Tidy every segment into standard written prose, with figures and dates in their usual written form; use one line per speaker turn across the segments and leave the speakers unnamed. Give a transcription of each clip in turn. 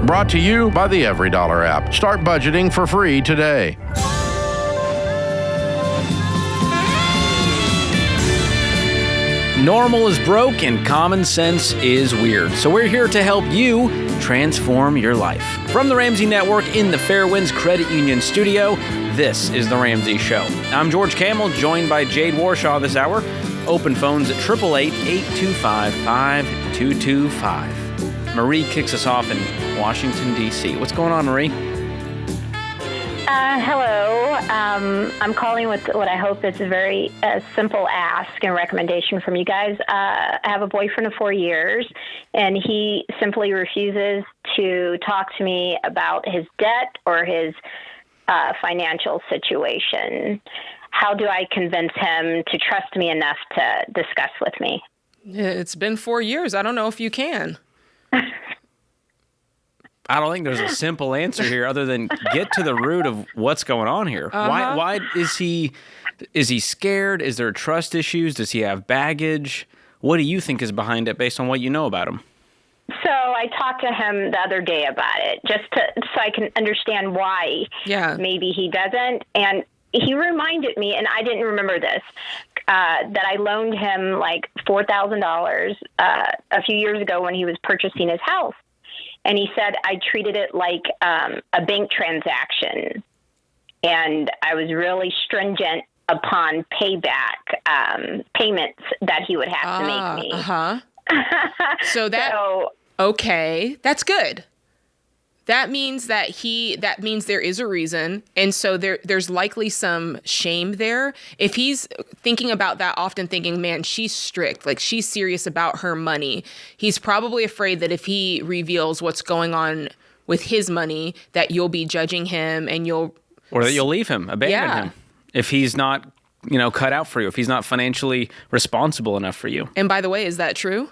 Brought to you by the EveryDollar app. Start budgeting for free today.
Normal is broke and common sense is weird. So we're here to help you transform your life. From the Ramsey Network in the Fairwinds Credit Union studio, this is The Ramsey Show. I'm George Kamel, joined by Jade Warshaw this hour. Open phones at 888-825-5225. Marie kicks us off in Washington, D.C. What's going on, Marie?
Hello. I'm calling with what I hope is a very simple ask and recommendation from you guys. I have a boyfriend of 4 years, and he simply refuses to talk to me about his debt or his financial situation. How do I convince him to trust me enough to discuss with me?
It's been 4 years. I don't know if you can.
I don't think there's a simple answer here other than get to the root of what's going on here. Why is he scared? Is there trust issues? Does he have baggage? What do you think is behind it based on what you know about him?
So I talked to him the other day about it, so I can understand why maybe he doesn't. And he reminded me, and I didn't remember this, that I loaned him like $4,000 a few years ago when he was purchasing his house. And he said I treated it like a bank transaction, and I was really stringent upon payback payments that he would have to make me.
Okay, that's good. That means there is a reason, and so there's likely some shame there. If he's thinking about that, often thinking, man, she's strict, like she's serious about her money, he's probably afraid that if he reveals what's going on with his money, that you'll be judging him and or
that you'll leave him, abandon him, if he's not, cut out for you, if he's not financially responsible enough for you.
And by the way, is that true?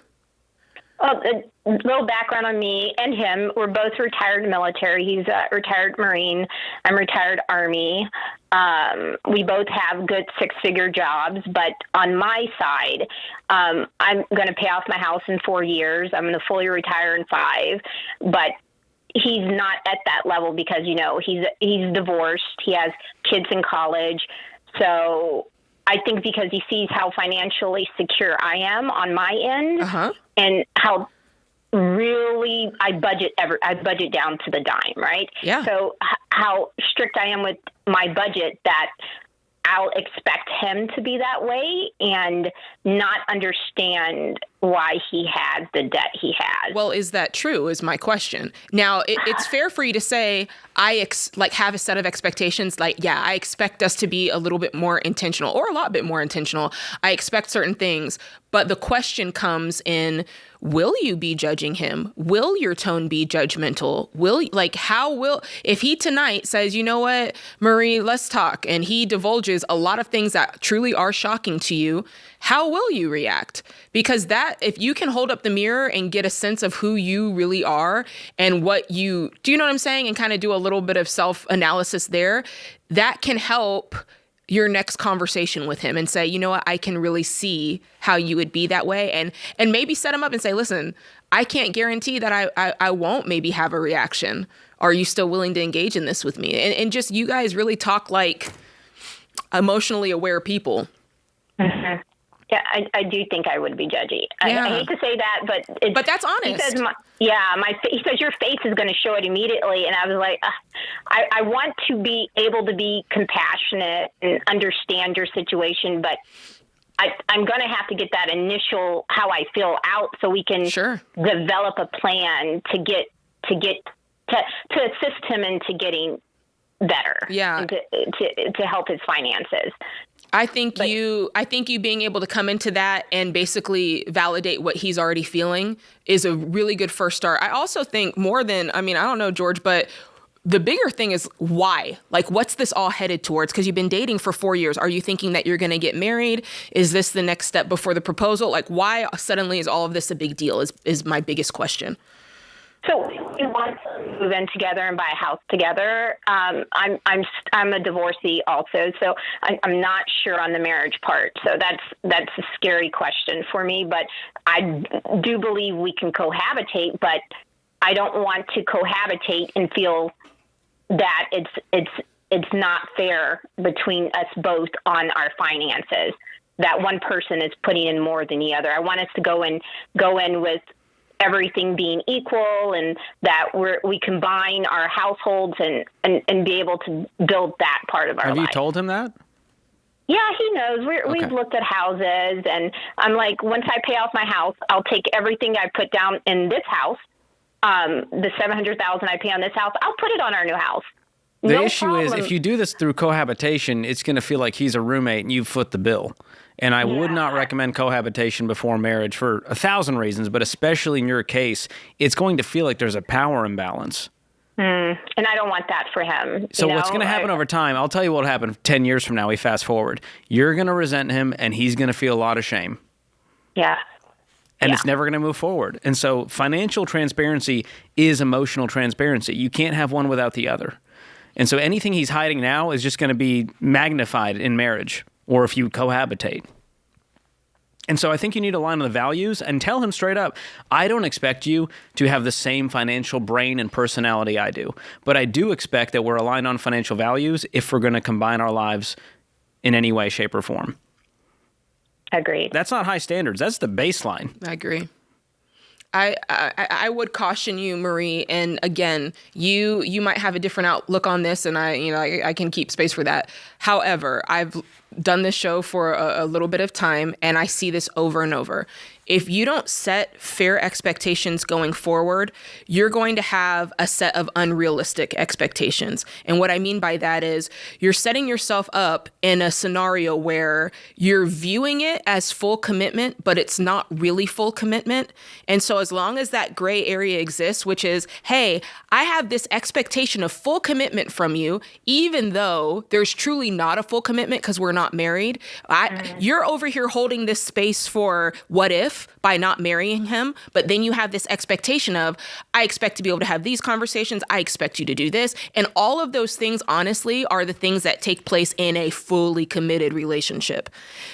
Well, a little background on me and him. We're both retired military. He's a retired Marine. I'm retired Army. We both have good six-figure jobs. But on my side, I'm going to pay off my house in 4 years. I'm going to fully retire in 5. But he's not at that level because, he's divorced. He has kids in college. So I think because he sees how financially secure I am on my end and how really I budget down to the dime, right?
Yeah.
So how strict I am with my budget that I'll expect him to be that way and not understand why he has the debt he has.
Well, is that true is my question. Now, it's fair for you to say, have a set of expectations. Like, I expect us to be a little bit more intentional or a lot bit more intentional. I expect certain things. But the question comes in, will you be judging him? Will your tone be judgmental? If he tonight says, you know what, Marie, let's talk, and he divulges a lot of things that truly are shocking to you, how will you react? Because if you can hold up the mirror and get a sense of who you really are and do you know what I'm saying? And kind of do a little bit of self-analysis there, that can help your next conversation with him and say, you know what, I can really see how you would be that way. And maybe set him up and say, listen, I can't guarantee that I won't maybe have a reaction. Are you still willing to engage in this with me? And just you guys really talk like emotionally aware people.
Mm-hmm. Yeah, I do think I would be judgy.
Yeah.
I hate to say that, but
that's honest.
He says your face is going to show it immediately, and I was like, I want to be able to be compassionate and understand your situation, but I'm going to have to get that initial how I feel out so we can develop a plan to assist him into getting better.
Yeah,
and to help his finances.
I think you being able to come into that and basically validate what he's already feeling is a really good first start. I also think I don't know, George, but the bigger thing is why? Like, what's this all headed towards? Because you've been dating for 4 years. Are you thinking that you're going to get married? Is this the next step before the proposal? Like, why suddenly is all of this a big deal is my biggest question.
So we want to move in together and buy a house together. I'm a divorcee also, so I'm not sure on the marriage part. So that's a scary question for me. But I do believe we can cohabitate. But I don't want to cohabitate and feel that it's not fair between us both on our finances, that one person is putting in more than the other. I want us to go in with everything being equal, and that we combine our households and be able to build that part of our life.
Have you told him that?
Yeah, he knows. We've looked at houses, and I'm like, once I pay off my house, I'll take everything I put down in this house, the $700,000 I pay on this house, I'll put it on our new house.
The issue is, if you do this through cohabitation, it's going to feel like he's a roommate and you foot the bill. And I would not recommend cohabitation before marriage for 1,000 reasons, but especially in your case, it's going to feel like there's a power imbalance.
And I don't want that for him.
So what's going to happen over time, I'll tell you what will happen 10 years from now, we fast forward. You're going to resent him, and he's going to feel a lot of shame.
Yeah.
And it's never going to move forward. And so financial transparency is emotional transparency. You can't have one without the other. And so anything he's hiding now is just going to be magnified in marriage or if you cohabitate. And so I think you need to align on the values and tell him straight up, I don't expect you to have the same financial brain and personality I do, but I do expect that we're aligned on financial values if we're going to combine our lives in any way, shape, or form.
Agreed.
That's not high standards. That's the baseline.
I agree. I would caution you, Marie, and again, you might have a different outlook on this, and I can keep space for that. However, I've done this show for a little bit of time, and I see this over and over. If you don't set fair expectations going forward, you're going to have a set of unrealistic expectations. And what I mean by that is you're setting yourself up in a scenario where you're viewing it as full commitment, but it's not really full commitment. And so as long as that gray area exists, which is, hey, I have this expectation of full commitment from you, even though there's truly not a full commitment because we're not married, you're over here holding this space for what if, by not marrying him, but then you have this expectation of, I expect to be able to have these conversations, I expect you to do this, and all of those things, honestly, are the things that take place in a fully committed relationship.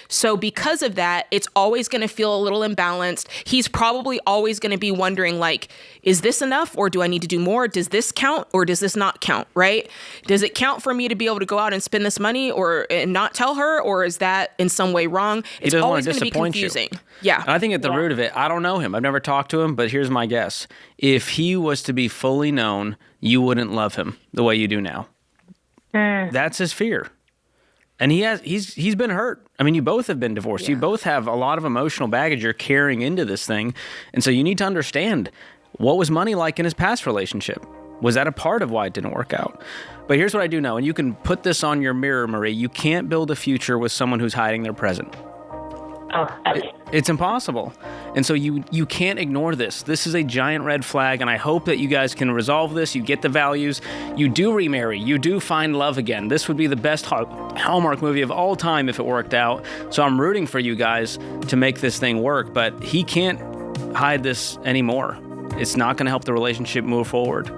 So because of that, it's always going to feel a little imbalanced. He's probably always going to be wondering, like, is this enough, or do I need to do more? Does this count, or does this not count, right? Does it count for me to be able to go out and spend this money and not tell her, or is that in some way wrong? It's always going to be confusing. Yeah.
I think at the root of it, I don't know him. I've never talked to him, but here's my guess. If he was to be fully known, you wouldn't love him the way you do now. That's his fear. And he's been hurt. I mean, you both have been divorced. You both have a lot of emotional baggage you're carrying into this thing. And so you need to understand, what was money like in his past relationship? Was that a part of why it didn't work out? But here's what I do know, and you can put this on your mirror, Marie. You can't build a future with someone who's hiding their present. It's impossible. And so you can't ignore this. This is a giant red flag, and I hope that you guys can resolve this. You get the values. You do remarry. You do find love again. This would be the best Hallmark movie of all time if it worked out. So I'm rooting for you guys to make this thing work, but he can't hide this anymore. It's not going to help the relationship move forward.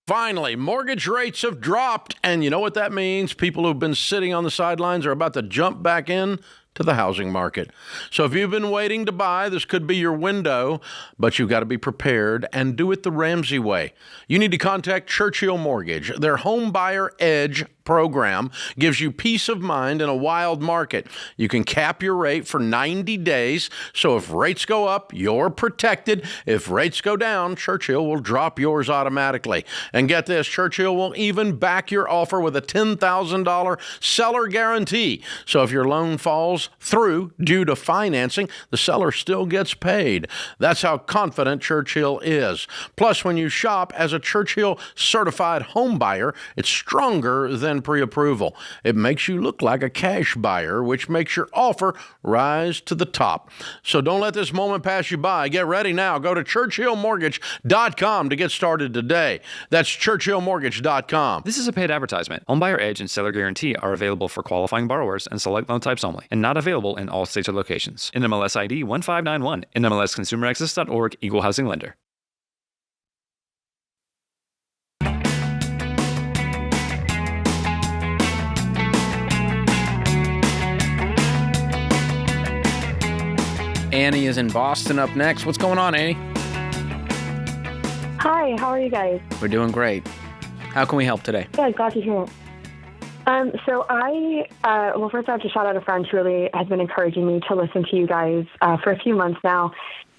Finally, mortgage rates have dropped, and you know what that means? People who've been sitting on the sidelines are about to jump back in to the housing market. So if you've been waiting to buy, this could be your window, but you've got to be prepared and do it the Ramsey way. You need to contact Churchill Mortgage. Their Home Buyer Edge program gives you peace of mind in a wild market. You can cap your rate for 90 days, so if rates go up, you're protected. If rates go down, Churchill will drop yours automatically. And get this, Churchill will even back your offer with a $10,000 seller guarantee. So if your loan falls through due to financing, the seller still gets paid. That's how confident Churchill is. Plus, when you shop as a Churchill certified home buyer, it's stronger than send pre-approval. It makes you look like a cash buyer, which makes your offer rise to the top. So don't let this moment pass you by. Get ready now. Go to churchillmortgage.com to get started today. That's churchillmortgage.com.
This is a paid advertisement. Homebuyer Edge and Seller Guarantee are available for qualifying borrowers and select loan types only, and not available in all states or locations. NMLS ID 1591. NMLSConsumerAccess.org. Equal Housing Lender.
Annie is in Boston up next. What's going on, Annie?
Hi, how are you guys?
We're doing great. How can we help today?
Good, glad to hear it. So first I have to shout out a friend who really has been encouraging me to listen to you guys for a few months now.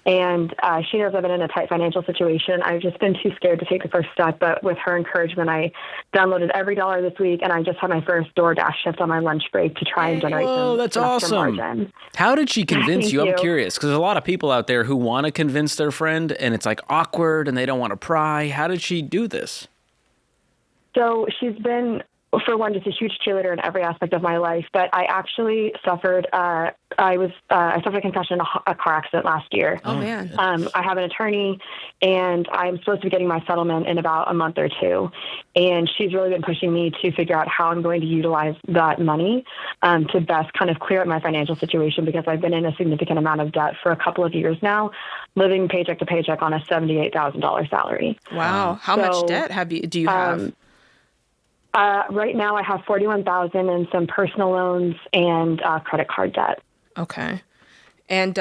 And she knows I've been in a tight financial situation. I've just been too scared to take the first step. But with her encouragement, I downloaded every dollar this week, and I just had my first DoorDash shift on my lunch break to try and generate
Whoa, that's
some extra
awesome.
margin.
How did she convince
Thank
you? I'm
you.
curious, because there's a lot of people out there who want to convince their friend, and it's like awkward, and they don't want to pry. How did she do this?
So she's been, for one, just a huge cheerleader in every aspect of my life. But I actually suffered. I suffered a concussion in a car accident last year.
Oh, man.
I have an attorney, and I'm supposed to be getting my settlement in about a month or two. And she's really been pushing me to figure out how I'm going to utilize that money to best kind of clear up my financial situation, because I've been in a significant amount of debt for a couple of years now, living paycheck to paycheck on a $78,000 salary.
Wow. How much debt do you have?
Right now I have $41,000 in some personal loans and credit card debt.
Okay. And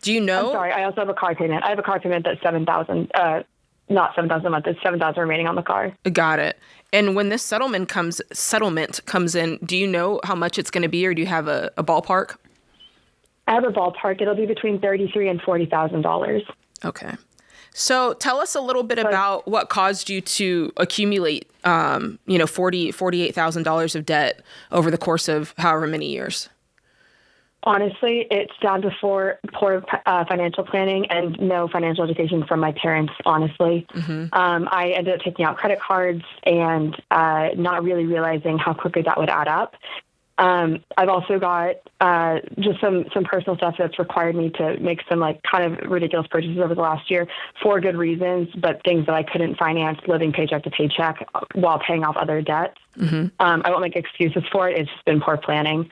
do you know?
I'm sorry, I also have a car payment. I have a car payment that's $7,000, not $7,000 a month. It's $7,000 remaining on the car.
Got it. And when this settlement comes in, do you know how much it's going to be, or do you have a ballpark?
I have a ballpark. It'll be between $33,000 and $40,000.
Okay. So tell us a little bit about what caused you to accumulate, $48,000 of debt over the course of however many years.
Honestly, it's down to poor financial planning and no financial education from my parents, honestly.
Mm-hmm.
I ended up taking out credit cards and not really realizing how quickly that would add up. I've also got just some personal stuff that's required me to make some kind of ridiculous purchases over the last year for good reasons, but things that I couldn't finance living paycheck to paycheck while paying off other debts.
Mm-hmm.
I won't make excuses for it. It's just been poor planning.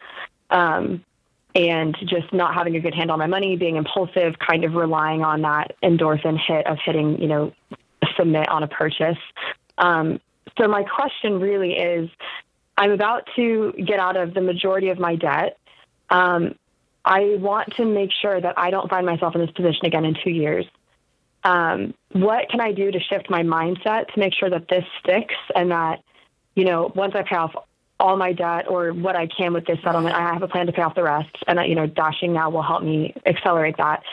And just not having a good handle on my money, being impulsive, kind of relying on that endorphin hit of hitting, submit on a purchase. So my question really is, I'm about to get out of the majority of my debt. I want to make sure that I don't find myself in this position again in 2 years. What can I do to shift my mindset to make sure that this sticks and that, once I pay off all my debt or what I can with this settlement, I have a plan to pay off the rest. And, dashing now will help me accelerate that.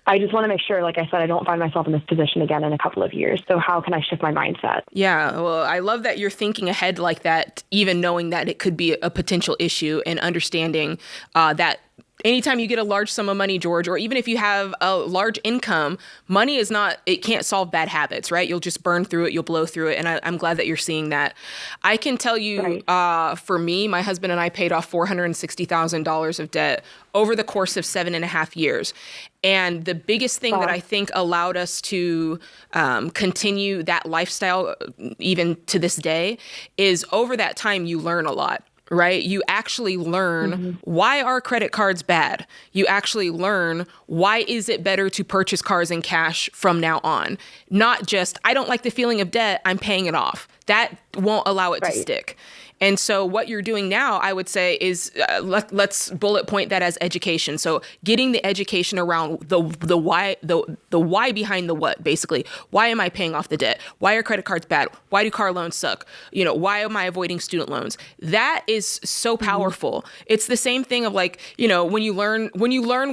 I just want to make sure, like I said, I don't find myself in this position again in a couple of years. So how can I shift my mindset?
Yeah, well, I love that you're thinking ahead like that, even knowing that it could be a potential issue, and understanding that anytime you get a large sum of money, George, or even if you have a large income, money it can't solve bad habits, right? You'll just burn through it, you'll blow through it. And I'm glad that you're seeing that. I can tell you, for me, my husband and I paid off $460,000 of debt over the course of 7.5 years. And the biggest thing that I think allowed us to continue that lifestyle, even to this day, is over that time, you learn a lot. Right? You actually learn why are credit cards bad? You actually learn why is it better to purchase cars in cash from now on? Not just, I don't like the feeling of debt, I'm paying it off. That won't allow it to stick. And so what you're doing now, I would say, is let's bullet point that as education. So getting the education around the why, the why behind the what, basically. Why am I paying off the debt? Why are credit cards bad? Why do car loans suck? Why am I avoiding student loans? That is so powerful. It's the same thing of when you learn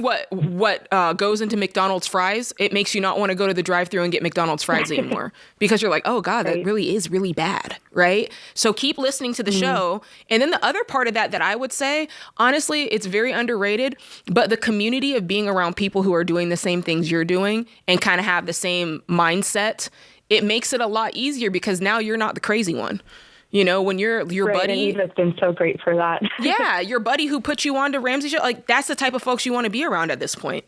what goes into McDonald's fries, it makes you not want to go to the drive-thru and get McDonald's fries anymore, because you're like, oh God, that really is really bad, right? So keep listening to the show. And then the other part of that I would say, honestly, it's very underrated, but the community of being around people who are doing the same things you're doing and kind of have the same mindset, it makes it a lot easier, because now you're not the crazy one. You know, when your
Right,
buddy,
and Eva's been so great for that.
yeah, your buddy who put you on to Ramsey show, like that's the type of folks you want to be around at this point.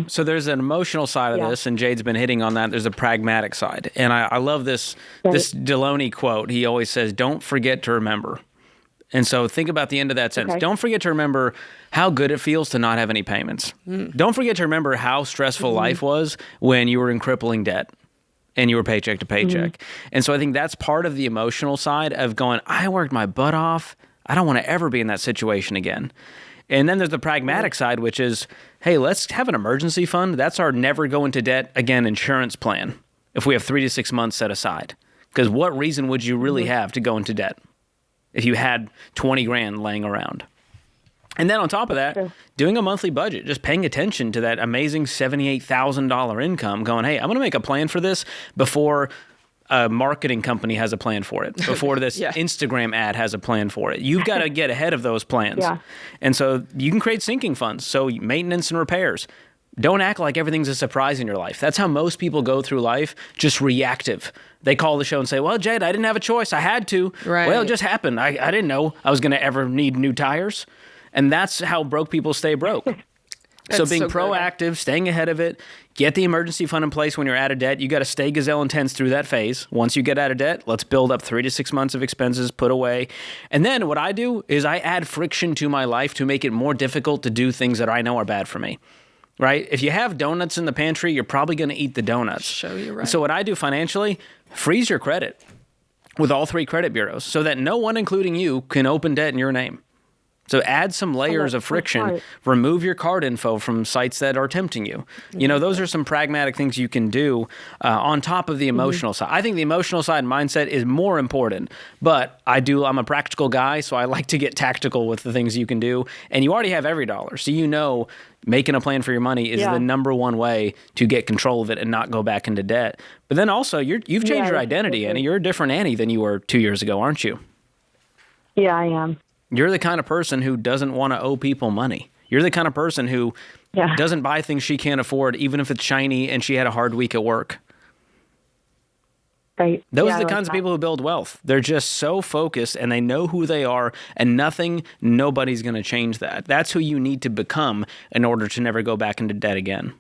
So there's an emotional side of this, and Jade's been hitting on that. There's a pragmatic side. And I love this Deloney quote. He always says, don't forget to remember. And so think about the end of that sentence.
Okay.
Don't forget to remember how good it feels to not have any payments. Don't forget to remember how stressful life was when you were in crippling debt and you were paycheck to paycheck. And so I think that's part of the emotional side of going, I worked my butt off. I don't want to ever be in that situation again. And then there's the pragmatic side, which is, hey, let's have an emergency fund. That's our never go into debt again insurance plan if we have 3 to 6 months set aside. Because what reason would you really have to go into debt if you had 20 grand laying around? And then on top of that, doing a monthly budget, just paying attention to that amazing $78,000 income, going, hey, I'm going to make a plan for this before a marketing company has a plan for it, before this Instagram ad has a plan for it. You've got to get ahead of those plans.
Yeah.
And so you can create sinking funds. So maintenance and repairs. Don't act like everything's a surprise in your life. That's how most people go through life, just reactive. They call the show and say, well, Jade, I didn't have a choice. I had to.
Right.
Well, it just happened. I didn't know I was going to ever need new tires. And that's how broke people stay broke. So being proactive, staying ahead of it, get the emergency fund in place when you're out of debt. You got to stay gazelle intense through that phase. Once you get out of debt, let's build up 3 to 6 months of expenses, put away. And then what I do is I add friction to my life to make it more difficult to do things that I know are bad for me. Right? If you have donuts in the pantry, you're probably going to eat the donuts.
Show you right.
So what I do financially, freeze your credit with all 3 credit bureaus so that no one, including you, can open debt in your name. So add some layers of friction,
smart.
remove your card info from sites that are tempting you. You know, those are some pragmatic things you can do on top of the emotional side. I think the emotional side mindset is more important, but I'm a practical guy, so I like to get tactical with the things you can do. And you already have every dollar. So you know making a plan for your money is the number one way to get control of it and not go back into debt. But then also, you've changed your identity, Annie. You're a different Annie than you were 2 years ago, aren't you?
Yeah, I am.
You're the kind of person who doesn't want to owe people money. You're the kind of person who doesn't buy things she can't afford, even if it's shiny and she had a hard week at work.
Right.
Those are the kinds of people who build wealth. They're just so focused and they know who they are, and nobody's going to change that. That's who you need to become in order to never go back into debt again.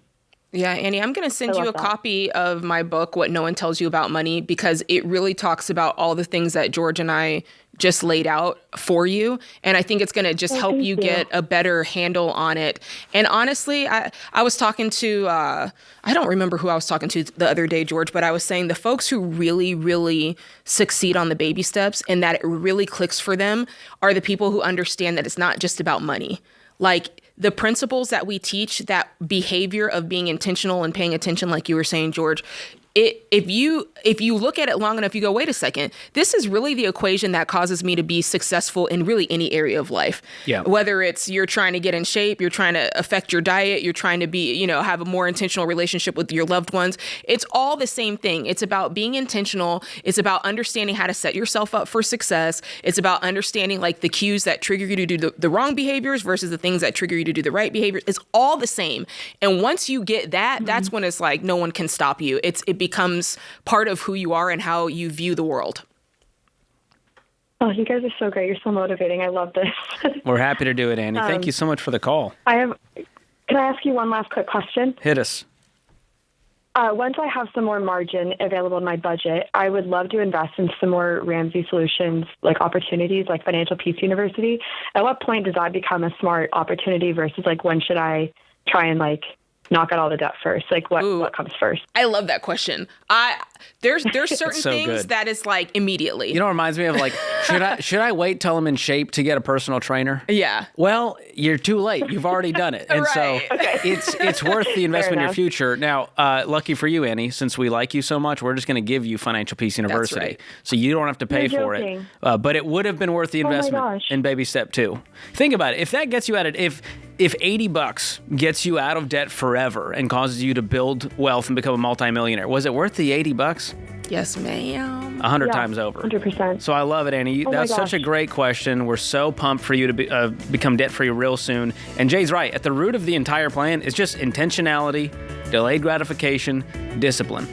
Yeah, Annie, I'm going to send you a copy of my book, What No One Tells You About Money, because it really talks about all the things that George and I just laid out for you. And I think it's going to just help you get a better handle on it. And honestly, I was talking to, I don't remember who I was talking to the other day, George, but I was saying the folks who really, really succeed on the baby steps and that it really clicks for them are the people who understand that it's not just about money. Like, the principles that we teach, that behavior of being intentional and paying attention, like you were saying, George, if you look at it long enough, you go, wait a second, this is really the equation that causes me to be successful in really any area of life.
Yeah.
Whether it's you're trying to get in shape, you're trying to affect your diet, you're trying to be, have a more intentional relationship with your loved ones. It's all the same thing. It's about being intentional. It's about understanding how to set yourself up for success. It's about understanding like the cues that trigger you to do the wrong behaviors versus the things that trigger you to do the right behaviors. It's all the same. And once you get that, that's when it's like no one can stop you. It becomes part of who you are and how you view the world.
Oh, you guys are so great. You're so motivating. I love this.
We're happy to do it, Annie. Thank you so much for the call.
Can I ask you one last quick question?
Hit us.
Once I have some more margin available in my budget, I would love to invest in some more Ramsey Solutions like opportunities, like Financial Peace University. At what point does that become a smart opportunity versus like when should I try and like knock out all the debt first? Like what comes first?
I love that question. There's certain things
good.
that is like immediately.
You know, it reminds me of like, should I wait till I'm in shape to get a personal trainer?
Yeah.
Well, you're too late. You've already done it. And
Right.
so it's worth the investment in your future. Now, lucky for you, Annie, since we like you so much, we're just going to give you Financial Peace University.
right.
So you don't have to pay
You're
for
joking.
it. But it would have been worth the investment
gosh.
in baby step 2. Think about it. If that gets you out of, if $80 gets you out of debt forever and causes you to build wealth and become a multimillionaire, was it worth the $80?
Yes, ma'am.
100 times over.
100%.
So I love it, Annie.
my
That's such a
gosh.
great question. We're so pumped for you to become debt-free real soon. And Jay's right. At the root of the entire plan is just intentionality, delayed gratification, discipline.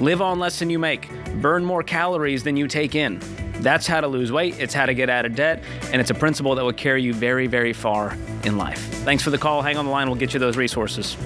Live on less than you make. Burn more calories than you take in. That's how to lose weight, it's how to get out of debt, and it's a principle that will carry you very, very far in life. Thanks for the call. Hang on the line. We'll get you those resources.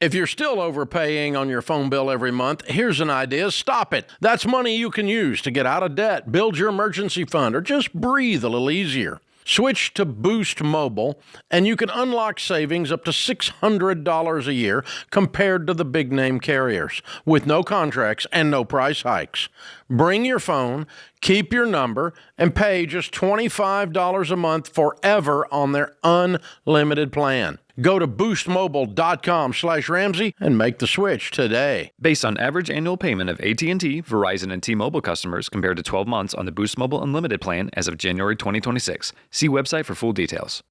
If you're still overpaying on your phone bill every month, here's an idea. Stop it. That's money you can use to get out of debt, build your emergency fund, or just breathe a little easier. Switch to Boost Mobile, and you can unlock savings up to $600 a year compared to the big-name carriers, with no contracts and no price hikes. Bring your phone, keep your number, and pay just $25 a month forever on their unlimited plan. Go to boostmobile.com/Ramsey and make the switch today.
Based on average annual payment of AT&T, Verizon, and T-Mobile customers compared to 12 months on the Boost Mobile Unlimited plan as of January 2026. See website for full details.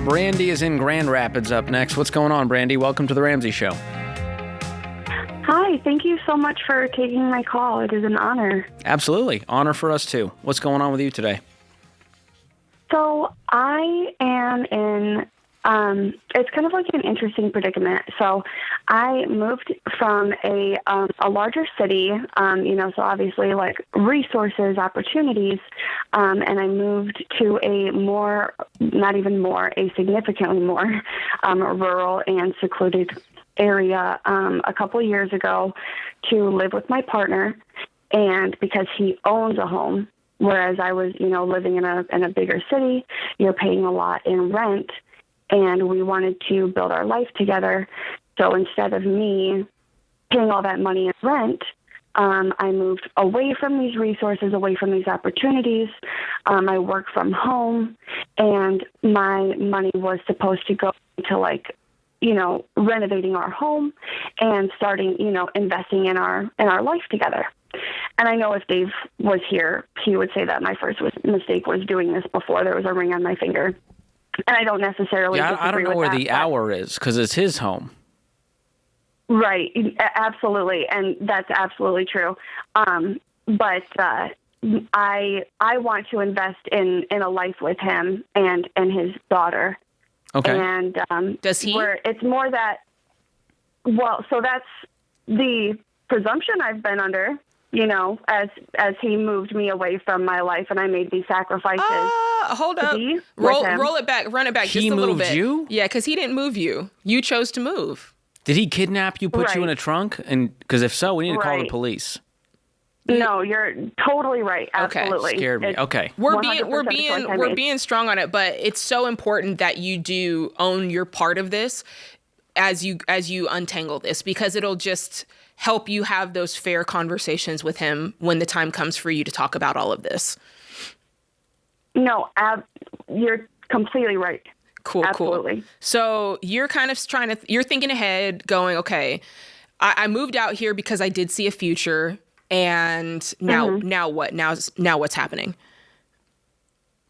Brandy is in Grand Rapids up next. What's going on, Brandy? Welcome to the Ramsey Show.
Hi, thank you so much for taking my call. It is an honor.
Absolutely. Honor for us, too. What's going on with you today?
So I am in, it's kind of like an interesting predicament. So I moved from a larger city, so obviously like resources, opportunities, and I moved to a significantly more rural and secluded area a couple of years ago to live with my partner, and because he owns a home, whereas I was, living in a bigger city, you're paying a lot in rent, and we wanted to build our life together. So instead of me paying all that money in rent, I moved away from these resources, away from these opportunities. I work from home, and my money was supposed to go to renovating our home and starting, investing in our life together. And I know if Dave was here, he would say that my first mistake was doing this before there was a ring on my finger. And I don't necessarily disagree
I don't know
with
where
that,
the hour is because it's his home.
Right. Absolutely. And that's absolutely true. But I want to invest in a life with him and his daughter.
Okay.
And
does he?
It's more that, so that's the presumption I've been under, as he moved me away from my life and I made these sacrifices.
Hold up. Roll it back. Run it back just a little bit.
He moved you?
Yeah, because he didn't move you. You chose to move.
Did he kidnap you, put you in
Right.
a trunk? And because if so, we need to call the
Right.
police.
No, you're totally right.
Okay.
Absolutely.
Scared me.
It's
Okay.
We're
100% the choice I made.
being strong on it, but it's so important that you do own your part of this as you untangle this, because it'll just help you have those fair conversations with him when the time comes for you to talk about all of this.
No, you're completely right.
Cool.
Absolutely.
So you're kind of you're thinking ahead, going, okay, I moved out here because I did see a future, and now what? Now what's happening?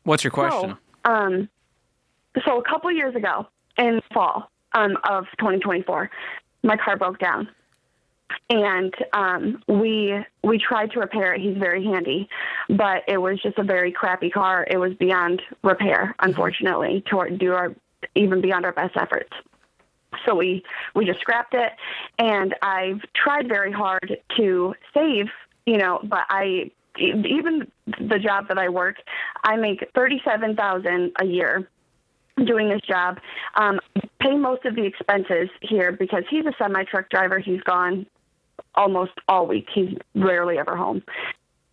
What's your question?
So a couple years ago, in fall of 2024, my car broke down. And we tried to repair it. He's very handy, but it was just a very crappy car. It was beyond repair, unfortunately, even beyond our best efforts. So we just scrapped it, and I've tried very hard to save, but even the job that I work, I make $37,000 a year doing this job. Pay most of the expenses here because he's a semi-truck driver. He's gone almost all week. He's rarely ever home.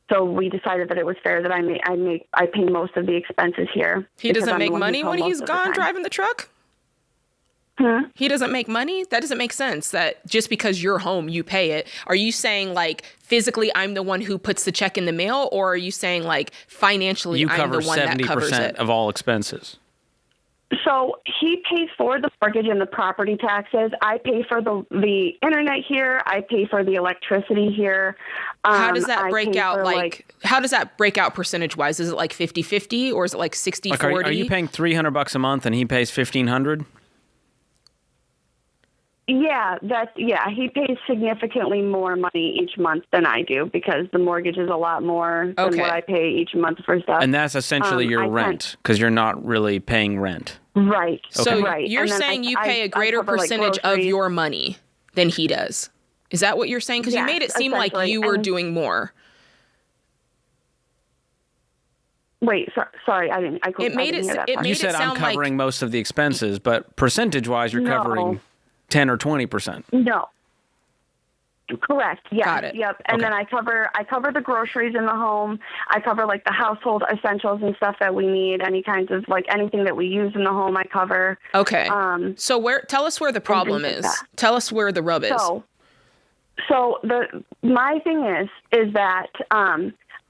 So we decided that it was fair that I pay most of the expenses here.
He doesn't make money when he's gone driving the truck? He doesn't make money? That doesn't make sense. That just because you're home, you pay it. Are you saying like physically I'm the one who puts the check in the mail, or are you saying like financially I'm the one that covers it?
You cover 70% of all expenses.
So he pays for the mortgage and the property taxes. I pay for the internet here. I pay for the electricity here.
How does that break out? How does that break out percentage wise? Is it like 50-50 or is it like 60-40?
Are you paying $300 a month and he pays $1,500?
Yeah, he pays significantly more money each month than I do because the mortgage is a lot more than what I pay each month for stuff.
And that's essentially your rent because you're not really paying rent.
Right.
So
right.
You're saying you pay a greater percentage of your money than he does. Is that what you're saying? Because you made it seem like you were doing more.
Wait, sorry, I didn't.
You said I'm covering most of the expenses, but percentage-wise, you're covering 10 or 20%.
No. Correct. Yeah.
Got it.
Yep. And then I cover the groceries in the home. I cover like the household essentials and stuff that we need. Any kinds of like anything that we use in the home, I cover.
Okay. So tell us where the problem is. Tell us where the rub is.
So my thing is that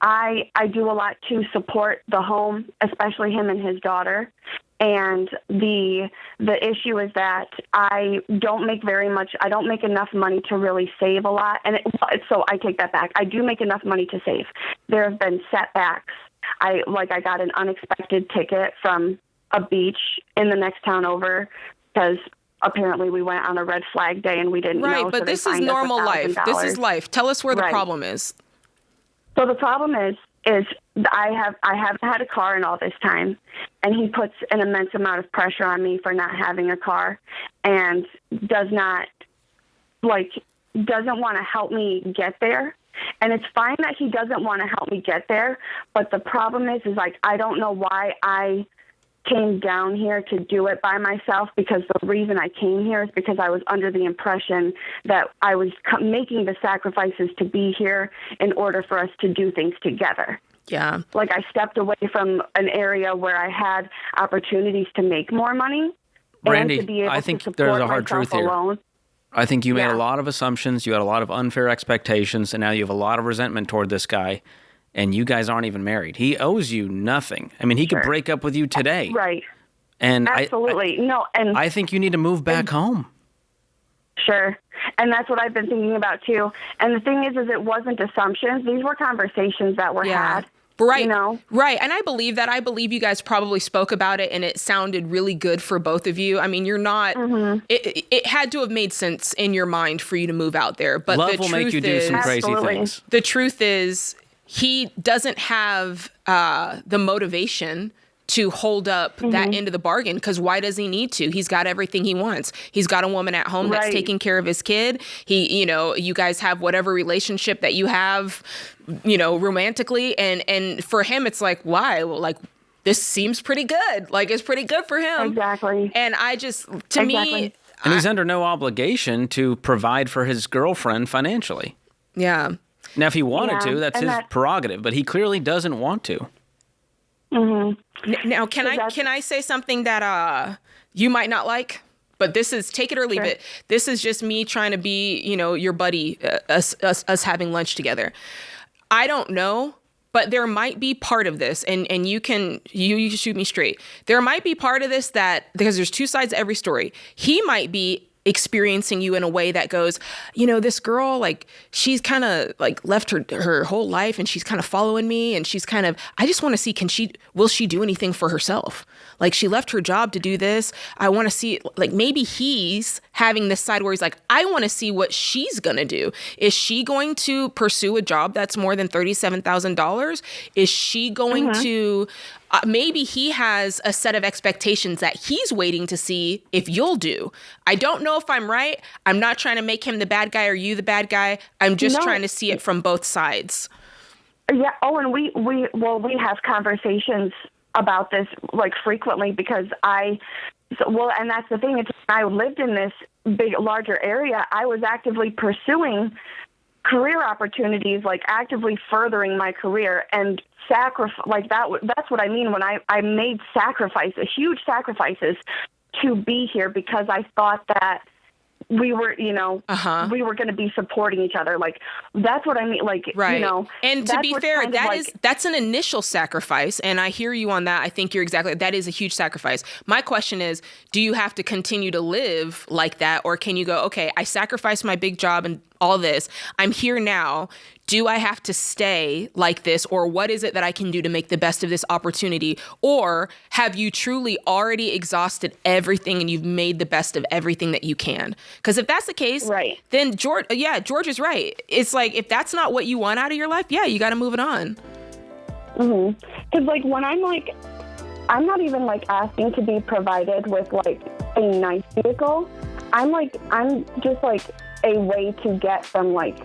I do a lot to support the home, especially him and his daughter. And the issue is that I don't make very much. I don't make enough money to really save a lot. And so I take that back. I do make enough money to save. There have been setbacks. I got an unexpected ticket from a beach in the next town over because apparently we went on a red flag day and we didn't know.
Right, but this is normal life. This is life. Tell us where the problem is.
So the problem is I haven't had a car in all this time, and he puts an immense amount of pressure on me for not having a car, and doesn't want to help me get there. And it's fine that he doesn't want to help me get there, but the problem is like I don't know why I came down here to do it by myself, because the reason I came here is because I was under the impression that I was making the sacrifices to be here in order for us to do things together.
Yeah.
Like I stepped away from an area where I had opportunities to make more money.
Brandy,
and to be able
I think
to
there's
support
a hard truth here.
alone.
I think you made a lot of assumptions, you had a lot of unfair expectations, and now you have a lot of resentment toward this guy. And you guys aren't even married. He owes you nothing. I mean, he could break up with you today.
Right.
And
absolutely.
I think you need to move back home.
Sure. And that's what I've been thinking about too. And the thing is it wasn't assumptions. These were conversations that were had.
Right.
You know?
Right. And I believe that. I believe you guys probably spoke about it and it sounded really good for both of you. I mean, you're not, it had to have made sense in your mind for you to move out there. But
love will make you do some crazy things.
The truth is, he doesn't have the motivation to hold up that end of the bargain, because why does he need to? He's got everything he wants. He's got a woman at home that's taking care of his kid. You guys have whatever relationship that you have, romantically. And for him, it's like, why? Well, like, this seems pretty good. Like, it's pretty good for him.
Exactly.
And me.
And he's under no obligation to provide for his girlfriend financially.
Yeah.
Now, if he wanted to, that's his prerogative, but he clearly doesn't want to.
Now, can I say something that you might not like? But this is, take it or leave it. This is just me trying to be, your buddy, us having lunch together. I don't know, but there might be part of this, and you can shoot me straight. There might be part of this that, because there's two sides to every story. He might be experiencing you in a way that goes, this girl, like, she's kind of like left her whole life and she's kind of following me, and she's kind of, I just want to see, will she do anything for herself? Like, she left her job to do this. I want to see, like, maybe he's having this side where he's like, I want to see what she's going to do. Is she going to pursue a job that's more than $37,000? Is she going to, maybe he has a set of expectations that he's waiting to see if you'll do. I don't know if I'm right. I'm not trying to make him the bad guy or you the bad guy. I'm just trying to see it from both sides.
Yeah. Oh, and we have conversations about this like frequently, because and that's the thing. I lived in this larger area. I was actively pursuing career opportunities, like actively furthering my career, and like that's what I mean when I made huge sacrifices to be here, because I thought that we were, we were going to be supporting each other. Like, that's what I mean. Like,
right. And to be fair, that's an initial sacrifice. And I hear you on that. I think you're exactly, that is a huge sacrifice. My question is, do you have to continue to live like that? Or can you go, okay, I sacrificed my big job and all this. I'm here now. Do I have to stay like this? Or what is it that I can do to make the best of this opportunity? Or have you truly already exhausted everything and you've made the best of everything that you can? Because if that's the case, then George is right. It's like, if that's not what you want out of your life, you got to move it on.
Because like when I'm like, I'm not even like asking to be provided with like a nice vehicle. I'm just like a way to get from like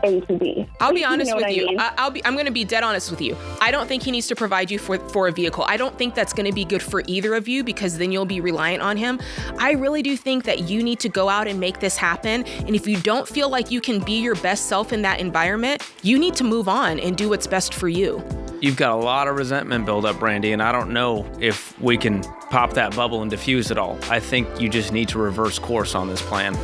A to B.
I'll be honest with you. I'm going to be dead honest with you. I don't think he needs to provide you for a vehicle. I don't think that's going to be good for either of you, because then you'll be reliant on him. I really do think that you need to go out and make this happen. And if you don't feel like you can be your best self in that environment, you need to move on and do what's best for you.
You've got a lot of resentment build up, Brandy, and I don't know if we can pop that bubble and diffuse it all. I think you just need to reverse course on this plan.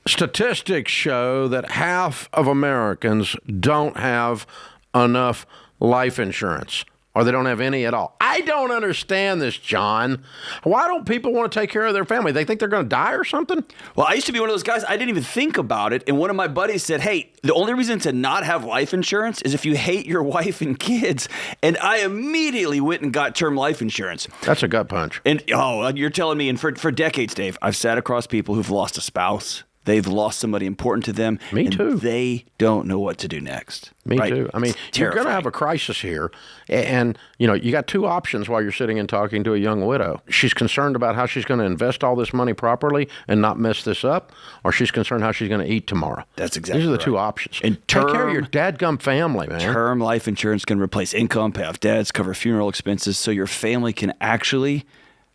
Statistics show that half of Americans don't have enough life insurance, or they don't have any at all. I don't understand this, John. Why don't people want to take care of their family? They think they're going to die or something?
Well, I used to be one of those guys. I didn't even think about it. And one of my buddies said, hey, the only reason to not have life insurance is if you hate your wife and kids. And I immediately went and got term life insurance.
That's a gut punch.
And, you're telling me, and for decades, Dave, I've sat across people who've lost a spouse. They've lost somebody important to them.
Me too.
And they don't know what to do next.
Me too. I mean, you're going to have a crisis here. And, you got two options while you're sitting and talking to a young widow. She's concerned about how she's going to invest all this money properly and not mess this up, or she's concerned how she's going to eat tomorrow.
That's exactly
These are the
right.
two options.
And
take care of your dadgum family, man.
Term life insurance can replace income, pay off debts, cover funeral expenses, so your family can actually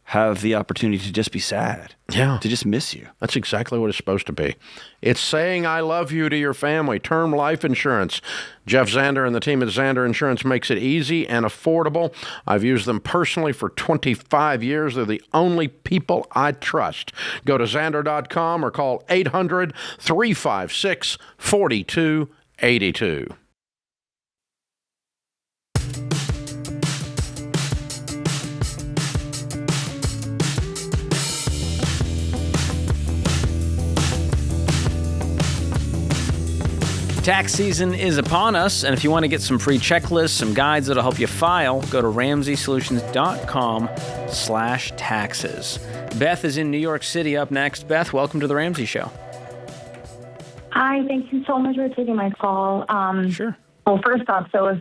have the opportunity to just be sad.
Yeah.
To just miss you.
That's exactly what it's supposed to be. It's saying I love you to your family. Term life insurance. Jeff Zander and the team at Zander Insurance makes it easy and affordable. I've used them personally for 25 years. They're the only people I trust. Go to Zander.com or call 800-356-4282.
Tax season is upon us, and if you want to get some free checklists, some guides that'll help you file, go to RamseySolutions.com/taxes. Beth is in New York City up next. Beth, welcome to The Ramsey Show.
Hi, thank you so much for taking my call.
Sure.
Well, first off, so a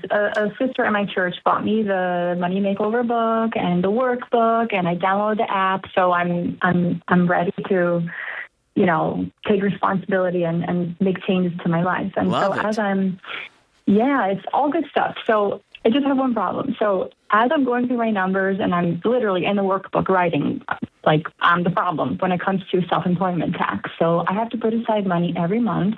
sister at my church bought me the Money Makeover book and the workbook, and I downloaded the app, so I'm ready to take responsibility and make changes to my life. And
Love
so
it.
it's all good stuff. So I just have one problem. So as I'm going through my numbers and I'm literally in the workbook writing, like I'm the problem when it comes to self-employment tax. So I have to put aside money every month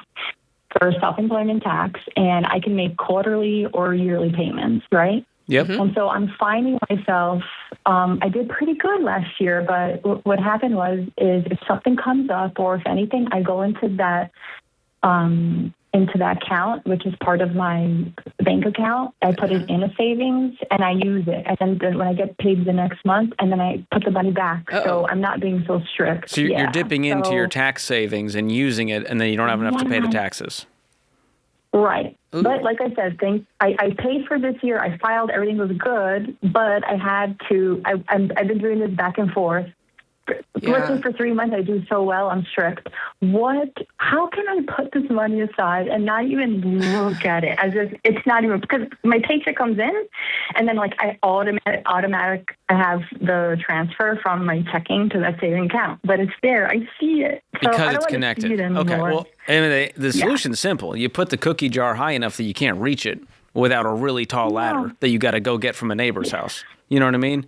for self-employment tax, and I can make quarterly or yearly payments, right?
Yep.
And so I'm finding myself, I did pretty good last year, but what happened is if something comes up or if anything, I go into that account, which is part of my bank account. I put it in a savings and I use it. And then when I get paid the next month, and then I put the money back.
Uh-oh.
So I'm not being so strict.
So you're dipping into your tax savings and using it, and then you don't have enough to pay the taxes.
Right.
Ooh.
But like I said, I paid for this year. I filed. Everything was good. But I had to, I've been doing this back and forth. Working for 3 months, I do so well. I'm strict. How can I put this money aside and not even look at it as if it's not even, because my paycheck comes in and then like I I have the transfer from my checking to that saving account, but it's there. I see it. So
Because it's connected. Okay. Well, the solution's simple. You put the cookie jar high enough that you can't reach it without a really tall ladder that you got to go get from a neighbor's house. You know what I mean?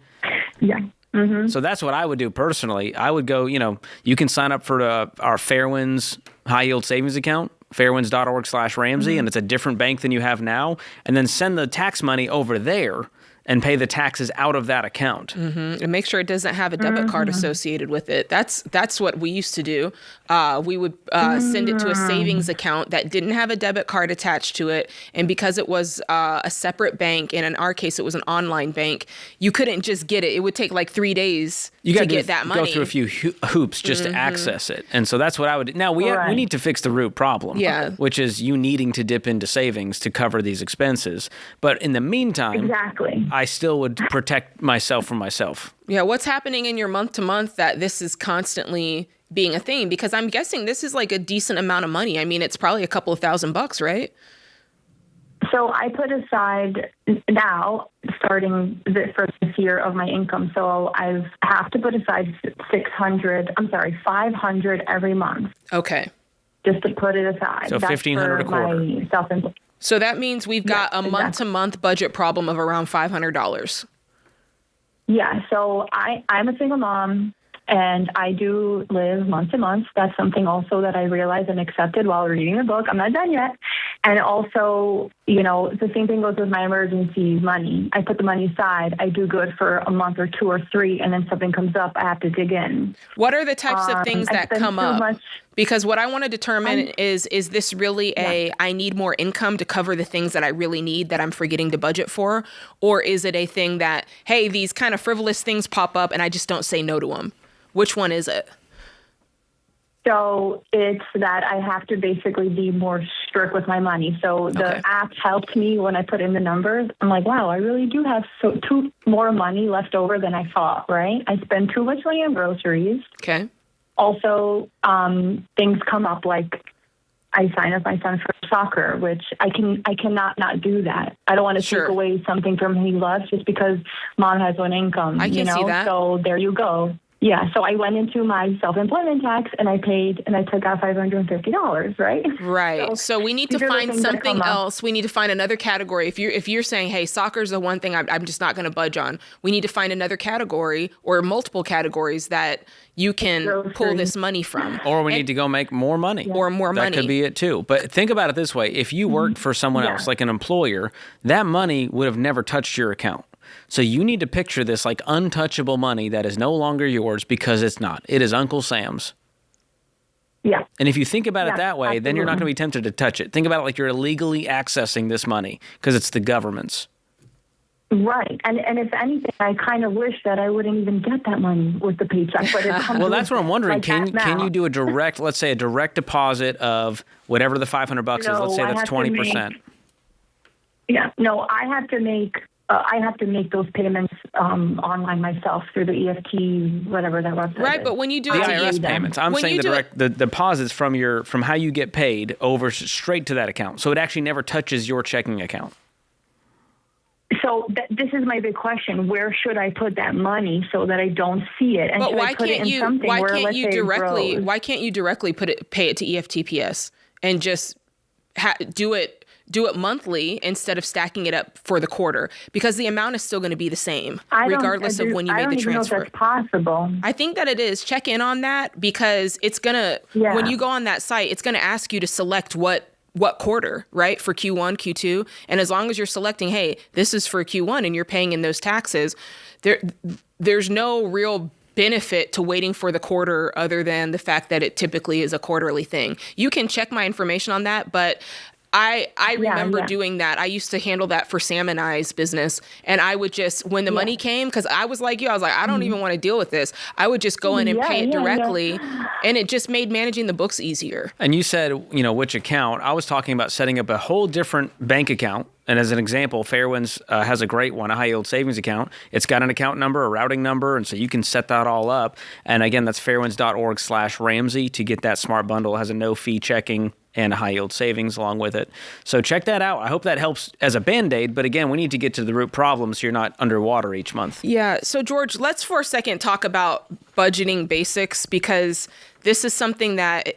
Yeah.
So that's what I would do personally. I would go, you can sign up for our Fairwinds high yield savings account, fairwinds.org/Ramsey, and it's a different bank than you have now, and then send the tax money over there and pay the taxes out of that account.
And make sure it doesn't have a debit card associated with it. That's what we used to do. We would send it to a savings account that didn't have a debit card attached to it. And because it was a separate bank, and in our case, it was an online bank, you couldn't just get it. It would take like 3 days to get that money.
Go through a few hoops just to access it. And so that's what I would do. Now, we need to fix the root problem, which is you needing to dip into savings to cover these expenses. But in the meantime, I still would protect myself from myself.
Yeah, what's happening in your month to month that this is constantly being a thing? Because I'm guessing this is like a decent amount of money. I mean, it's probably a couple of $1,000, right?
So I put aside now, starting for this year, of my income. So I have to put aside $500 every month.
Okay.
Just to put it aside.
So $1,500 a quarter.
My self-employed.
So that means we've got a month-to-month budget problem of around $500.
Yeah, so I'm a single mom, and I do live month to month. That's something also that I realized and accepted while reading the book. I'm not done yet. And also, the same thing goes with my emergency money. I put the money aside. I do good for a month or 2 or 3, and then something comes up, I have to dig in.
What are the types of things that come up? Because what I want to determine is this really I need more income to cover the things that I really need that I'm forgetting to budget for? Or is it a thing that, hey, these kind of frivolous things pop up and I just don't say no to them? Which one is it?
So it's that I have to basically be more strict with my money. So the app helped me when I put in the numbers. I'm like, wow, I really do have too more money left over than I thought, right? I spend too much money on groceries.
Okay.
Also, things come up like I sign up my son for soccer, which I cannot not do that. I don't want to take away something from him he loves just because mom has one income.
I can see that.
So there you go. Yeah, so I went into my self-employment tax and I took out $550, right?
Right. So we need to find something else. We need to find another category. If you're saying, hey, soccer's the one thing I'm just not going to budge on, we need to find another category or multiple categories that you can pull this money from.
Or we need to go make more money.
Or more money.
That could be it too. But think about it this way. If you worked for someone else, like an employer, that money would have never touched your account. So you need to picture this like untouchable money that is no longer yours because it's not. It is Uncle Sam's.
Yeah.
And if you think about it that way, then you're not going to be tempted to touch it. Think about it like you're illegally accessing this money because it's the government's.
Right. And if anything, I kind of wish that I wouldn't even get that money with the paycheck. But
well, that's what I'm wondering. Can you do a direct, let's say a direct deposit of whatever the $500 is? Let's say that's 20%.
No, I have to make those payments online myself through the EFT, whatever that website
Right,
is.
but when you do
the IRS payments, I'm saying the deposits from how you get paid over straight to that account. So it actually never touches your checking account.
So this is my big question. Where should I put that money so that I don't see it? And
but
why can't you
directly pay it to EFTPS and just do it monthly instead of stacking it up for the quarter? Because the amount is still going to be the same regardless of when you made the transfer.
I don't even know if that's possible.
I think that it is. Check in on that because it's going to, when you go on that site, it's going to ask you to select what quarter, right? For Q1, Q2. And as long as you're selecting, hey, this is for Q1 and you're paying in those taxes, there's no real benefit to waiting for the quarter other than the fact that it typically is a quarterly thing. You can check my information on that, but I remember doing that. I used to handle that for Sam and I's business. And I would just, when the money came, because I was like you, I was like, I don't even want to deal with this. I would just go in and pay it directly. And it just made managing the books easier.
And you said, which account. I was talking about setting up a whole different bank account. And as an example, Fairwinds has a great one, a high-yield savings account. It's got an account number, a routing number, and so you can set that all up. And again, that's fairwinds.org/Ramsey to get that smart bundle. It has a no-fee checking and a high-yield savings along with it. So check that out. I hope that helps as a Band-Aid. But again, we need to get to the root problem so you're not underwater each month.
Yeah. So, George, let's for a second talk about budgeting basics because this is something that,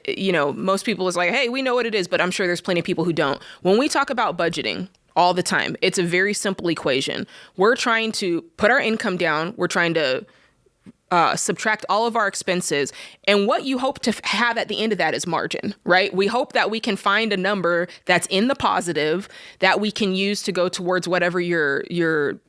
most people is like, hey, we know what it is, but I'm sure there's plenty of people who don't. When we talk about budgeting, all the time, it's a very simple equation. We're trying to put our income down. We're trying to subtract all of our expenses, and what you hope to have at the end of that is margin, right? We hope that we can find a number that's in the positive that we can use to go towards whatever your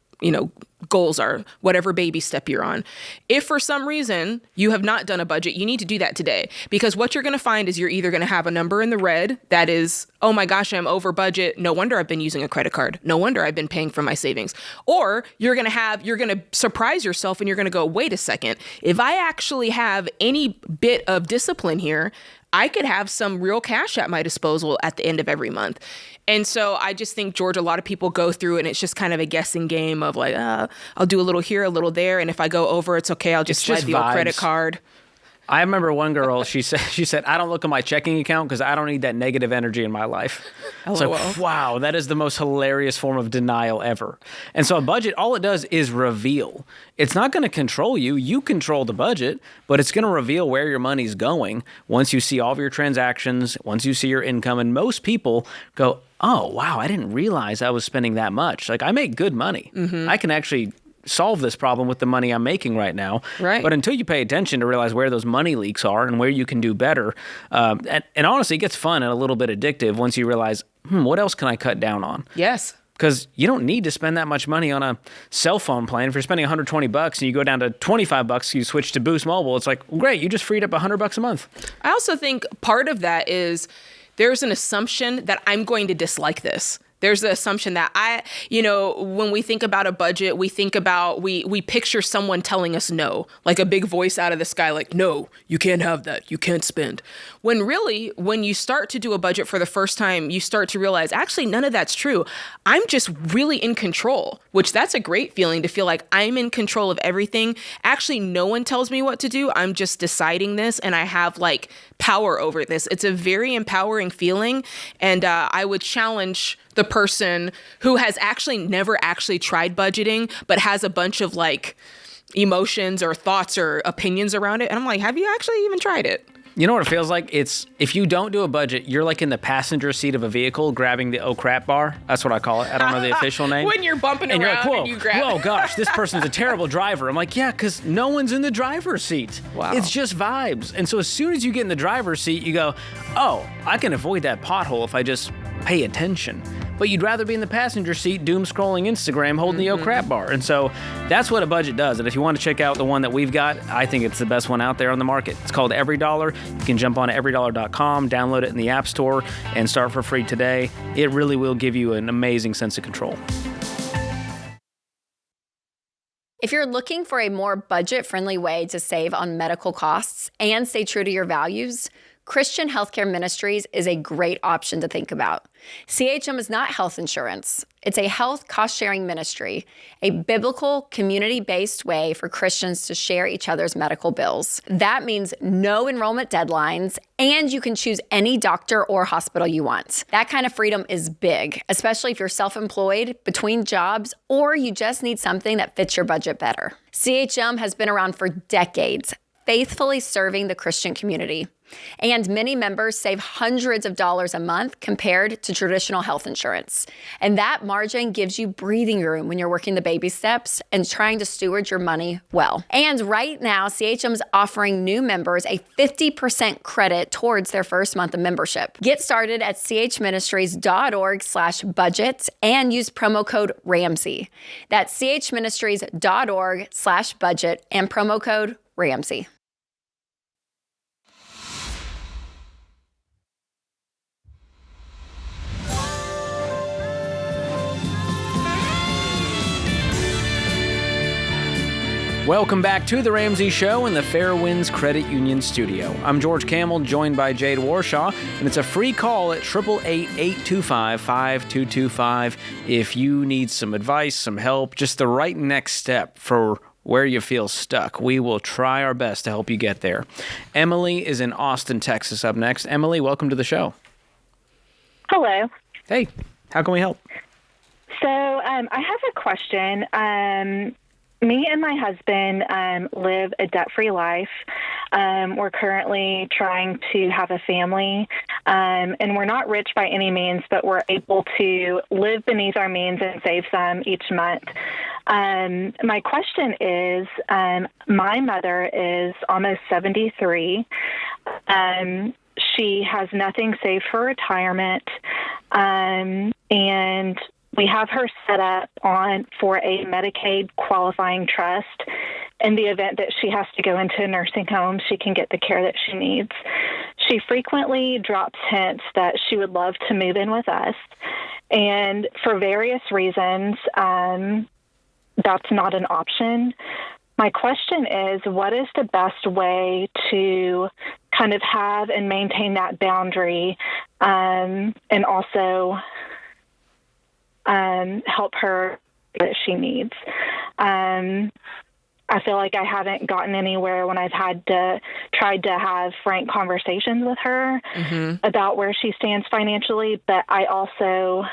goals are, whatever baby step you're on. If for some reason you have not done a budget, you need to do that today, because what you're going to find is you're either going to have a number in the red that is, oh my gosh, I'm over budget. No wonder I've been using a credit card. No wonder I've been paying for my savings. Or you're going to surprise yourself and you're going to go, wait a second. If I actually have any bit of discipline here, I could have some real cash at my disposal at the end of every month. And so I just think, George, a lot of people go through it and it's just kind of a guessing game of like, I'll do a little here, a little there. And if I go over, it's okay. I'll just slide the old credit card.
I remember one girl, she said, I don't look at my checking account because I don't need that negative energy in my life. It's like, wow, that is the most hilarious form of denial ever. And so a budget, all it does is reveal. It's not going to control you. You control the budget, but it's going to reveal where your money's going once you see all of your transactions, once you see your income. And most people go, oh, wow, I didn't realize I was spending that much. Like, I make good money. Mm-hmm. I can actually solve this problem with the money I'm making right now.
Right.
But until you pay attention to realize where those money leaks are and where you can do better, and honestly, it gets fun and a little bit addictive once you realize, what else can I cut down on?
Yes.
Because you don't need to spend that much money on a cell phone plan. If you're spending $120 and you go down to $25, you switch to Boost Mobile, it's like, well, great, you just freed up $100 a month.
I also think part of that is there's an assumption that I'm going to dislike this. There's the assumption that when we think about a budget, we think about, we picture someone telling us no, like a big voice out of the sky, like, no, you can't have that. You can't spend. When really, when you start to do a budget for the first time, you start to realize, actually, none of that's true. I'm just really in control, which that's a great feeling, to feel like I'm in control of everything. Actually, no one tells me what to do. I'm just deciding this, and I have like power over this. It's a very empowering feeling. And I would challenge the person who has actually never actually tried budgeting, but has a bunch of like emotions or thoughts or opinions around it. And I'm like, have you actually even tried it?
You know what it feels like? It's, if you don't do a budget, you're like in the passenger seat of a vehicle grabbing the oh crap bar. That's what I call it. I don't know the official name.
When you're bumping
and
around,
you're like, whoa,
and you grab
whoa, gosh, this person's a terrible driver. I'm like, yeah, because no one's in the driver's seat.
Wow.
It's just vibes. And so as soon as you get in the driver's seat, you go, oh, I can avoid that pothole if I just pay attention. But you'd rather be in the passenger seat doom scrolling Instagram holding the oh crap bar. And so that's what a budget does. And if you want to check out the one that we've got, I think it's the best one out there on the market. It's called Every Dollar. You can jump on everydollar.com, download it in the App Store, and start for free today. It really will give you an amazing sense of control.
If you're looking for a more budget-friendly way to save on medical costs and stay true to your values, Christian Healthcare Ministries is a great option to think about. CHM is not health insurance. It's a health cost-sharing ministry, a biblical, community-based way for Christians to share each other's medical bills. That means no enrollment deadlines, and you can choose any doctor or hospital you want. That kind of freedom is big, especially if you're self-employed, between jobs, or you just need something that fits your budget better. CHM has been around for decades, faithfully serving the Christian community. And many members save hundreds of dollars a month compared to traditional health insurance. And that margin gives you breathing room when you're working the baby steps and trying to steward your money well. And right now, CHM is offering new members a 50% credit towards their first month of membership. Get started at chministries.org/budget and use promo code Ramsey. That's chministries.org/budget and promo code Ramsey.
Welcome back to The Ramsey Show in the Fairwinds Credit Union studio. I'm George Kamel, joined by Jade Warshaw, and it's a free call at 888-825-5225 if you need some advice, some help, just the right next step for where you feel stuck. We will try our best to help you get there. Emily is in Austin, Texas up next. Emily, welcome to the show.
Hello.
Hey, how can we help?
So I have a question. Me and my husband live a debt-free life. We're currently trying to have a family, and we're not rich by any means, but we're able to live beneath our means and save some each month. My question is, my mother is almost 73. She has nothing saved for retirement, and we have her set up for a Medicaid qualifying trust. In the event that she has to go into a nursing home, she can get the care that she needs. She frequently drops hints that she would love to move in with us. And for various reasons, that's not an option. My question is, what is the best way to kind of have and maintain that boundary, and also help her that she needs? I feel like I haven't gotten anywhere when I've tried to have frank conversations with her about where she stands financially, but I also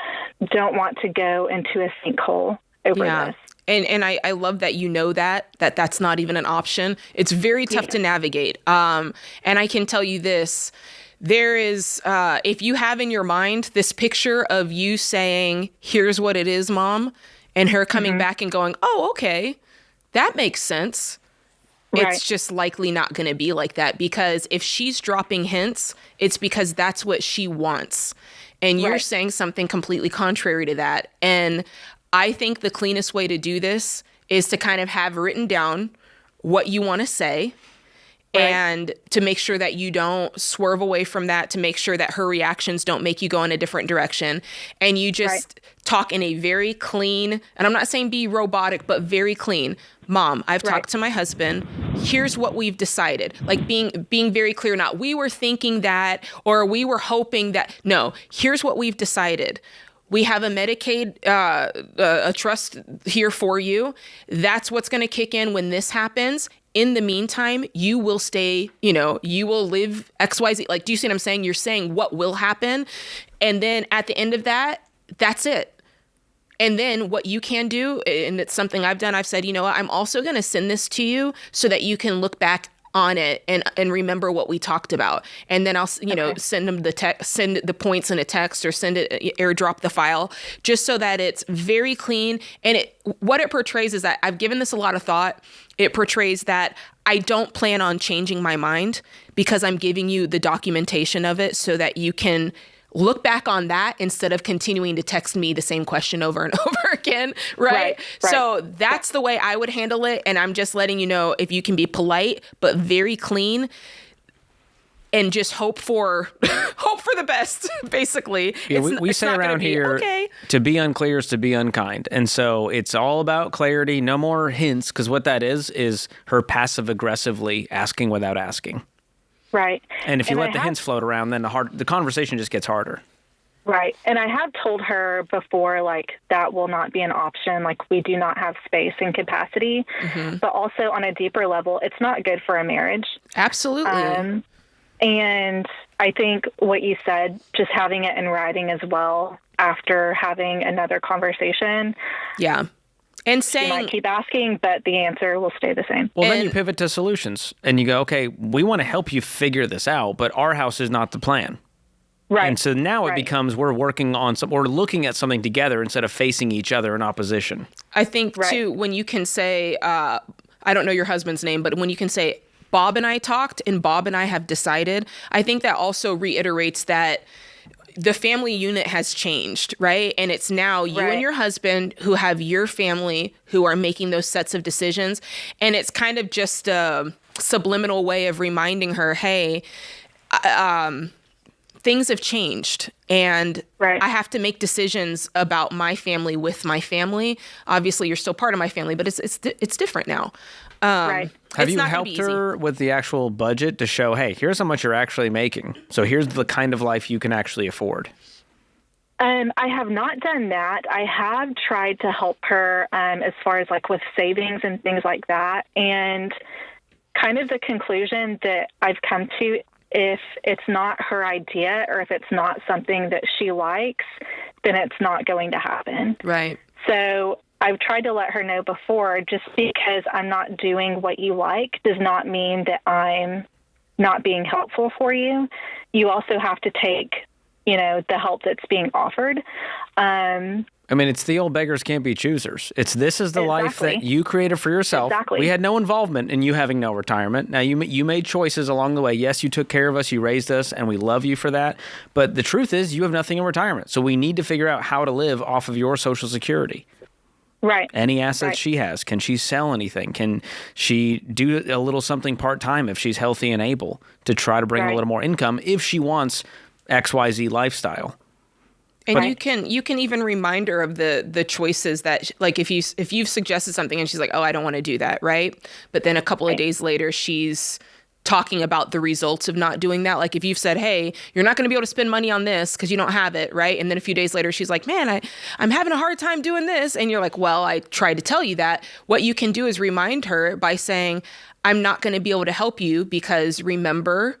don't want to go into a sinkhole over this.
And I love that you know that's not even an option. It's very tough to navigate. And I can tell you this, there is, if you have in your mind this picture of you saying, here's what it is, Mom, and her coming back and going, oh, okay, that makes sense. Right. It's just likely not going to be like that, because if she's dropping hints, it's because that's what she wants. And you're saying something completely contrary to that. And I think the cleanest way to do this is to kind of have written down what you want to say, and to make sure that you don't swerve away from that, to make sure that her reactions don't make you go in a different direction. And you just talk in a very clean, and I'm not saying be robotic, but very clean. Mom, I've talked to my husband. Here's what we've decided. Like being very clear, not we were thinking that, or we were hoping that. No, here's what we've decided. We have a Medicaid a trust here for you. That's what's going to kick in when this happens. In the meantime, you will stay, you will live XYZ. Like, do you see what I'm saying? You're saying what will happen. And then at the end of that, that's it. And then what you can do, and it's something I've done, I've said, I'm also going to send this to you so that you can look back on it and remember what we talked about. And then I'll, send them send the points in a text, or send it, airdrop the file, just so that it's very clean. And what it portrays is that I've given this a lot of thought. It portrays that I don't plan on changing my mind, because I'm giving you the documentation of it so that you can look back on that instead of continuing to text me the same question over and over again, right? So that's the way I would handle it. And I'm just letting you know, if you can be polite but very clean, and just hope for the best, basically.
Yeah, we say around here, to be unclear is to be unkind. And so it's all about clarity, no more hints, because what that is her passive-aggressively asking without asking.
Right.
And if you let the hints float around, then the conversation just gets harder.
Right. And I have told her before, that will not be an option. We do not have space and capacity. But also on a deeper level, it's not good for a marriage.
Absolutely.
And I think what you said, just having it in writing as well after having another conversation.
Yeah. And saying,
you might keep asking, but the answer will stay the same.
Well, then you pivot to solutions and you go, okay, we want to help you figure this out, but our house is not the plan.
Right.
And so now it becomes we're working on we're looking at something together instead of facing each other in opposition.
I think, too, when you can say, I don't know your husband's name, but when you can say, Bob and I talked and Bob and I have decided, I think that also reiterates that the family unit has changed, right? And it's now you and your husband who have your family who are making those sets of decisions. And it's kind of just a subliminal way of reminding her, hey, things have changed, and I have to make decisions about my family with my family. Obviously, you're still part of my family, but it's different now.
Have you helped her with the actual budget to show, hey, here's how much you're actually making, so here's the kind of life you can actually afford?
I have not done that. I have tried to help her as far as with savings and things like that. And kind of the conclusion that I've come to, if it's not her idea or if it's not something that she likes, then it's not going to happen.
Right.
So I've tried to let her know before, just because I'm not doing what you like does not mean that I'm not being helpful for you. You also have to take the help that's being offered.
I mean, it's the old beggars can't be choosers. This is the life that you created for yourself.
Exactly.
We had no involvement in you having no retirement. Now, you made choices along the way. Yes, you took care of us, you raised us, and we love you for that. But the truth is, you have nothing in retirement. So we need to figure out how to live off of your Social Security.
Right.
Any assets she has. Can she sell anything? Can she do a little something part-time if she's healthy and able to try to bring a little more income if she wants XYZ lifestyle?
And you can even remind her of the choices that, like, if you've suggested something and she's like, oh, I don't want to do that, right? But then a couple of days later, she's talking about the results of not doing that. Like if you've said, hey, you're not going to be able to spend money on this because you don't have it, right? And then a few days later, she's like, man, I'm having a hard time doing this. And you're like, well, I tried to tell you that. What you can do is remind her by saying, I'm not going to be able to help you because remember,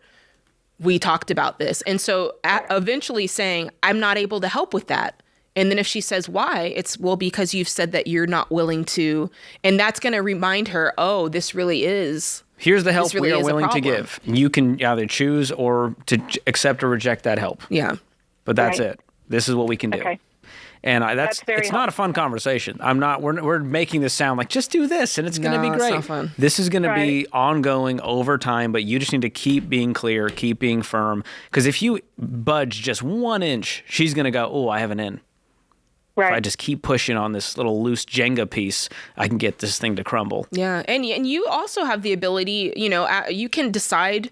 we talked about this. And so eventually saying, I'm not able to help with that. And then if she says why, it's, well, because you've said that you're not willing to. And that's going to remind her, oh, this really is.
Here's the help we are willing to give. You can either choose or to accept or reject that help.
Yeah.
But that's it. This is what we can do.
Okay.
And it's not a fun conversation. We're making this sound like just do this and it's going to be great.
It's not fun.
This is going to be ongoing over time, but you just need to keep being clear, keep being firm. Because if you budge just 1 inch, she's going to go, oh, I have an in.
Right.
If I just keep pushing on this little loose Jenga piece, I can get this thing to crumble.
Yeah. And you also have the ability, you can decide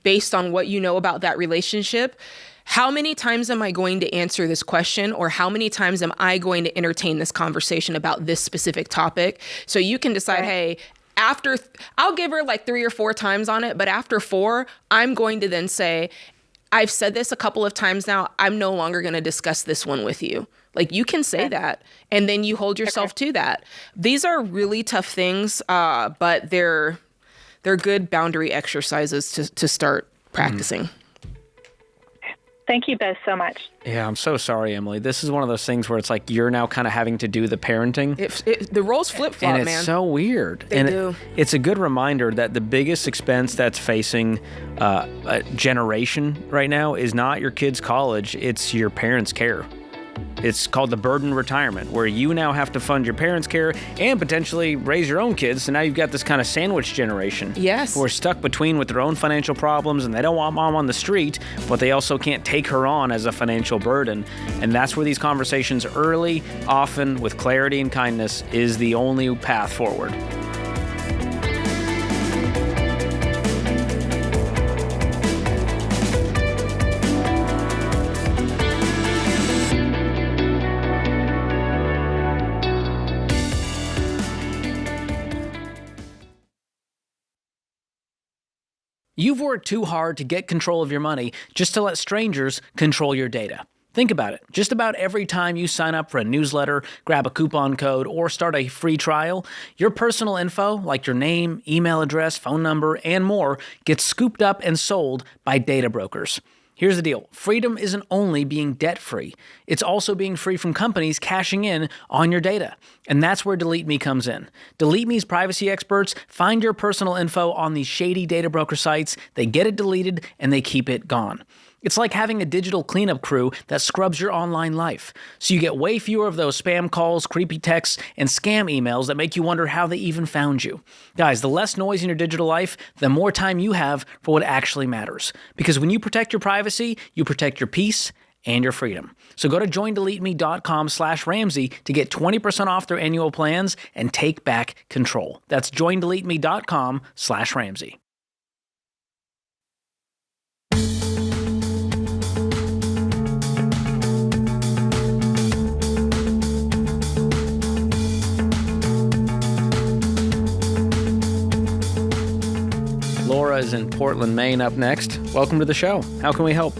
based on what you know about that relationship, how many times am I going to answer this question, or how many times am I going to entertain this conversation about this specific topic? So you can decide, hey, I'll give her like 3 or 4 times on it, but after 4, I'm going to then say, I've said this a couple of times now, I'm no longer going to discuss this one with you. Like you can say that, and then you hold yourself to that. These are really tough things, but they're good boundary exercises to start practicing.
Thank you both so much.
Yeah, I'm so sorry, Emily. This is one of those things where it's like you're now kind of having to do the parenting.
The roles flip-flop, man.
And it's so weird.
They do.
It's a good reminder that the biggest expense that's facing a generation right now is not your kid's college, it's your parents' care. It's called the burden retirement, where you now have to fund your parents' care and potentially raise your own kids. So now you've got this kind of sandwich generation.
Yes.
Who are stuck between with their own financial problems, and they don't want mom on the street, but they also can't take her on as a financial burden. And that's where these conversations early, often with clarity and kindness, is the only path forward. You've worked too hard to get control of your money just to let strangers control your data. Think about it. Just about every time you sign up for a newsletter, grab a coupon code, or start a free trial, your personal info, like your name, email address, phone number, and more, gets scooped up and sold by data brokers. Here's the deal. Freedom isn't only being debt-free. It's also being free from companies cashing in on your data. And that's where Delete Me comes in. Delete Me's privacy experts find your personal info on these shady data broker sites, they get it deleted, and they keep it gone. It's like having a digital cleanup crew that scrubs your online life. So you get way fewer of those spam calls, creepy texts, and scam emails that make you wonder how they even found you. Guys, the less noise in your digital life, the more time you have for what actually matters. Because when you protect your privacy, you protect your peace and your freedom. So go to joindeleteme.com/Ramsey to get 20% off their annual plans and take back control. That's joindeleteme.com/Ramsey. Laura is in Portland, Maine up next. Welcome to the show. How can we help?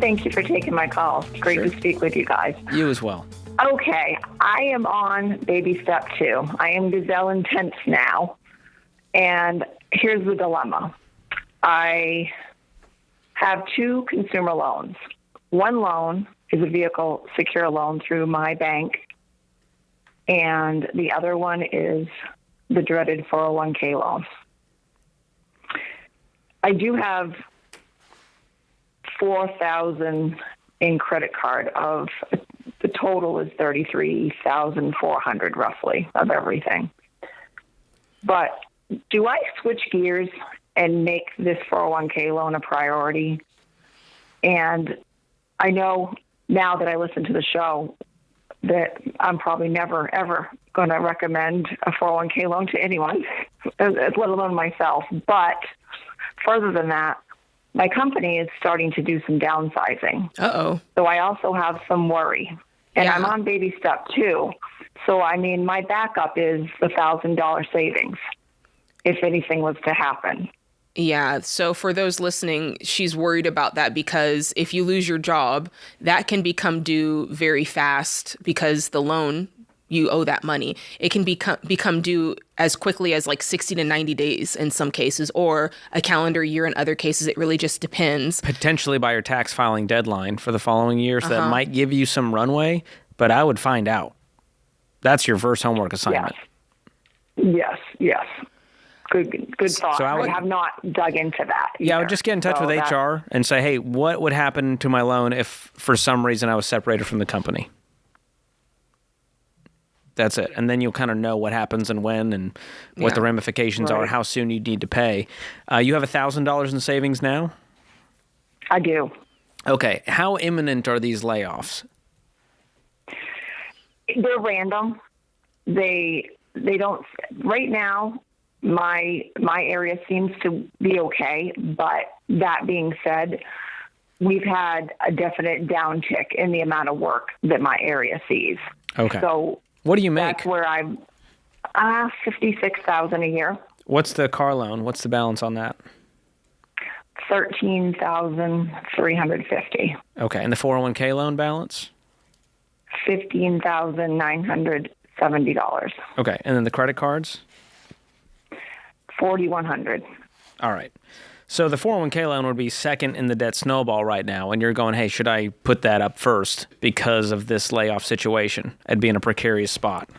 Thank you for taking my call. Great to speak with you guys.
You as well.
Okay, I am on baby step 2. I am gazelle intense now. And here's the dilemma. I have 2 consumer loans. One loan is a vehicle secure loan through my bank. And the other one is the dreaded 401k loan. I do have $4,000 in credit card of the total is $33,400 roughly of everything. But do I switch gears and make this 401k loan a priority? And I know now that I listen to the show that I'm probably never, ever going to recommend a 401k loan to anyone, let alone myself. But further than that, my company is starting to do some downsizing.
Uh-oh.
So I also have some worry. And I'm on baby step 2. So, I mean, my backup is the $1,000 savings if anything was to happen.
Yeah. So for those listening, she's worried about that because if you lose your job, that can become due very fast because the loan, you owe that money. It can become due as quickly as like 60 to 90 days in some cases, or a calendar year in other cases. It really just depends.
Potentially by your tax filing deadline for the following year, so that might give you some runway, but I would find out. That's your first homework assignment.
Yes. Good thought.
So
I have not dug into that either.
Yeah, I would just get in touch with HR and say, hey, what would happen to my loan if for some reason I was separated from the company? That's it. And then you'll kind of know what happens and when and what the ramifications are, how soon you need to pay. You have $1,000 in savings now?
I do.
Okay. How imminent are these layoffs?
They're random. They don't. Right now, my area seems to be okay. But that being said, we've had a definite downtick in the amount of work that my area sees.
Okay.
So
what do you make?
That's where I'm $56,000 a year.
What's the car loan? What's the balance on that?
$13,350.
Okay. And the 401k loan balance?
$15,970.
Okay. And then the credit cards?
$4,100.
All right. So the 401k loan would be second in the debt snowball right now, and you're going, hey, should I put that up first because of this layoff situation? I'd be in a precarious spot.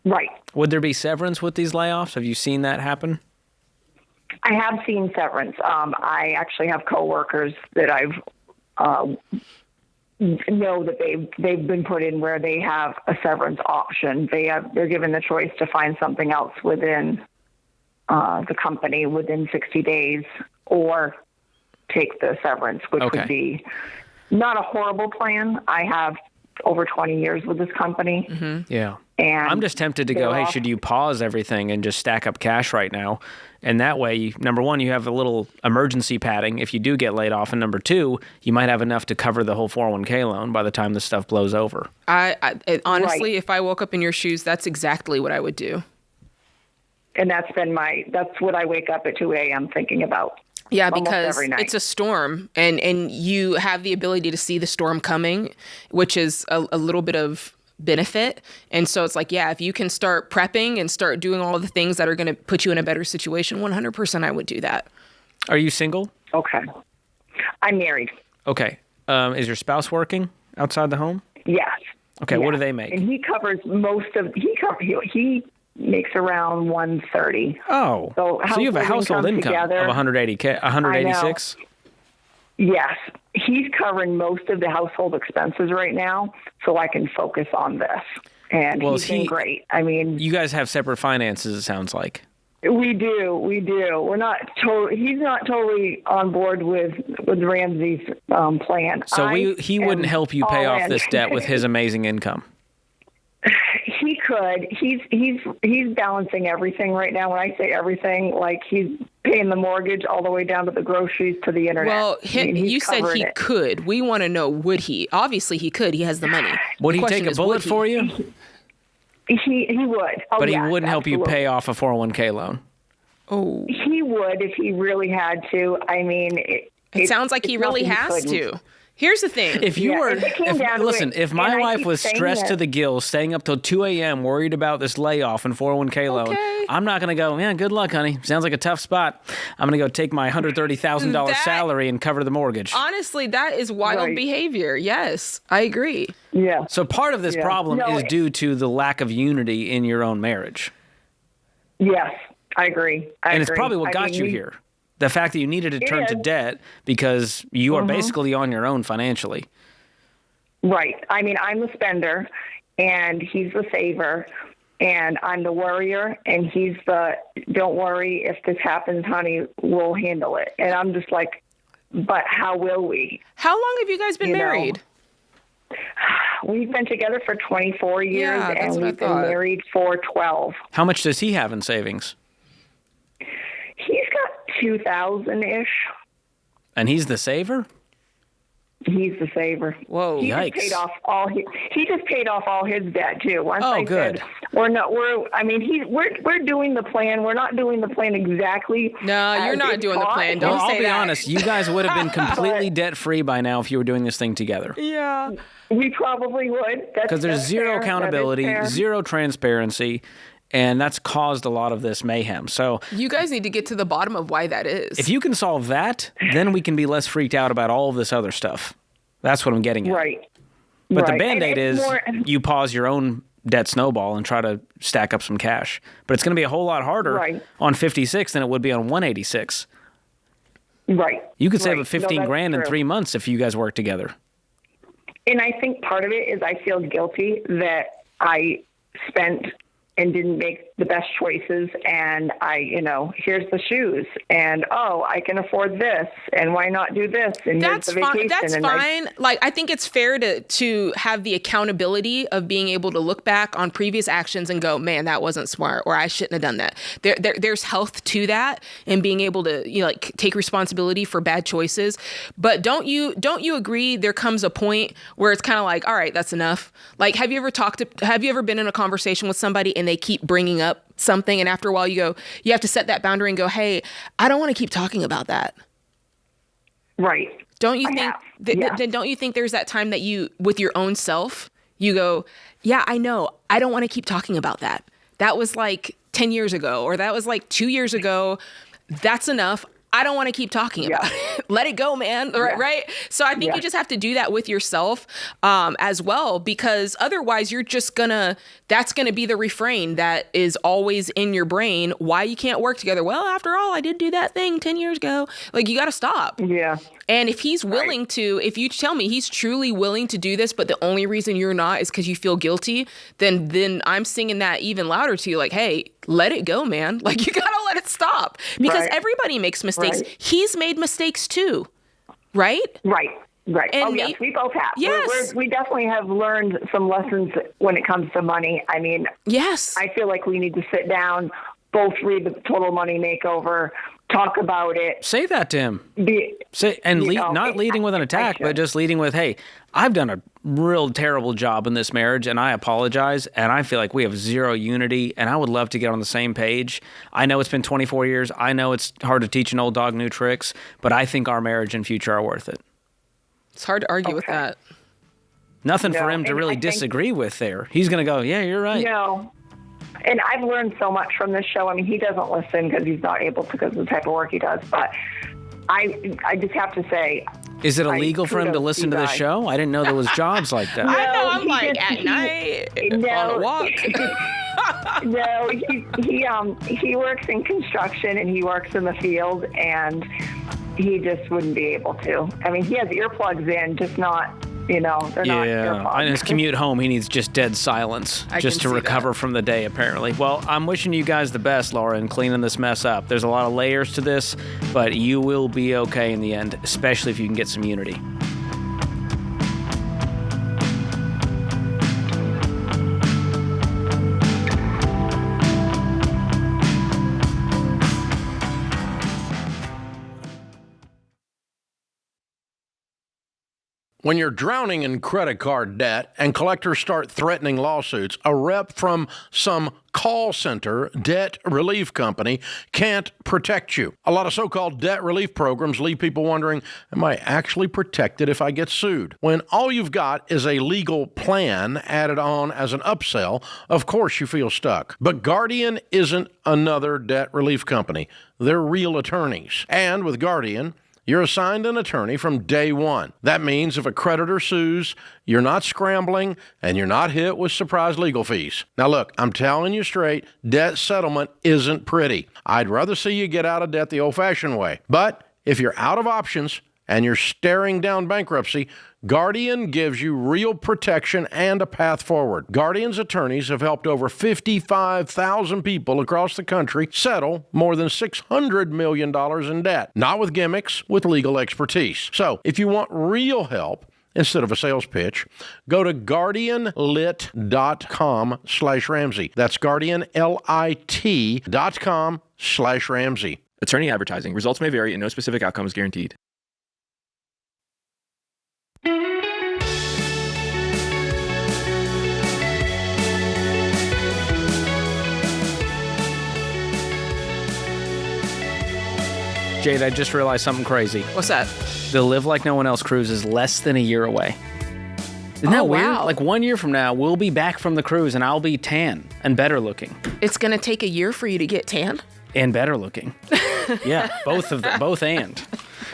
Right.
Would there be severance with these layoffs? Have you seen that happen?
I have seen severance. I actually have coworkers that I've know that they've been put in where they have a severance option. They're given the choice to find something else within the company within 60 days or take the severance, which would be not a horrible plan. I have over 20 years with this company.
Mm-hmm. Yeah.
And
I'm just tempted to go, hey, should you pause everything and just stack up cash right now? And that way, number one, you have a little emergency padding if you do get laid off. And number two, you might have enough to cover the whole 401k loan by the time this stuff blows over.
Honestly, if I woke up in your shoes, that's exactly what I would do.
And that's what I wake up at 2 a.m. thinking about.
Yeah, because it's a storm and you have the ability to see the storm coming, which is a little bit of benefit. And so it's like, yeah, if you can start prepping and start doing all the things that are going to put you in a better situation, 100% I would do that.
Are you single?
Okay. I'm married.
Okay. Is your spouse working outside the home?
Yes.
Okay, yes. What do they make?
And he covers he makes around $130.
Oh, so you have a household income of $180K, $186?
Yes. He's covering most of the household expenses right now, so I can focus on this. And he's been great. I mean,
you guys have separate finances, it sounds like.
We do. We're not he's not totally on board with Ramsey's plan.
So he wouldn't help you pay off this debt with his amazing income.
He could. He's balancing everything right now. When I say everything, like he's paying the mortgage all the way down to the groceries to the internet.
Well, you said he could. We want to know, would he? Obviously, he could. He has the money.
Would he take a bullet for you?
He would. Oh,
but he wouldn't help you pay off a 401k loan.
Oh.
He would if he really had to. I mean,
it sounds like he really has to. Here's the thing.
If my wife was stressed to the gills, staying up till 2 a.m., worried about this layoff and 401k loan, I'm not going to go, man, good luck, honey. Sounds like a tough spot. I'm going to go take my $130,000 salary and cover the mortgage.
Honestly, that is wild behavior. Yes, I agree.
Yeah.
So part of this problem is due to the lack of unity in your own marriage.
Yes, I agree.
It's probably what got you here. The fact that you needed to turn to debt because you are basically on your own financially.
Right. I mean, I'm the spender, and he's the saver, and I'm the worrier, and he's the don't worry, if this happens, honey, we'll handle it. And I'm just like, but how will we?
How long have you guys been married?
We've been together for 24 years,
Yeah, that's
and
what I
we've been
thought.
married for 12.
How much does he have in savings?
He's got 2,000-ish.
And he's the saver?
He's the saver.
Whoa!
He
Yikes.
just paid off all his debt too. Once
Oh,
I
good.
said we're doing the plan. We're not doing the plan exactly.
No, you're
as
not
it's
doing the
taught.
plan. Don't
Well, I'll
say
be
that.
honest. You guys would have been completely debt-free by now if you were doing this thing together.
Yeah.
We probably would.
Because there's zero accountability, zero transparency, and that's caused a lot of this mayhem. So
You guys need to get to the bottom of why that is.
if you can solve that, then we can be less freaked out about all of this other stuff. That's what I'm getting at.
Right.
But the
Right.
Band-Aid
And
is
it's more-
you pause your own debt snowball and try to stack up some cash. But it's going to be a whole lot harder
Right.
on 56 than it would be on 186.
Right.
You could save
Right.
a 15
that's
grand in
true.
3 months if you guys work together.
And I think part of it is I feel guilty that I spent and didn't make the best choices. And here's the shoes, and I can afford this, and why not do this? And
That's
here's the
fine.
vacation.
That's
and
fine. I think it's fair to have the accountability of being able to look back on previous actions and go, man, that wasn't smart, or I shouldn't have done that. There's health to that, and being able to take responsibility for bad choices. But don't you agree? There comes a point where it's kind of like, all right, that's enough. Like, have you ever been in a conversation with somebody and they keep bringing up something, and after a while you have to set that boundary and go, hey, I don't want to keep talking about that.
Right.
Don't you
I
think
have.
then
Yeah.
don't you think there's that time that you, with your own self, you go, yeah, I know, I don't want to keep talking about that. That was like 10 years ago, or that was like 2 years ago. That's enough. I don't want to keep talking about it. Let it go, man. Right? So I think you just have to do that with yourself as well, because otherwise you're just that's gonna be the refrain that is always in your brain, why you can't work together. Well, after all, I did do that thing 10 years ago. Like, you got to stop.
Yeah.
And if he's willing to, if you tell me he's truly willing to do this, but the only reason you're not is because you feel guilty, then I'm singing that even louder to you. Like, hey, let it go, man. Like, you gotta let it stop, because everybody makes mistakes.
Right.
He's made mistakes too, right?
Right. Right.
And
yes, we both have.
Yes.
We definitely have learned some lessons when it comes to money. I mean,
yes.
I feel like we need to sit down, both read the Total Money Makeover, talk about it.
Say that to him.
Not
Not leading with an attack, but just leading with, hey, I've done a real terrible job in this marriage, and I apologize, and I feel like we have zero unity, and I would love to get on the same page. I know it's been 24 years. I know it's hard to teach an old dog new tricks, but I think our marriage and future are worth it.
It's hard to argue with that.
Nothing for
No,
him to
and
really
I think-
disagree with there. He's going to go, yeah, you're right.
No. And I've learned so much from this show. I mean, he doesn't listen because he's not able to, because of the type of work he does. But I just have to say,
Is it illegal for him to
kudos
listen to
you
this
guys.
show? I didn't know there was jobs like that.
I know. I'm
he
like
just-
at
he-
night
no,
on a walk.
No, he works in construction and he works in the field, and he just wouldn't be able to. I mean, he has earplugs in, just not, they're not earplugs.
On his commute home, he needs just dead silence
I
just
can
to
see
recover from the day, apparently. Well, I'm wishing you guys the best, Laura, in cleaning this mess up. There's a lot of layers to this, but you will be okay in the end, especially if you can get some unity.
When you're drowning in credit card debt and collectors start threatening lawsuits, a rep from some call center debt relief company can't protect you. A lot of so-called debt relief programs leave people wondering, am I actually protected if I get sued? When all you've got is a legal plan added on as an upsell, of course you feel stuck. But Guardian isn't another debt relief company. They're real attorneys. And with Guardian, you're assigned an attorney from day one. That means if a creditor sues, you're not scrambling and you're not hit with surprise legal fees. Now look, I'm telling you straight, debt settlement isn't pretty. I'd rather see you get out of debt the old-fashioned way. But if you're out of options and you're staring down bankruptcy, Guardian gives you real protection and a path forward. Guardian's attorneys have helped over 55,000 people across the country settle more than $600 million in debt. Not with gimmicks, with legal expertise. So, if you want real help, instead of a sales pitch, go to guardianlit.com/Ramsey. That's guardianlit.com/Ramsey.
Attorney advertising. Results may vary and no specific outcome is guaranteed. Jade, I just realized something crazy.
What's that?
The Live Like No One Else cruise is less than a year away. Isn't that weird?
Wow.
Like 1 year from now, we'll be back from the cruise and I'll be tan and better looking.
It's going to take a year for you to get tan?
And better looking. Yeah, both of them, both and.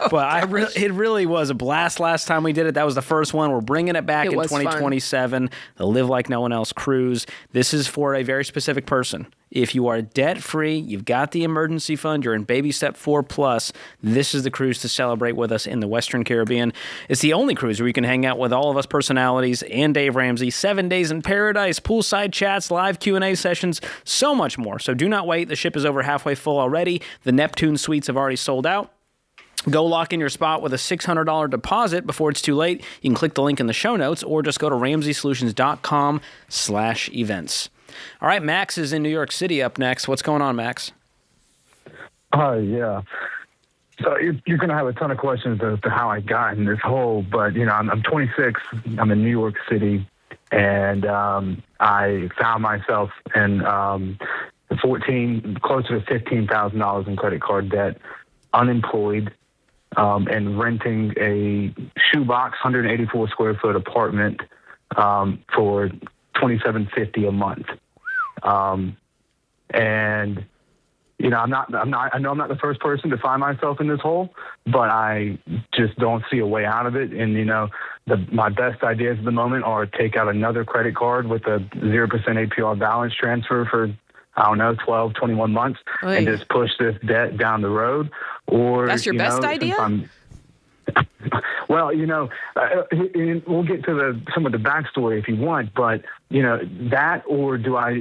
But it really was a blast last time we did it. That was the first one. We're bringing it back in 2027. The Live Like No One Else cruise. This is for a very specific person. If you are debt-free, you've got the emergency fund, you're in baby step 4+, this is the cruise to celebrate with us in the Western Caribbean. It's the only cruise where you can hang out with all of us personalities and Dave Ramsey. 7 days in paradise, poolside chats, live Q&A sessions, so much more. So do not wait. The ship is over halfway full already. The Neptune suites have already sold out. Go lock in your spot with a $600 deposit before it's too late. You can click the link in the show notes or just go to RamseySolutions.com/events. All right, Max is in New York City up next. What's going on, Max?
Yeah. So you're going to have a ton of questions as to how I got in this hole, but, I'm 26. I'm in New York City, and I found myself in closer to $15,000 in credit card debt, unemployed, and renting a shoebox 184 square foot apartment for $2,750 a month. And I know I'm not the first person to find myself in this hole, but I just don't see a way out of it. And my best ideas at the moment are take out another credit card with a 0% APR balance transfer for 12, 21 months and just push this debt down the road. Or
that's your best idea?
Well, we'll get to some of the backstory if you want, but that, or do I,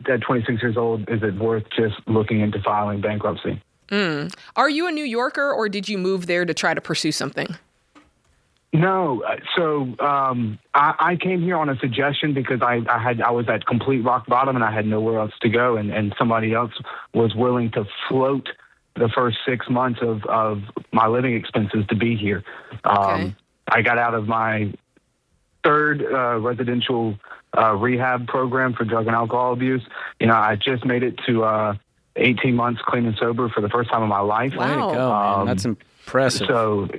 at 26 years old, is it worth just looking into filing bankruptcy?
Are you a New Yorker, or did you move there to try to pursue something?
No. So I came here on a suggestion because I was at complete rock bottom and I had nowhere else to go, and somebody else was willing to float the first 6 months of my living expenses to be here.
Okay.
I got out of my third residential rehab program for drug and alcohol abuse. I just made it to 18 months clean and sober for the first time in my life.
Wow.
Way to go, man. That's impressive.
So,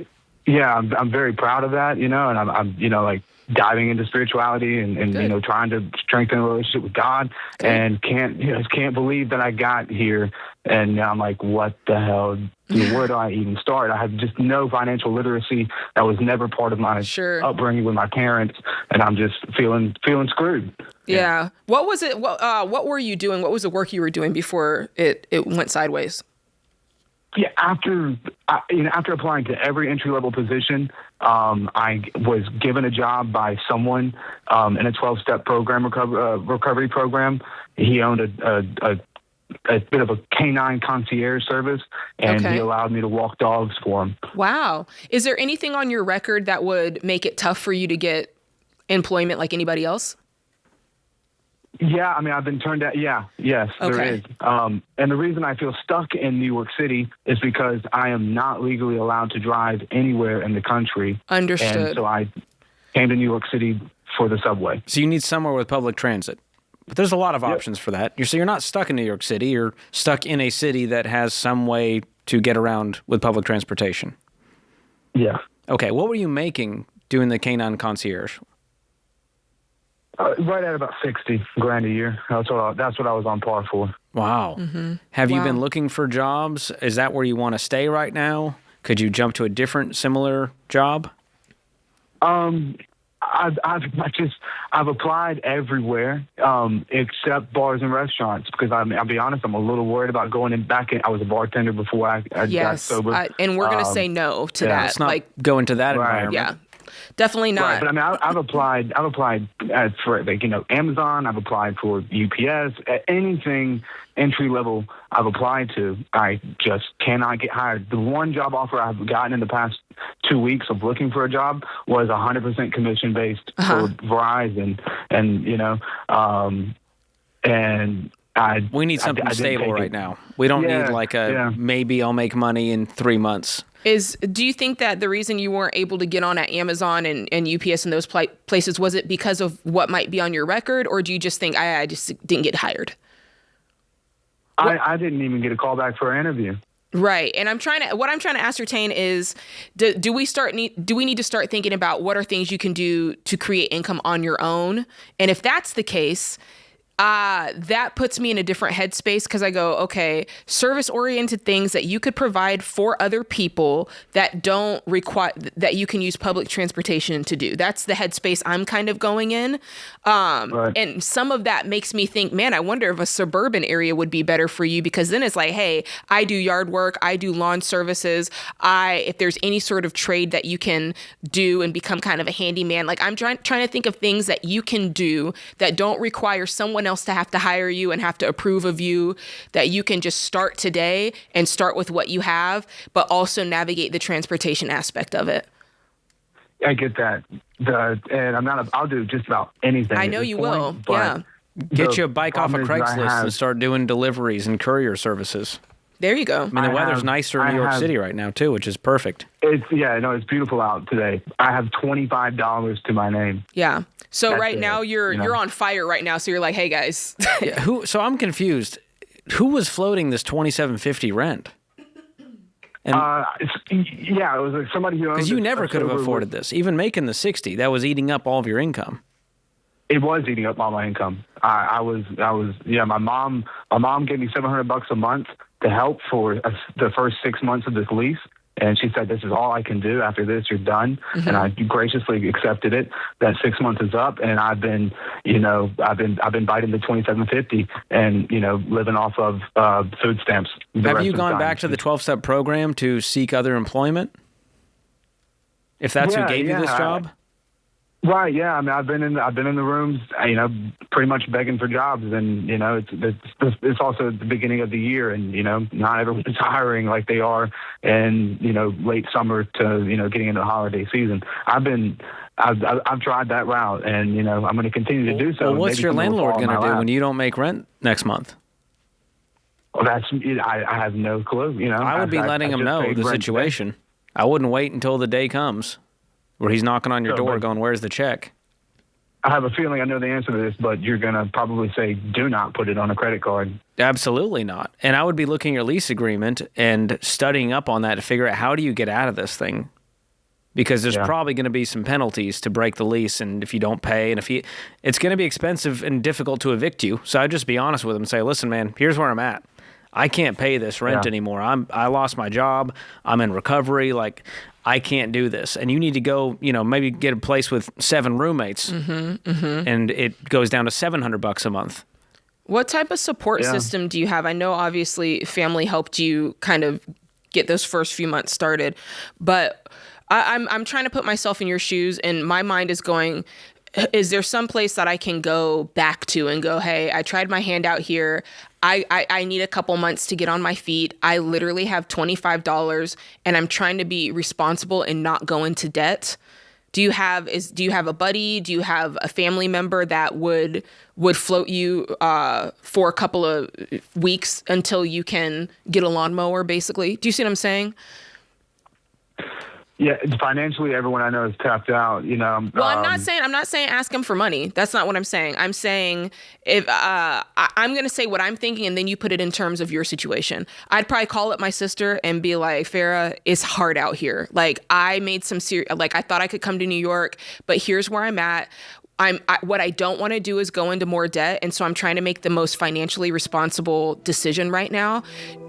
yeah, I'm very proud of that, and I'm like diving into spirituality and trying to strengthen a relationship with God, and can't believe that I got here. And now I'm like, what the hell? Where do I even start? I have just no financial literacy. That was never part of my upbringing with my parents, and I'm just feeling screwed.
Yeah. What was it? What were you doing? What was the work you were doing before it went sideways?
Yeah, after applying to every entry-level position, I was given a job by someone in a 12-step program, recovery program. He owned a bit of a canine concierge service, and he allowed me to walk dogs for him.
Wow. Is there anything on your record that would make it tough for you to get employment like anybody else?
Yeah, I've been turned down. Yes, there is. And the reason I feel stuck in New York City is because I am not legally allowed to drive anywhere in the country.
Understood.
And so I came to New York City for the subway.
So you need somewhere with public transit. But there's a lot of options for that. So you're not stuck in New York City. You're stuck in a city that has some way to get around with public transportation.
Yeah.
Okay, what were you making doing the canine concierge?
Right at about $60,000 a year. That's what I was on par for.
Wow. Mm-hmm. Have you been looking for jobs? Is that where you want to stay right now? Could you jump to a different similar job?
I've applied everywhere except bars and restaurants because I'll be honest, I'm a little worried about going back in. I was a bartender before I got sober.
And we're going to say no to that.
Let's not go into that environment.
Yeah. Definitely not.
Right, but I mean, I've applied for Amazon. I've applied for UPS. Anything entry level I've applied to, I just cannot get hired. The one job offer I've gotten in the past 2 weeks of looking for a job was 100% commission based for Verizon, and
we need something stable right now. We don't need maybe I'll make money in 3 months.
Do you think that the reason you weren't able to get on at Amazon and UPS and those places, was it because of what might be on your record, or do you just think I just didn't get hired?
I didn't even get a call back for an interview.
Right. And what I'm trying to ascertain is, do we need to start thinking about what are things you can do to create income on your own? And if that's the case, that puts me in a different headspace, because I go, okay, service-oriented things that you could provide for other people that don't require that you can use public transportation to do. That's the headspace I'm kind of going in. Right. And some of that makes me think, man, I wonder if a suburban area would be better for you, because then it's like, hey, I do yard work, I do lawn services. If there's any sort of trade that you can do and become kind of a handyman, like I'm trying to think of things that you can do that don't require someone else to have to hire you and have to approve of you, that you can just start today and start with what you have, but also navigate the transportation aspect of it.
I get that. And I'll do just about anything.
I know you will. Yeah.
Get you a bike off of Craigslist and start doing deliveries and courier services.
There you go.
I mean, the weather's nicer in New York City right now, too, which is perfect.
It's beautiful out today. I have $25 to my name.
Yeah. So that's now you're on fire right now. So you're like, hey, guys.
So I'm confused. Who was floating this $2,750 rent?
And it was like somebody who owns.
Because you never could have afforded this. Even making the $60, that was eating up all of your income.
It was eating up all my income. My mom gave me $700 a month to help for the first 6 months of this lease. And she said, this is all I can do. After this, you're done. Mm-hmm. And I graciously accepted it. That 6 months is up. And I've been biting the $2,750 and, living off of food stamps.
Have you gone back to the 12-step program to seek other employment? If that's who gave you this job?
Right. Yeah. I mean, I've been in the rooms, pretty much begging for jobs, and it's also the beginning of the year, and not everyone's hiring like they are in late summer to getting into the holiday season. I've tried that route, and I'm going to continue to do so.
Well, what's your landlord going to do when you don't make rent next month?
Well, I have no clue.
I would be letting him know the situation. I wouldn't wait until the day comes where he's knocking on your door going, where's the check?
I have a feeling I know the answer to this, but you're going to probably say, do not put it on a credit card.
Absolutely not. And I would be looking at your lease agreement and studying up on that to figure out, how do you get out of this thing? Because there's probably going to be some penalties to break the lease, and if you don't pay, and it's going to be expensive and difficult to evict you. So I'd just be honest with him and say, listen, man, here's where I'm at. I can't pay this rent anymore. I lost my job. I'm in recovery. Like, I can't do this. And you need to go, maybe get a place with 7 roommates, and it goes down to $700 a month.
What type of support system do you have? I know obviously family helped you kind of get those first few months started, but I'm trying to put myself in your shoes, and my mind is going, is there some place that I can go back to and go, hey, I tried my hand out here. I need a couple months to get on my feet. I literally have $25 and I'm trying to be responsible and not go into debt. Do you have a buddy? Do you have a family member that would float you for a couple of weeks until you can get a lawnmower, basically? Do you see what I'm saying?
Yeah, financially, everyone I know is tapped out. Well,
I'm not saying ask them for money. That's not what I'm saying. I'm saying if I'm going to say what I'm thinking, and then you put it in terms of your situation. I'd probably call up my sister and be like, Farrah, it's hard out here. Like, I made some I thought I could come to New York, but here's where I'm at. What I don't want to do is go into more debt, and so I'm trying to make the most financially responsible decision right now.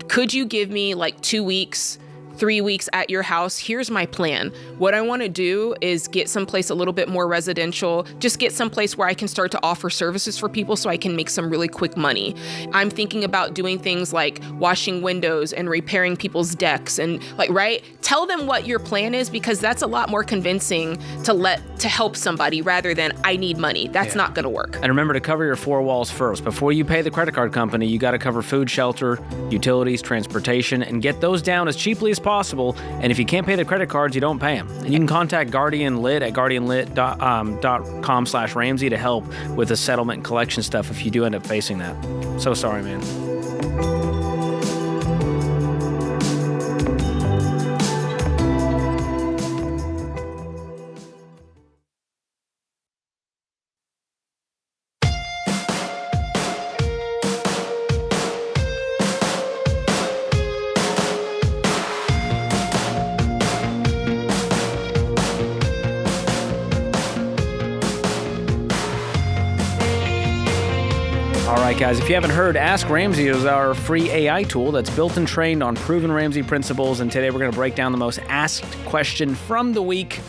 Could you give me like 2 weeks? 3 weeks at your house. Here's my plan. What I want to do is get someplace a little bit more residential, just get someplace where I can start to offer services for people so I can make some really quick money. I'm thinking about doing things like washing windows and repairing people's decks and right? Tell them what your plan is, because that's a lot more convincing to help somebody rather than I need money. That's not going to work.
And remember to cover your 4 walls first. Before you pay the credit card company, you got to cover food, shelter, utilities, transportation, and get those down as cheaply as possible. And if you can't pay the credit cards, you don't pay them. And you can contact Guardian Lit at guardianlit.com/Ramsey to help with the settlement and collection stuff if you do end up facing that. So sorry, man. All right, guys, if you haven't heard, Ask Ramsey is our free AI tool that's built and trained on proven Ramsey principles. And today we're going to break down the most asked question from the week: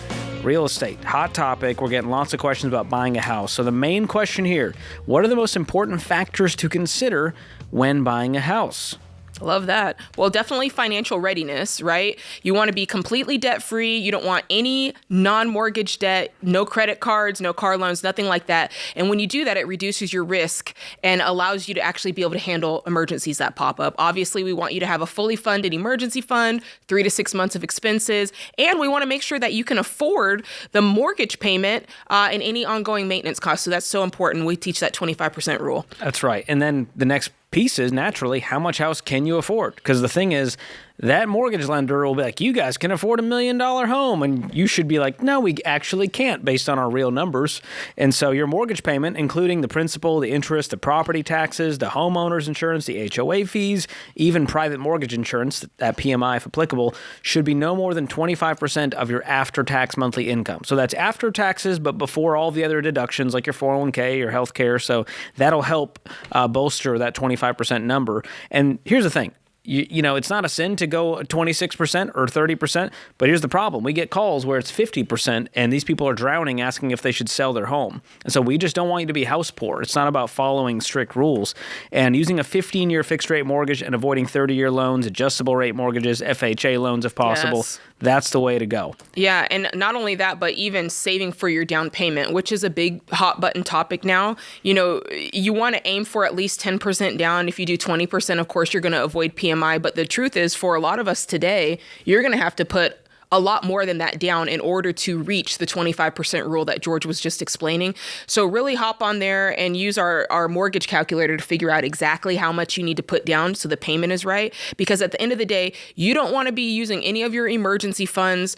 real estate. Hot topic. We're getting lots of questions about buying a house. So the main question here: what are the most important factors to consider when buying a house?
Love that. Well, definitely financial readiness, right? You want to be completely debt-free. You don't want any non-mortgage debt, no credit cards, no car loans, nothing like that. And when you do that, it reduces your risk and allows you to actually be able to handle emergencies that pop up. Obviously, we want you to have a fully funded emergency fund, 3 to 6 months of expenses, and we want to make sure that you can afford the mortgage payment and any ongoing maintenance costs. So that's so important. We teach that 25% rule.
That's right. And then the next piece is, naturally, how much house can you afford? Because the thing is, that mortgage lender will be like, you guys can afford $1 million home. And you should be like, no, we actually can't, based on our real numbers. And so your mortgage payment, including the principal, the interest, the property taxes, the homeowner's insurance, the HOA fees, even private mortgage insurance, that PMI if applicable, should be no more than 25% of your after-tax monthly income. So that's after taxes, but before all the other deductions like your 401k, your health care. So that'll help bolster that 25% number. And here's the thing. You know, it's not a sin to go 26% or 30%, but here's the problem. We get calls where it's 50%, and these people are drowning asking if they should sell their home. And so we just don't want you to be house poor. It's not about following strict rules. And using a 15-year fixed-rate mortgage and avoiding 30-year loans, adjustable rate mortgages, FHA loans if possible,
yes,
that's the way to go.
Yeah, and not only that, but even saving for your down payment, which is a big hot-button topic now. You know, you want to aim for at least 10% down. If you do 20%, of course, you're going to avoid PMI. But the truth is, for a lot of us today, you're going to have to put a lot more than that down in order to reach the 25% rule that George was just explaining. So really hop on there and use our mortgage calculator to figure out exactly how much you need to put down so the payment is right. Because at the end of the day, you don't want to be using any of your emergency funds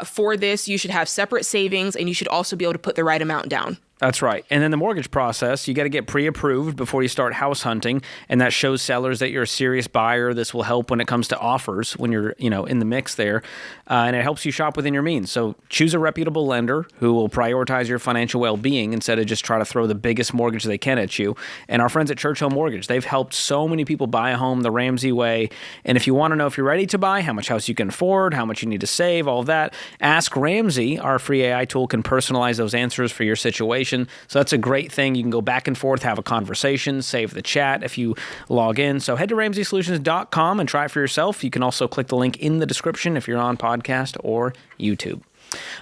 for this. You should have separate savings, and you should also be able to put the right amount down.
That's right. And then the mortgage process, you got to get pre-approved before you start house hunting. And that shows sellers that you're a serious buyer. This will help when it comes to offers when you're, in the mix there. And it helps you shop within your means. So choose a reputable lender who will prioritize your financial well-being instead of just try to throw the biggest mortgage they can at you. And our friends at Churchill Mortgage, they've helped so many people buy a home the Ramsey way. And if you want to know if you're ready to buy, how much house you can afford, how much you need to save, all of that, Ask Ramsey. Our free AI tool can personalize those answers for your situation. So that's a great thing. You can go back and forth, have a conversation, save the chat if you log in. So head to RamseySolutions.com and try it for yourself. You can also click the link in the description if you're on podcast or YouTube.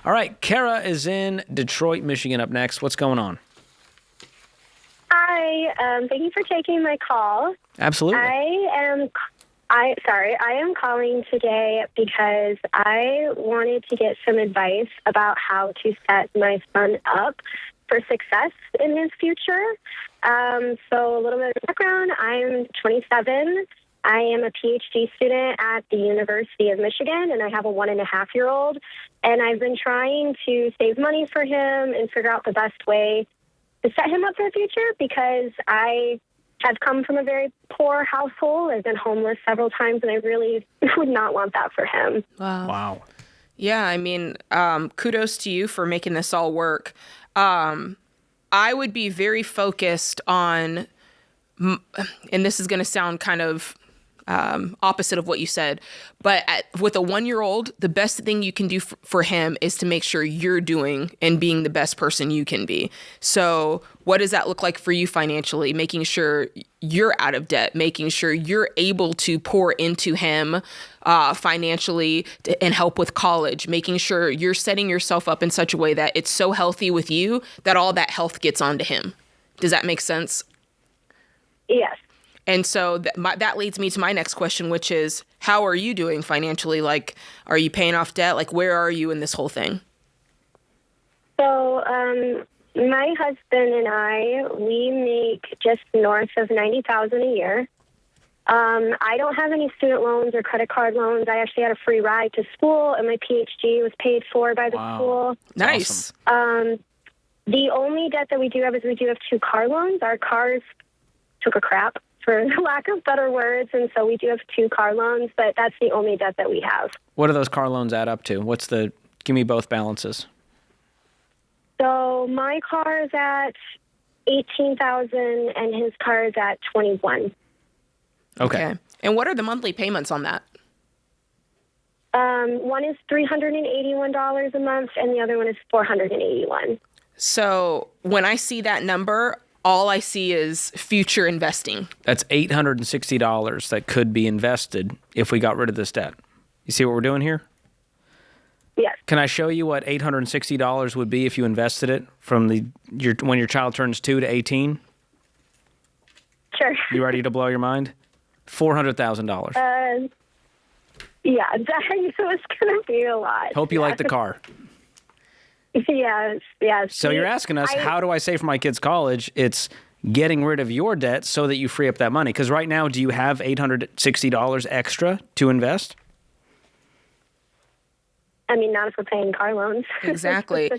All right, Kara is in Detroit, Michigan up next. What's going on?
Hi, thank you for taking my call.
Absolutely.
I am calling today because I wanted to get some advice about how to set my son up for success in his future. So a little bit of background. I'm 27. I am a PhD student at the University of Michigan, and I have a 1.5-year-old. And I've been trying to save money for him and figure out the best way to set him up for the future, because I have come from a very poor household. I've been homeless several times, and I really would not want that for him.
Wow.
Yeah, I mean, kudos to you for making this all work. I would be very focused on, and this is going to sound kind of opposite of what you said. But with a 1-year-old, the best thing you can do for him is to make sure you're doing and being the best person you can be. So what does that look like for you financially? Making sure you're out of debt, making sure you're able to pour into him financially and help with college, making sure you're setting yourself up in such a way that it's so healthy with you that all that health gets onto him. Does that make sense?
Yes.
And so that leads me to my next question, which is, how are you doing financially? Like, are you paying off debt? Like, where are you in this whole thing?
So, my husband and I, we make just north of $90,000 a year. I don't have any student loans or credit card loans. I actually had a free ride to school, and my PhD was paid for by the school.
Nice.
Awesome. The only debt that we do have is we do have 2 car loans. Our cars took a crap, for lack of better words, and so we do have 2 car loans, but that's the only debt that we have.
What do those car loans add up to? Give me both balances.
So my car is at $18,000 and his car is at $21,000.
Okay.
And what are the monthly payments on that?
One is $381 a month and the other one is $481.
So when I see that number, all I see is future investing.
That's $860 that could be invested if we got rid of this debt. You see what we're doing here?
Yes.
Can I show you what $860 would be if you invested it from when your child turns 2 to 18?
Sure.
You ready to blow your mind? $400,000.
Yeah, that was going to be a lot.
Hope you like the car.
Yes.
So you're asking us, how do I save for my kids' college? It's getting rid of your debt so that you free up that money. Because right now, do you have $860 extra to invest?
I mean, not if we're paying car loans.
Exactly.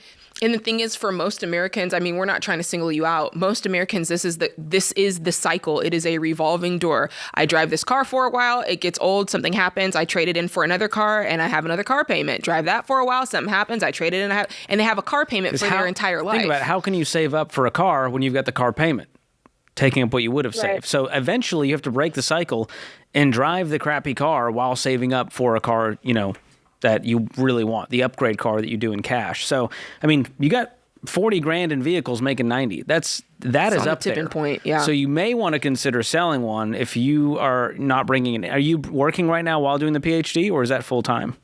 And the thing is, for most Americans, I mean, we're not trying to single you out. Most Americans, this is the cycle. It is a revolving door. I drive this car for a while. It gets old. Something happens. I trade it in for another car, and I have another car payment. Drive that for a while. Something happens. I trade it in, and they have a car payment for their entire life.
Think about it. How can you save up for a car when you've got the car payment, taking up what you would have saved? So eventually, you have to break the cycle and drive the crappy car while saving up for a car, that you really want, the upgrade car that you do in cash. So, I mean, you got $40,000 in vehicles making 90. That is up there.
Tipping point, yeah.
So you may want to consider selling one if you are not bringing in. Are you working right now while doing the PhD, or is that full time?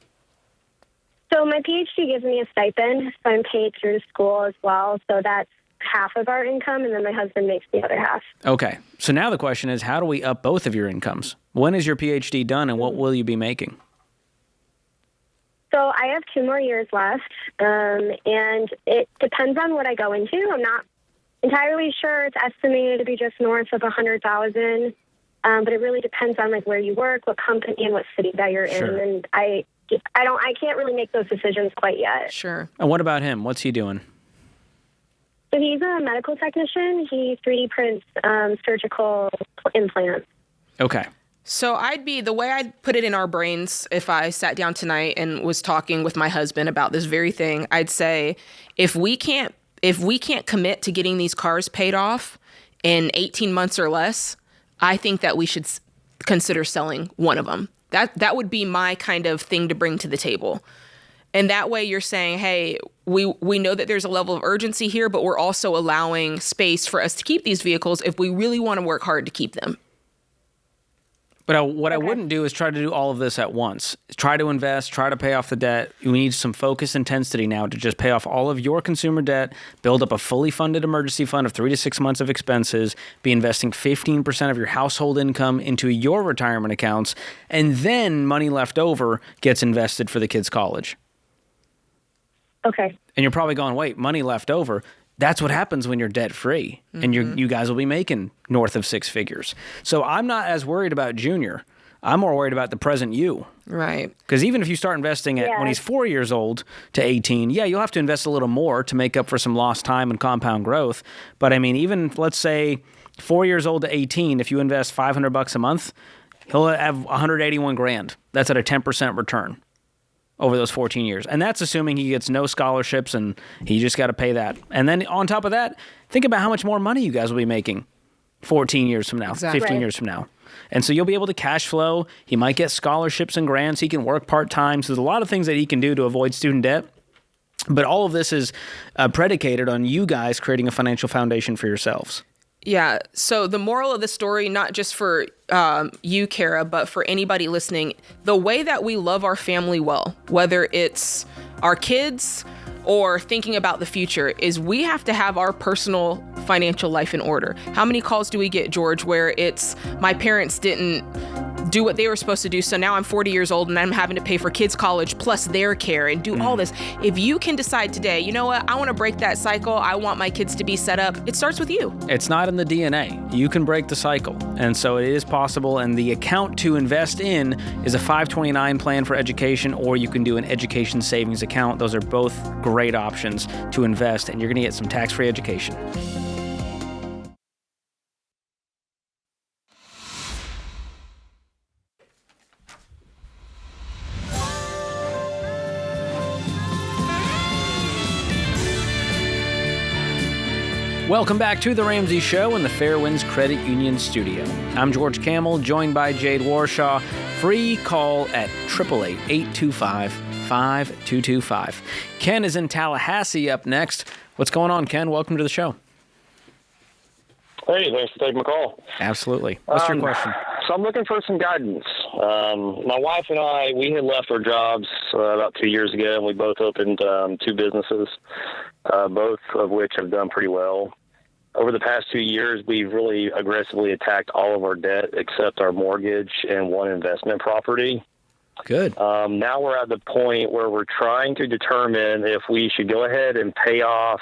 So my PhD gives me a stipend, so I'm paid through the school as well. So that's half of our income, and then my husband makes the other half.
Okay. So now the question is, how do we up both of your incomes? When is your PhD done, and what will you be making?
So I have 2 more years left, and it depends on what I go into. I'm not entirely sure. It's estimated to be just north of $100,000, but it really depends on where you work, what company, and what city that you're in. And I can't really make those decisions quite yet.
Sure.
And what about him? What's he doing?
So he's a medical technician. He 3D prints surgical implants.
Okay.
So the way I'd put it in our brains, if I sat down tonight and was talking with my husband about this very thing, I'd say, if we can't commit to getting these cars paid off in 18 months or less, I think that we should consider selling one of them. That would be my kind of thing to bring to the table. And that way you're saying, hey, we know that there's a level of urgency here, but we're also allowing space for us to keep these vehicles if we really want to work hard to keep them.
But what I wouldn't do is try to do all of this at once. Try to invest, try to pay off the debt. We need some focus intensity now to just pay off all of your consumer debt, build up a fully funded emergency fund of 3 to 6 months of expenses, be investing 15% of your household income into your retirement accounts, and then money left over gets invested for the kids' college.
Okay.
And you're probably going, wait, money left over? That's what happens when you're debt-free, and you guys will be making north of 6 figures. So I'm not as worried about Junior. I'm more worried about the present you.
Right.
Because even if you start investing when he's 4 years old to 18, you'll have to invest a little more to make up for some lost time and compound growth. But I mean, even let's say 4 years old to 18, if you invest $500 a month, he'll have $181,000. That's at a 10% return over those 14 years. And that's assuming he gets no scholarships and he just got to pay that. And then on top of that, think about how much more money you guys will be making 14 years from now, 15 years from now. And so you'll be able to cash flow. He might get scholarships and grants. He can work part-time. So there's a lot of things that he can do to avoid student debt. But all of this is predicated on you guys creating a financial foundation for yourselves.
Yeah. So the moral of the story, not just for you, Kara, but for anybody listening, the way that we love our family well, whether it's our kids or thinking about the future, is we have to have our personal financial life in order. How many calls do we get, George, where it's my parents didn't do what they were supposed to do, so now I'm 40 years old and I'm having to pay for kids' college plus their care and do all this. If you can decide today, you know what, I want to break that cycle, I want my kids to be set up, it starts with you.
It's not in the DNA. You can break the cycle. And so it is possible. And the account to invest in is a 529 plan for education, or you can do an education savings account. Those are both great options to invest, and you're going to get some tax-free education. Welcome back to The Ramsey Show in the Fairwinds Credit Union studio. I'm George Kamel, joined by Jade Warshaw. Free call at 888-825-5225. Ken is in Tallahassee up next. What's going on, Ken? Welcome to the show.
Hey, thanks for taking my call.
Absolutely. What's your question?
So I'm looking for some guidance. My wife and I, we had left our jobs about 2 years ago, and we both opened 2 businesses, both of which have done pretty well. Over the past 2 years, we've really aggressively attacked all of our debt except our mortgage and one investment property.
Good.
Now we're at the point where we're trying to determine if we should go ahead and pay off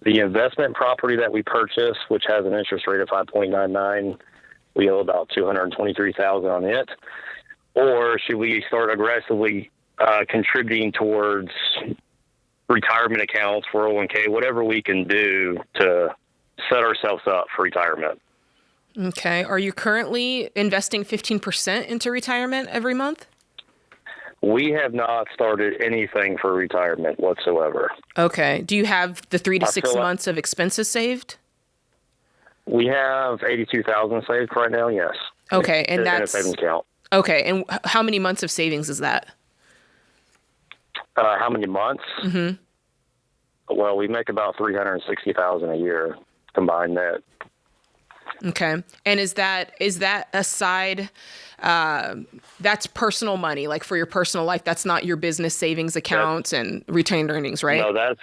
the investment property that we purchased, which has an interest rate of 5.99. We owe about $223,000 on it. Or should we start aggressively contributing towards retirement accounts, 401k, whatever we can do to set ourselves up for retirement.
Okay. Are you currently investing 15% into retirement every month?
We have not started anything for retirement whatsoever.
Okay. Do you have the 3 to 6 months of expenses saved?
We have $82,000 saved right now, yes.
Okay. And that's
in a savings account.
Okay. And how many months of savings is that?
How many months?
Mm-hmm.
Well, we make about $360,000 a year combined net.
Okay. And is that a side, that's personal money, like for your personal life? That's not your business savings account and retained earnings, right?
No, that's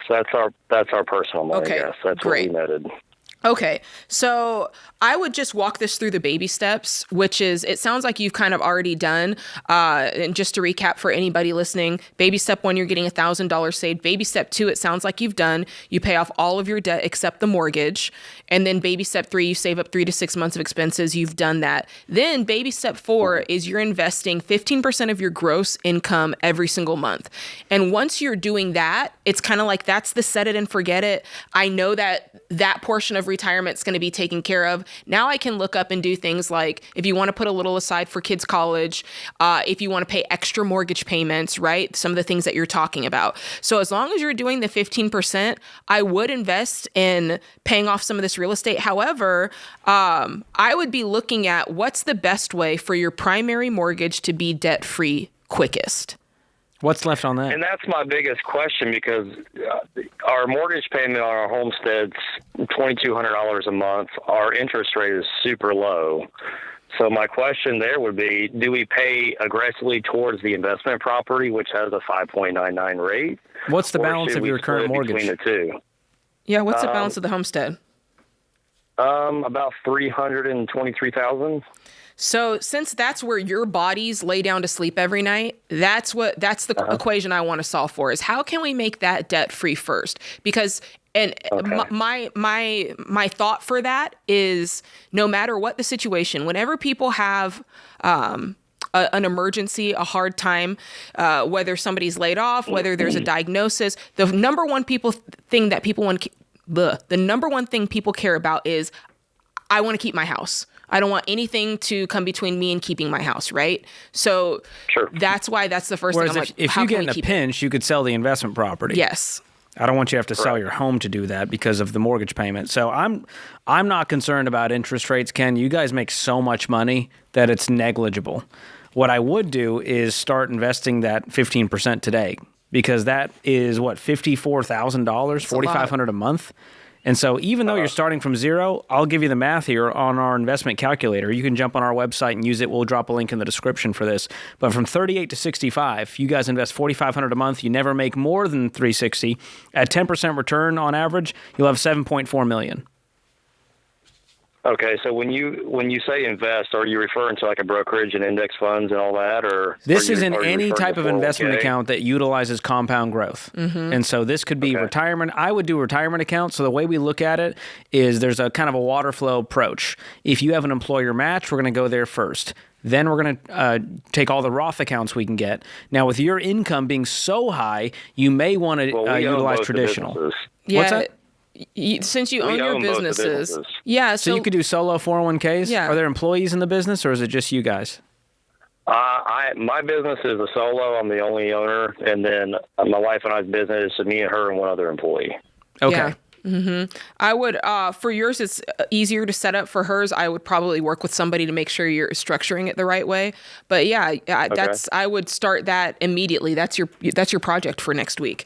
our personal money.
Okay,
Yes, that's
great.
what we netted.
Okay, so I would just walk this through the baby steps, which is, it sounds like you've kind of already done. And just to recap for anybody listening, baby step 1, you're getting $1,000 saved. Baby step 2, it sounds like you've done. You pay off all of your debt except the mortgage. And then baby step 3, you save up 3 to 6 months of expenses. You've done that. Then baby step 4 is you're investing 15% of your gross income every single month. And once you're doing that, it's kind of like that's the set it and forget it. I know that portion of retirement is going to be taken care of. Now I can look up and do things like if you want to put a little aside for kids' college, if you want to pay extra mortgage payments, right? Some of the things that you're talking about. So as long as you're doing the 15%, I would invest in paying off some of this real estate. However, I would be looking at what's the best way for your primary mortgage to be debt-free quickest.
What's left on that?
And that's my biggest question because our mortgage payment on our homestead's $2,200 a month. Our interest rate is super low. So my question there would be, do we pay aggressively towards the investment property, which has a 5.99 rate?
What's the balance of your current mortgage?
Between the two?
Yeah, what's the balance of the homestead?
About $323,000.
So since that's where your bodies lay down to sleep every night, that's the equation I want to solve for is how can we make that debt free first? Because my thought for that is no matter what the situation, whenever people have an emergency, a hard time, whether somebody's laid off, whether there's a diagnosis, the number one thing people care about is I want to keep my house. I don't want anything to come between me and keeping my house, right? So that's why that's the first thing I'm like,
if
how
you
can
get in
we
a
keep
pinch, you could sell the investment property.
Yes.
I don't want you to have to sell your home to do that because of the mortgage payment. So I'm not concerned about interest rates, Ken. You guys make so much money that it's negligible. What I would do is start investing that 15% today, because that is what, $54,000, $4,500 a month. And so even though you're starting from zero, I'll give you the math here on our investment calculator. You can jump on our website and use it. We'll drop a link in the description for this. But from 38 to 65, you guys invest $4,500 a month. You never make more than $360. At 10% return on average, you'll have $7.4 million.
Okay, so when you say invest, are you referring to like a brokerage and index funds and all that, or
this is in
are you
any
referring
type
to
of investment
401k?
account that utilizes compound growth. And so this could be retirement. I would do a retirement account. So the way we look at it is there's a kind of a water flow approach. If you have an employer match, we're going to go there first. Then we're going to take all the Roth accounts we can get. Now, with your income being so high, you may want to utilize traditional.
Yeah.
What's that?
Since you own your
own both the
businesses.
businesses.
Yeah.
So you could do solo 401ks?
Yeah.
Are there employees in the business, or is it just you guys?
My business is a solo. I'm the only owner, and then my wife and I's business is me and her and one other employee.
Okay.
Yeah. I would, for yours, it's easier to set up. For hers, I would probably work with somebody to make sure you're structuring it the right way. But yeah, I would start that immediately. That's your project for next week.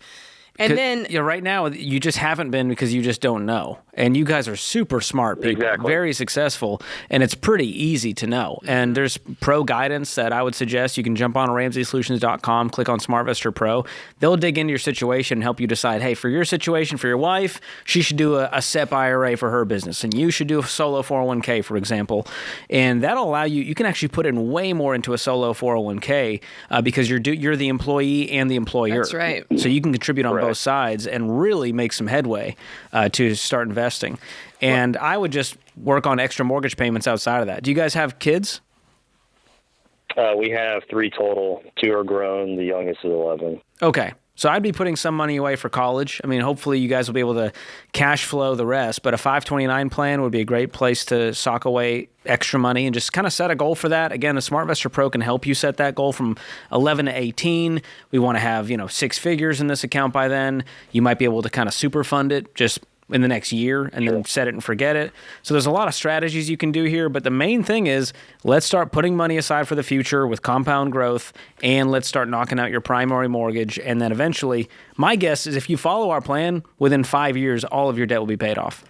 And then
right now you just haven't been because you just don't know. And you guys are super smart people, very successful, and it's pretty easy to know. And there's pro guidance that I would suggest. You can jump on RamseySolutions.com, click on SmartVestor Pro. They'll dig into your situation and help you decide, hey, for your situation, for your wife, she should do a SEP IRA for her business, and you should do a solo 401k, for example. And that'll allow you can actually put in way more into a solo 401k because you're the employee and the employer.
That's right.
So you can contribute on both sides and really make some headway to start investing. And I would just work on extra mortgage payments outside of that. Do you guys have kids?
We have 3 total. 2 are grown. The youngest is 11.
Okay. So I'd be putting some money away for college. I mean, hopefully you guys will be able to cash flow the rest, but a 529 plan would be a great place to sock away extra money and just kind of set a goal for that. Again, the SmartVestor Pro can help you set that goal from 11 to 18. We want to have, 6 figures in this account by then. You might be able to kind of super fund it just in the next year and then set it and forget it. So there's a lot of strategies you can do here, but the main thing is let's start putting money aside for the future with compound growth, and let's start knocking out your primary mortgage. And then eventually, my guess is if you follow our plan, within 5 years, all of your debt will be paid off.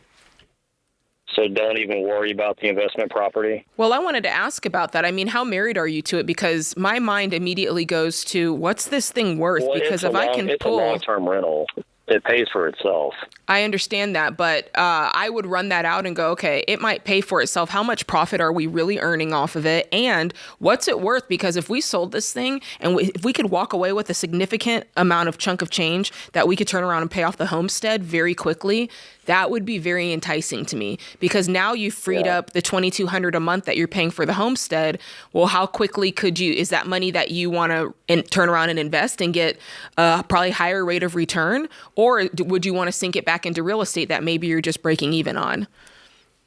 So don't even worry about the investment property.
Well, I wanted to ask about that. I mean, how married are you to it? Because my mind immediately goes to, what's this thing worth?
Well,
because if I can
it's
pull...
a long-term rental. It pays for itself.
I understand that, but I would run that out and go, okay, it might pay for itself. How much profit are we really earning off of it? And what's it worth? Because if we sold this thing and if we could walk away with a significant amount of chunk of change that we could turn around and pay off the homestead very quickly, that would be very enticing to me, because now you've freed up the $2,200 a month that you're paying for the homestead. Well, how quickly is that money that you want to turn around and invest and get a probably higher rate of return? Or would you want to sink it back into real estate that maybe you're just breaking even on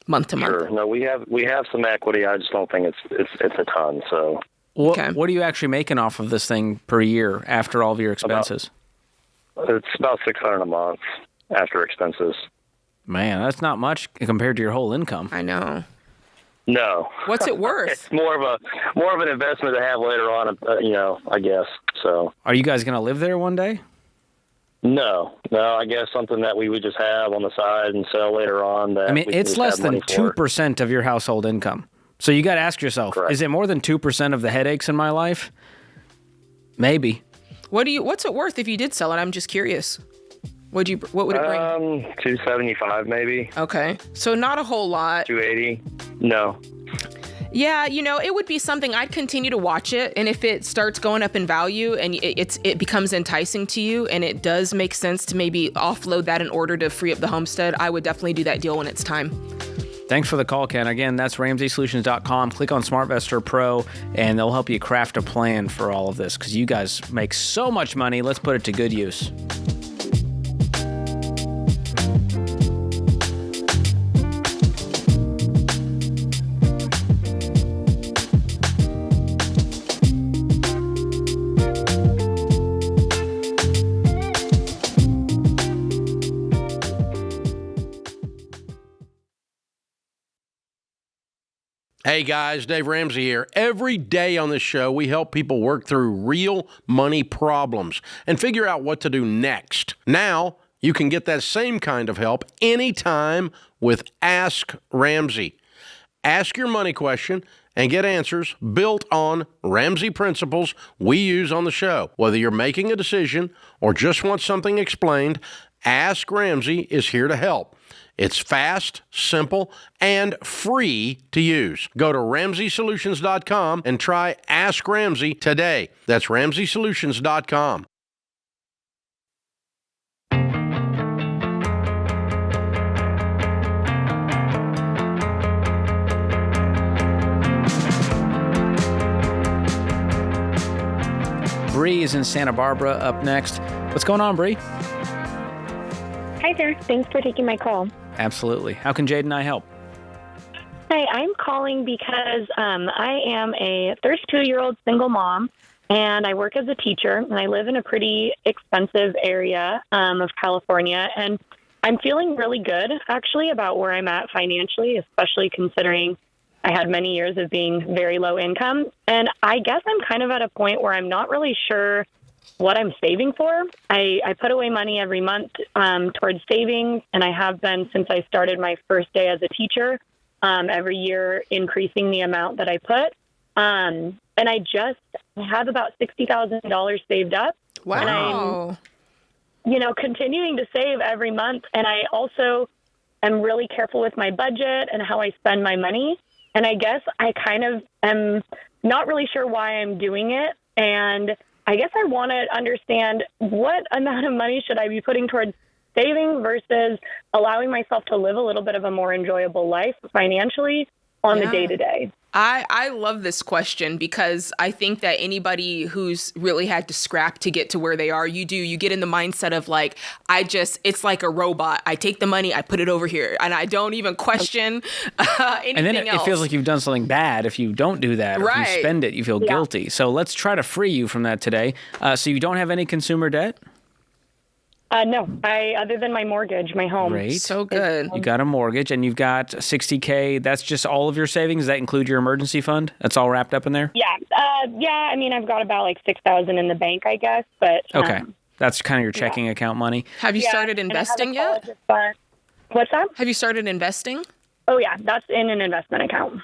month to month?
Sure. No, we have some equity. I just don't think it's a ton. So
what are you actually making off of this thing per year after all of your expenses?
It's about $600 a month after expenses.
Man, that's not much compared to your whole income.
I know.
No.
What's it worth?
It's more of an investment to have later on, I guess. So.
Are you guys going to live there one day?
No, I guess something that we would just have on the side and sell later on. That
it's less than 2% of your household income. So you got to ask yourself, Is it more than 2% of the headaches in my life? Maybe.
What's it worth if you did sell it? I'm just curious. What would it bring?
275 maybe.
Okay, so not a whole lot.
280. No.
Yeah, it would be something I'd continue to watch it, and if it starts going up in value and it becomes enticing to you, and it does make sense to maybe offload that in order to free up the homestead, I would definitely do that deal when it's time.
Thanks for the call, Ken. Again, that's RamseySolutions.com. Click on SmartVestor Pro, and they'll help you craft a plan for all of this, because you guys make so much money. Let's put it to good use.
Hey guys, Dave Ramsey here. Every day on this show, we help people work through real money problems and figure out what to do next. Now, you can get that same kind of help anytime with Ask Ramsey. Ask your money question and get answers built on Ramsey principles we use on the show. Whether you're making a decision or just want something explained, Ask Ramsey is here to help. It's fast, simple, and free to use. Go to RamseySolutions.com and try Ask Ramsey today. That's RamseySolutions.com.
Bree is in Santa Barbara up next. What's going on, Bree?
Hi there. Thanks for taking my call.
Absolutely. How can Jade and I help?
Hi, I'm calling because I am a 32-year-old single mom, and I work as a teacher, and I live in a pretty expensive area of California, and I'm feeling really good, actually, about where I'm at financially, especially considering I had many years of being very low income. And I guess I'm kind of at a point where I'm not really sure what I'm saving for. I put away money every month towards savings, and I have been since I started my first day as a teacher, every year increasing the amount that I put. And I have about $60,000 saved up.
Wow.
And I'm, continuing to save every month. And I also am really careful with my budget and how I spend my money. And I guess I kind of am not really sure why I'm doing it. And I guess I want to understand what amount of money should I be putting towards saving versus allowing myself to live a little bit of a more enjoyable life financially on the day-to-day.
I love this question because I think that anybody who's really had to scrap to get to where they are, you get in the mindset of like, it's like a robot. I take the money, I put it over here, and I don't even question anything
And then it feels like you've done something bad if you don't do that. Or if you spend it, you feel guilty. So let's try to free you from that today. So you don't have any consumer debt?
No, other than my mortgage, my home.
Great.
So good.
You got a mortgage and you've got $60K. That's just all of your savings? Does that include your emergency fund? That's all wrapped up in there?
Yeah. I mean, I've got about like $6,000 in the bank, I guess. But
okay. That's kind of your checking account money.
Have you started investing yet?
What's that?
Have you started investing?
Oh, yeah. That's in an investment account.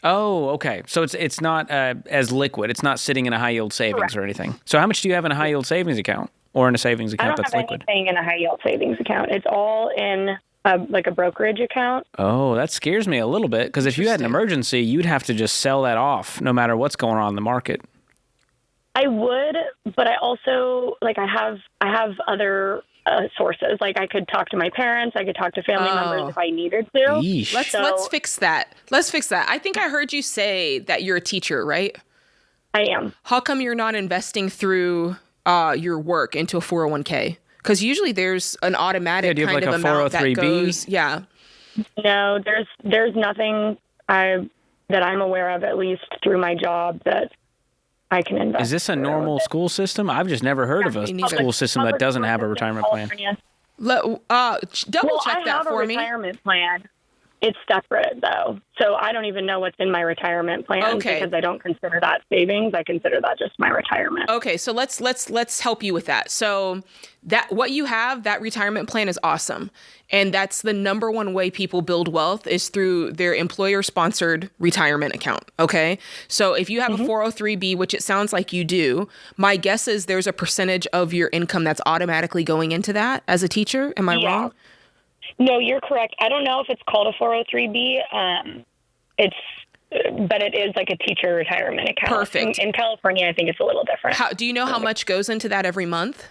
Oh, okay. So it's not as liquid. It's not sitting in a high yield savings or anything. So how much do you have in a high yield savings account? Or in a savings account that's liquid?
I don't have anything in a high-yield savings account. It's all in like a brokerage account.
Oh, that scares me a little bit because if you had an emergency, you'd have to just sell that off no matter what's going on in the market.
I would, but I also, I have other sources. Like I could talk to my parents. I could talk to family members if I needed to.
Yeesh.
Let's fix that. Let's fix that. I think I heard you say that you're a teacher, right?
I am.
How come you're not investing through your work into a 401k? Because usually there's an automatic kind of amount that goes. Yeah.
No, there's nothing that I'm aware of, at least through my job, that I can invest.
Is this a normal school system? I've just never heard of a school system that doesn't have a retirement plan.
Double check that for me.
I have a retirement plan. It's separate, though. So I don't even know what's in my retirement plan because I don't consider that savings. I consider that just my retirement.
Okay, so let's help you with that. So that what you have, that retirement plan is awesome. And that's the number one way people build wealth is through their employer-sponsored retirement account, okay? So if you have a 403B, which it sounds like you do, my guess is there's a percentage of your income that's automatically going into that as a teacher. Am I wrong?
No, you're correct. I don't know if it's called a 403B. But it is like a teacher retirement account.
Perfect.
In California, I think it's a little different.
Do you know how much goes into that every month?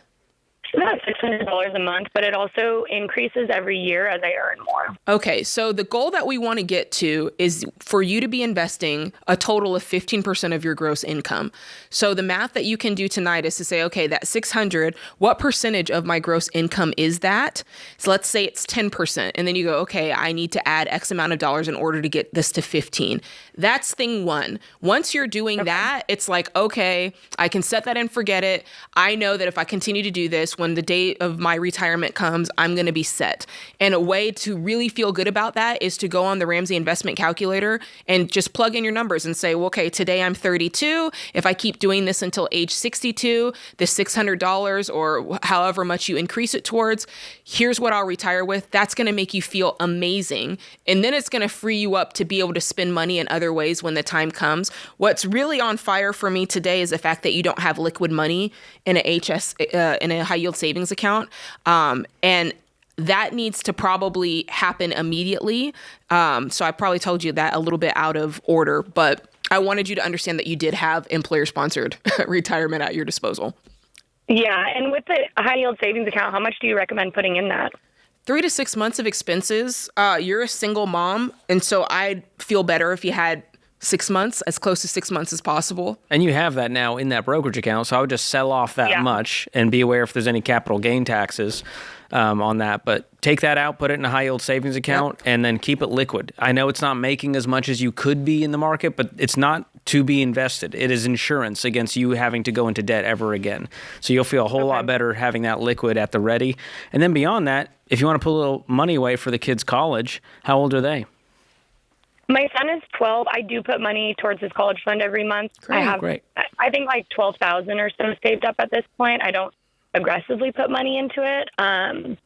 It's about $600 a month, but it also increases every year as I earn more.
Okay, so the goal that we want to get to is for you to be investing a total of 15% of your gross income. So the math that you can do tonight is to say, okay, that $600, what percentage of my gross income is that? So let's say it's 10%, and then you go, okay, I need to add X amount of dollars in order to get this to 15. That's thing one. Once you're doing that, it's like, okay, I can set that and forget it. I know that if I continue to do this, when the day of my retirement comes, I'm going to be set. And a way to really feel good about that is to go on the Ramsey investment calculator and just plug in your numbers and say, well, okay, today I'm 32. If I keep doing this until age 62, the $600 or however much you increase it towards, here's what I'll retire with. That's going to make you feel amazing. And then it's going to free you up to be able to spend money in other ways when the time comes. What's really on fire for me today is the fact that you don't have liquid money in a high yield savings account. And that needs to probably happen immediately. So I probably told you that a little bit out of order, but I wanted you to understand that you did have employer-sponsored retirement at your disposal.
Yeah, and with the high yield savings account, how much do you recommend putting in that?
3 to 6 months of expenses. You're a single mom, and so I'd feel better if you had 6 months, as close to 6 months as possible.
And you have that now in that brokerage account, so I would just sell off that much and be aware if there's any capital gain taxes on that. But take that out, put it in a high yield savings account, and then keep it liquid. I know it's not making as much as you could be in the market, but it's not to be invested. It is insurance against you having to go into debt ever again. So you'll feel a whole lot better having that liquid at the ready. And then beyond that, if you want to put a little money away for the kids' college, how old are they?
My son is 12. I do put money towards his college fund every month.
Great.
I think like 12,000 or so saved up at this point. I don't aggressively put money into it.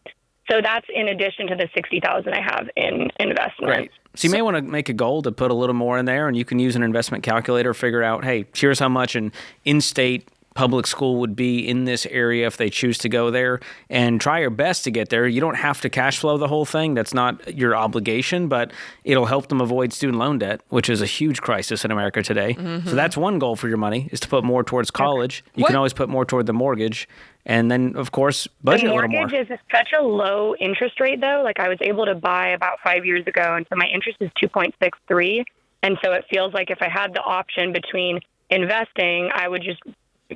So that's in addition to the 60,000 I have in investments.
Great. So you may want to make a goal to put a little more in there, and you can use an investment calculator, figure out, hey, here's how much an in-state public school would be in this area if they choose to go there, and try your best to get there. You don't have to cash flow the whole thing. That's not your obligation, but it'll help them avoid student loan debt, which is a huge crisis in America today. Mm-hmm. So that's one goal for your money, is to put more towards college. You can always put more toward the mortgage. And then, of course, budget a little more.
The mortgage is such a low interest rate, though. Like, I was able to buy about 5 years ago, and so my interest is 2.63. And so it feels like if I had the option between investing, I would just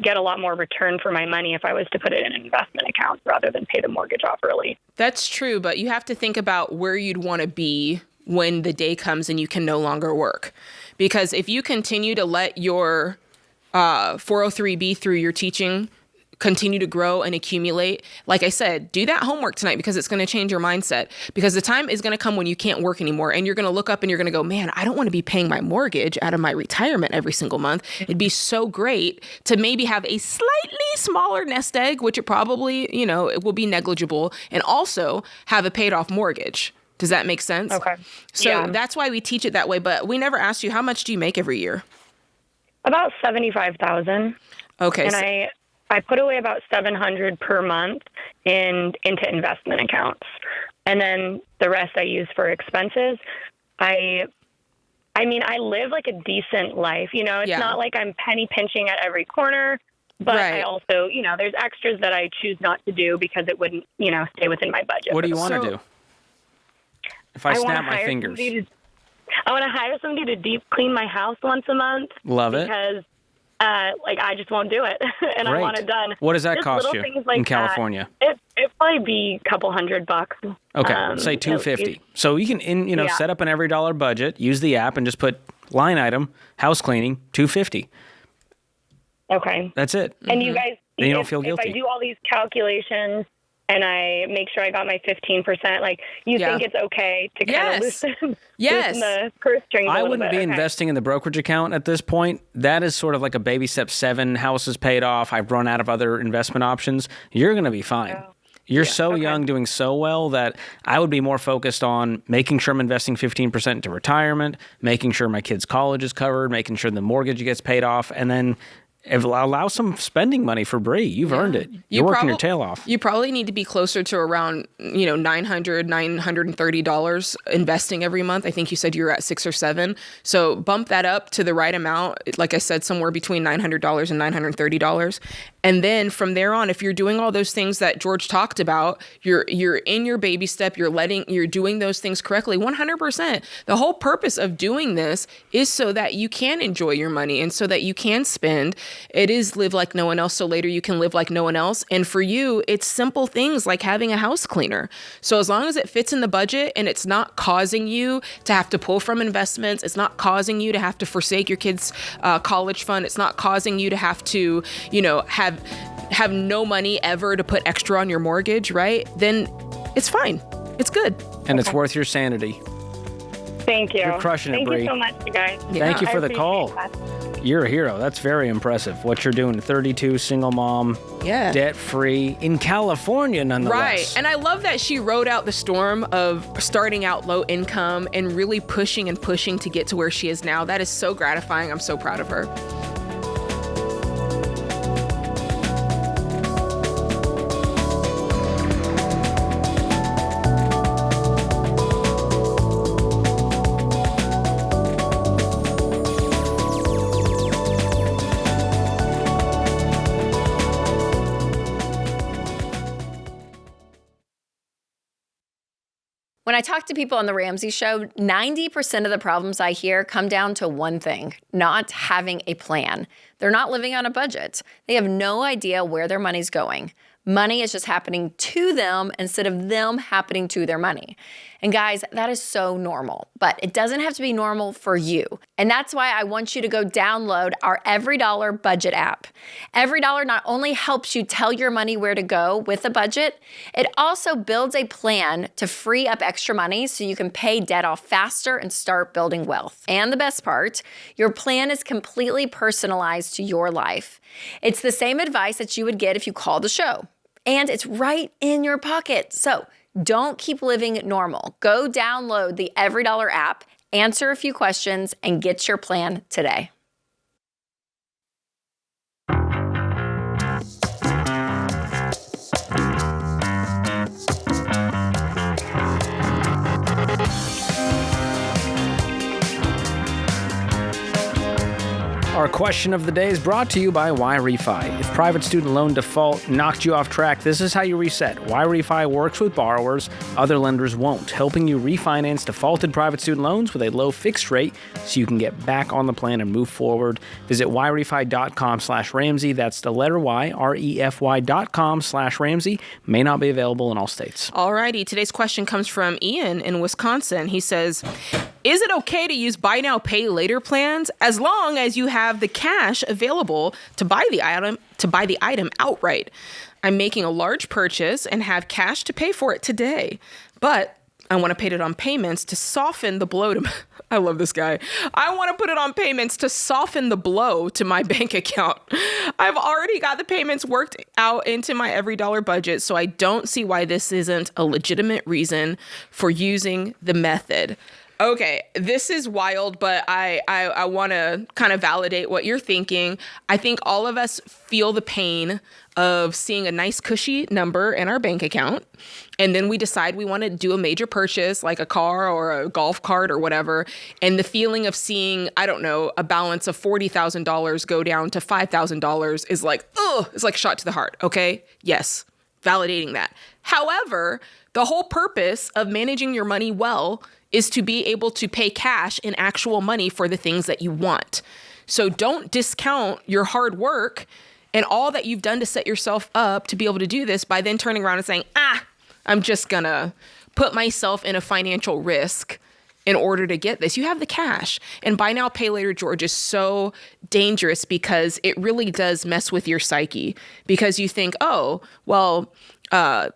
get a lot more return for my money if I was to put it in an investment account rather than pay the mortgage off early.
That's true, but you have to think about where you'd want to be when the day comes and you can no longer work. Because if you continue to let your 403B through your teaching continue to grow and accumulate, like I said, do that homework tonight, because it's going to change your mindset. Because the time is going to come when you can't work anymore, and you're going to look up and you're going to go, man, I don't want to be paying my mortgage out of my retirement every single month. It'd be so great to maybe have a slightly smaller nest egg, which it probably, it will be negligible, and also have a paid off mortgage. Does that make sense?
Okay.
So that's why we teach it that way. But we never asked you, how much do you make every year?
About $75,000.
Okay.
And I put away about $700 per month into investment accounts. And then the rest I use for expenses. I live like a decent life. It's not like I'm penny pinching at every corner, but I also, there's extras that I choose not to do because it wouldn't, stay within my budget.
What do you want to do? If I snap my fingers.
I want to hire somebody to deep clean my house once a month.
Love it.
Because I just won't do it, and I want it done.
What does that
Just
cost
little
you
things like
in California?
It'd probably be a couple $100.
Okay, say $250. So you can, set up an every dollar budget, use the app, and just put line item, house cleaning, $250.
Okay.
That's it.
And you guys,
then you don't feel guilty.
If I do all these calculations and I make sure I got my 15%, you think it's okay to kind of loosen the purse strings
I
a little
wouldn't
bit.
be investing in the brokerage account at this point. That is sort of like a baby step 7. House is paid off. I've run out of other investment options. You're going to be fine. You're so young, doing so well, that I would be more focused on making sure I'm investing 15% into retirement, making sure my kids' college is covered, making sure the mortgage gets paid off, and then allow some spending money for Bree. You've earned it. You're working your tail off.
You probably need to be closer to around, $930 investing every month. I think you said you were at 6 or 7. So bump that up to the right amount. Like I said, somewhere between $900 and $930. And then from there on, if you're doing all those things that George talked about, you're in your baby step, you're doing those things correctly, 100%. The whole purpose of doing this is so that you can enjoy your money and so that you can spend. It is live like no one else, so later you can live like no one else. And for you, it's simple things like having a house cleaner. So as long as it fits in the budget and it's not causing you to have to pull from investments, it's not causing you to have to forsake your kids' college fund, it's not causing you to have to, have have no money ever to put extra on your mortgage, right? Then it's fine. It's good.
And it's worth your sanity.
Thank you.
You're crushing it,
Thank
Bree.
you so much, you guys.
Thank you
I
for the
appreciate
call.
that.
You're a hero. That's very impressive. What you're doing, 32, single mom, debt-free, in California nonetheless.
Right. And I love that she rode out the storm of starting out low income and really pushing and pushing to get to where she is now. That is so gratifying. I'm so proud of her.
When I talk to people on the Ramsey Show, 90% of the problems I hear come down to one thing: not having a plan. They're not living on a budget. They have no idea where their money's going. Money is just happening to them instead of them happening to their money. And guys, that is so normal, but it doesn't have to be normal for you. And that's why I want you to go download our Every Dollar Budget app. Every Dollar not only helps you tell your money where to go with a budget, it also builds a plan to free up extra money so you can pay debt off faster and start building wealth. And the best part, your plan is completely personalized to your life. It's the same advice that you would get if you called the show. And it's right in your pocket. So don't keep living normal. Go download the Every Dollar app, answer a few questions, and get your plan today.
Our question of the day is brought to you by YRefi. If private student loan default knocked you off track, this is how you reset. YRefi works with borrowers other lenders won't, helping you refinance defaulted private student loans with a low fixed rate so you can get back on the plan and move forward. Visit YRefi.com/Ramsey. That's the letter Y, REFY.com/Ramsey. May not be available in all states.
Alrighty, today's question comes from Ian in Wisconsin. He says, is it okay to use buy now, pay later plans as long as you have the cash available to buy the item outright? I'm making a large purchase and have cash to pay for it today, but I want to pay it on payments to soften the blow to I love this guy. I want to put it on payments to soften the blow to my bank account. I've already got the payments worked out into my Every Dollar budget, so I don't see why this isn't a legitimate reason for using the method. Okay, this is wild, but I want to kind of validate what you're thinking. I think all of us feel the pain of seeing a nice cushy number in our bank account, and then we decide we want to do a major purchase like a car or a golf cart or whatever, and the feeling of seeing, I don't know, a balance of $40,000 go down to $5,000 is like, ugh, it's like a shot to the heart, okay? Yes, validating that. However, the whole purpose of managing your money well is to be able to pay cash in actual money for the things that you want. So don't discount your hard work and all that you've done to set yourself up to be able to do this by then turning around and saying, I'm just gonna put myself in a financial risk in order to get this. You have the cash. And buy now, pay later, George, is so dangerous because it really does mess with your psyche, because you think, oh, well,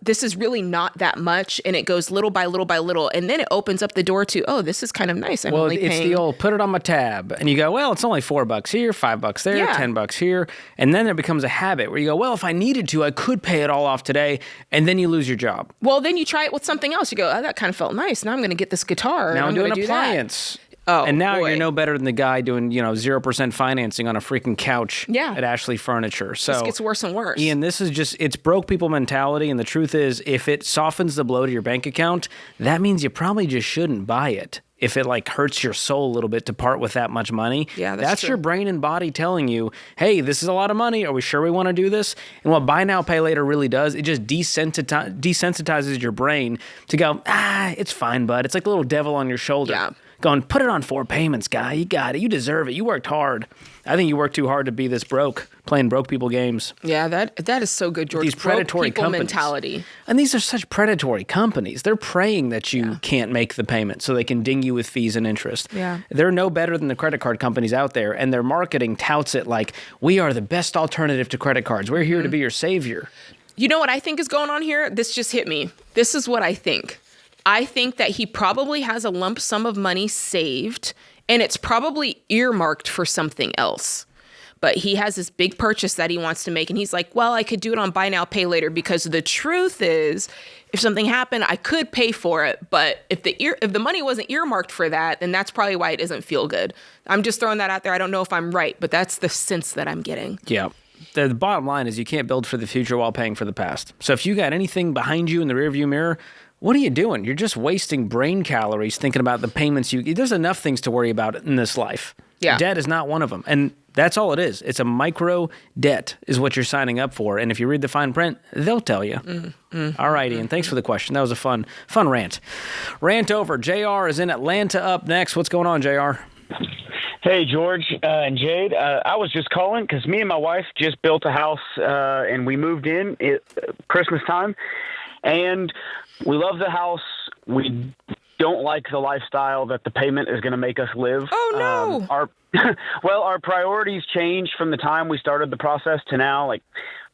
this is really not that much, and it goes little by little by little, and then it opens up the door to, oh, this is kind of nice. I'm only paying.
It's the old put it on my tab, and you go, well, it's only $4 here, $5 there,
Yeah.
$10 here, and then it becomes a habit where you go, well, if I needed to, I could pay it all off today, and then you lose your job.
Well, then you try it with something else. You go, oh, that kind of felt nice. Now I'm going to get this guitar.
Now
and
I'm doing
gonna
an
do that.
appliance.
Oh,
and now
boy.
you're no better than the guy doing, 0% financing on a freaking couch
Yeah.
at Ashley Furniture. So
This gets worse and worse.
Ian, this is just, it's broke people mentality. And the truth is, if it softens the blow to your bank account, that means you probably just shouldn't buy it. If it hurts your soul a little bit to part with that much money,
Yeah, that's true.
your brain and body telling you, hey, this is a lot of money. Are we sure we want to do this? And what buy now, pay later really does, it just desensitizes your brain to go, it's fine, bud. It's like a little devil on your shoulder.
Yeah.
going, put it on 4 payments, guy. You got it. You deserve it. You worked hard. I think you worked too hard to be this broke, playing broke people games.
Yeah, that is so good, George.
These predatory
broke people
companies.
mentality.
And these are such predatory companies. They're praying that you can't make the payment so they can ding you with fees and interest.
Yeah.
They're no better than the credit card companies out there, and their marketing touts it like, we are the best alternative to credit cards. We're here to be your savior.
You know what I think is going on here? This just hit me. This is what I think. I think that he probably has a lump sum of money saved, and it's probably earmarked for something else. But he has this big purchase that he wants to make, and he's like, well, I could do it on buy now, pay later, because the truth is, if something happened, I could pay for it. But if the money wasn't earmarked for that, then that's probably why it doesn't feel good. I'm just throwing that out there. I don't know if I'm right, but that's the sense that I'm getting.
Yeah. The bottom line is you can't build for the future while paying for the past. So if you got anything behind you in the rearview mirror, what are you doing? You're just wasting brain calories thinking about the payments there's enough things to worry about in this life.
Yeah.
Debt is not one of them. And that's all it is. It's a micro debt is what you're signing up for. And if you read the fine print, they'll tell you. All right, Ian, thanks for the question. That was a fun rant. Rant over. JR is in Atlanta up next. What's going on, JR?
Hey, George and Jade. I was just calling because me and my wife just built a house and we moved in Christmas time. And we love the house. We don't like the lifestyle that the payment is going to make us live.
Oh, no.
Our priorities changed from the time we started the process to now. Like,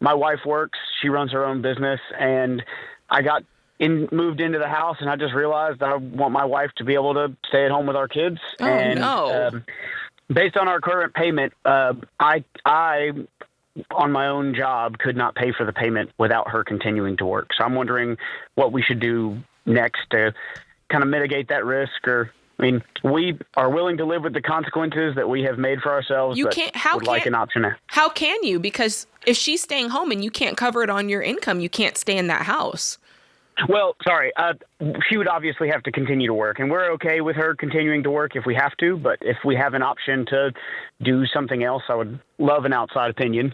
my wife works. She runs her own business. And I moved into the house, and I just realized I want my wife to be able to stay at home with our kids.
Oh,
and,
no.
Based on our current payment, I on my own job could not pay for the payment without her continuing to work. So I'm wondering what we should do next to kind of mitigate that risk. Or, I mean, we are willing to live with the consequences that we have made for ourselves.
You
but
can't.
would like an option.
How can you? Because if she's staying home and you can't cover it on your income, you can't stay in that house.
Well, sorry. She would obviously have to continue to work, and we're okay with her continuing to work if we have to. But if we have an option to do something else, I would love an outside opinion.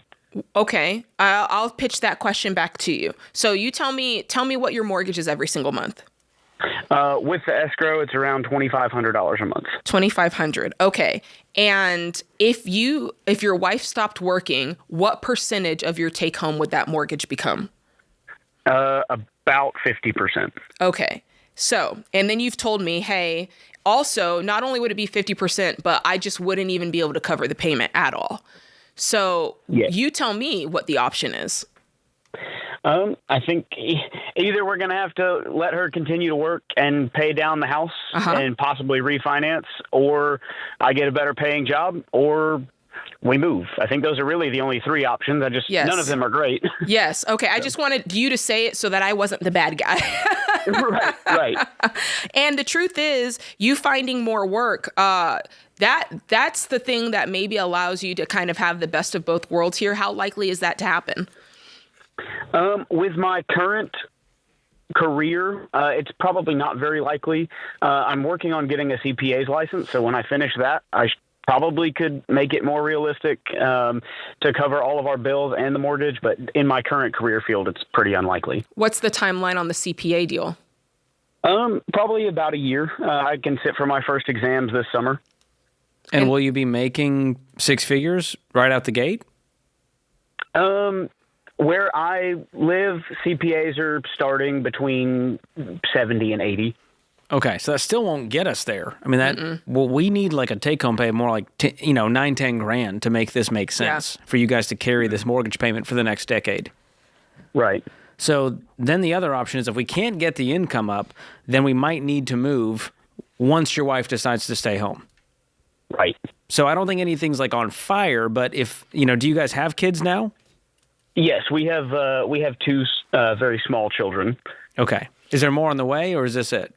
Okay, I'll pitch that question back to you. So you tell me what your mortgage is every single month.
With the escrow, it's around $2,500 a month.
$2,500. Okay. And if your wife stopped working, what percentage of your take home would that mortgage become?
About 50%.
Okay. So, and then you've told me, hey, also, not only would it be 50%, but I just wouldn't even be able to cover the payment at all. So You tell me what the option is.
I think either we're going to have to let her continue to work and pay down the house and possibly refinance, or I get a better paying job, or we move. I think those are really the only 3 options. None of them are great.
Yes. Okay. I just wanted you to say it so that I wasn't the bad guy.
Right.
And the truth is, you finding more work, that's the thing that maybe allows you to kind of have the best of both worlds here. How likely is that to happen?
With my current career, it's probably not very likely. I'm working on getting a CPA's license, so when I finish that, I probably could make it more realistic to cover all of our bills and the mortgage, but in my current career field, it's pretty unlikely.
What's the timeline on the CPA deal?
Probably about a year. I can sit for my first exams this summer.
And will you be making 6 figures right out the gate?
Where I live, CPAs are starting between 70 and 80.
Okay, so that still won't get us there. I mean, we need like a take-home pay more like, $9-10 grand to make this make sense for you guys to carry this mortgage payment for the next decade.
Right.
So then the other option is if we can't get the income up, then we might need to move once your wife decides to stay home.
Right.
So I don't think anything's like on fire, but if, do you guys have kids now?
Yes, we have 2 very small children.
Okay. Is there more on the way, or is this it?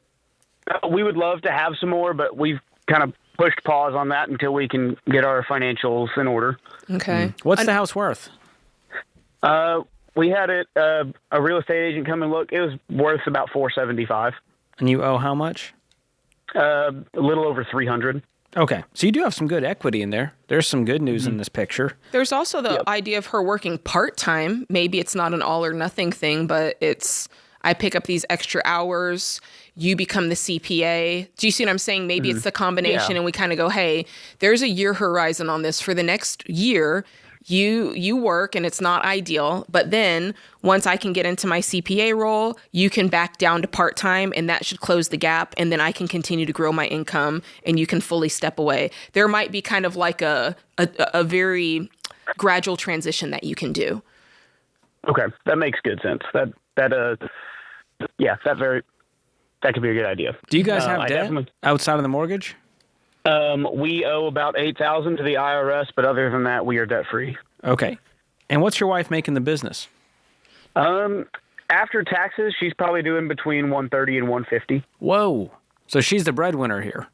We would love to have some more, but we've kind of pushed pause on that until we can get our financials in order.
Okay.
What's the house worth?
We had a real estate agent come and look. It was worth about $475.
And you owe how much?
A little over $300.
Okay. So you do have some good equity in there. There's some good news in this picture.
There's also the idea of her working part-time. Maybe it's not an all or nothing thing, but I pick up these extra hours. You become the CPA. Do you see what I'm saying? Maybe it's the combination, and we kind of go, hey, there's a year horizon on this. For the next year, you work, and it's not ideal. But then once I can get into my CPA role, you can back down to part-time, and that should close the gap. And then I can continue to grow my income, and you can fully step away. There might be kind of like a very gradual transition that you can do.
Okay, that makes good sense. That could be a good idea.
Do you guys have debt outside of the mortgage?
We owe about $8,000 to the IRS, but other than that, we are debt free.
Okay. And what's your wife making the business?
After taxes, she's probably doing between $130 and $150.
Whoa. So she's the breadwinner here.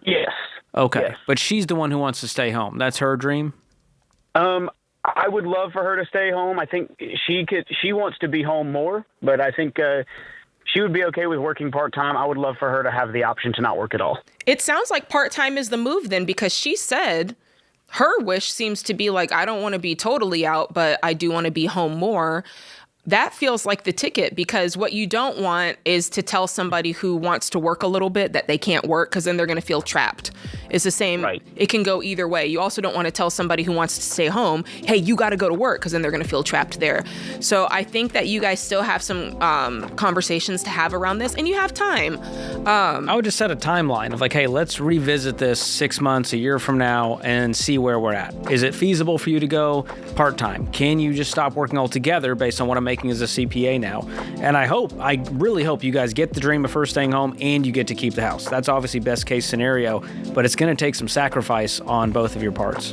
Yes.
Okay.
Yes.
But she's the one who wants to stay home. That's her dream?
I would love for her to stay home. I think she wants to be home more, but I think she would be okay with working part-time. I would love for her to have the option to not work at all.
It sounds like part-time is the move then, because she said her wish seems to be like, I don't want to be totally out, but I do want to be home more. That feels like the ticket, because what you don't want is to tell somebody who wants to work a little bit that they can't work, because then they're going to feel trapped. It's the same. Right. It can go either way. You also don't want to tell somebody who wants to stay home, hey, you got to go to work, because then they're going to feel trapped there. So I think that you guys still have some conversations to have around this, and you have time.
I would just set a timeline of like, hey, let's revisit this 6 months, a year from now, and see where we're at. Is it feasible for you to go part-time? Can you just stop working altogether based on what I'm making as a CPA now? And I really hope you guys get the dream of first staying home and you get to keep the house. That's obviously best case scenario, but it's going to take some sacrifice on both of your parts.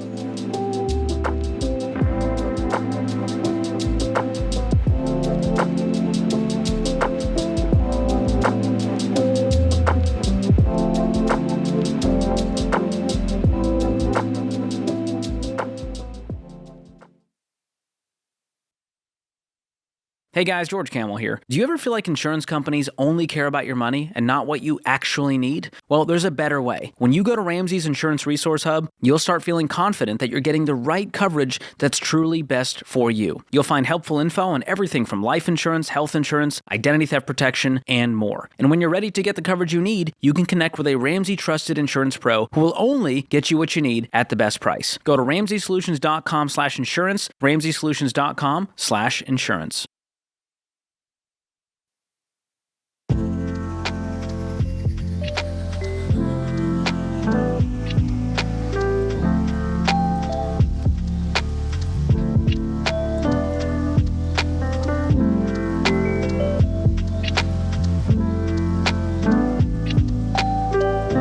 Hey guys, George Kamel here. Do you ever feel like insurance companies only care about your money and not what you actually need? Well, there's a better way. When you go to Ramsey's Insurance Resource Hub, you'll start feeling confident that you're getting the right coverage that's truly best for you. You'll find helpful info on everything from life insurance, health insurance, identity theft protection, and more. And when you're ready to get the coverage you need, you can connect with a Ramsey trusted insurance pro who will only get you what you need at the best price. Go to RamseySolutions.com/insurance, RamseySolutions.com/insurance.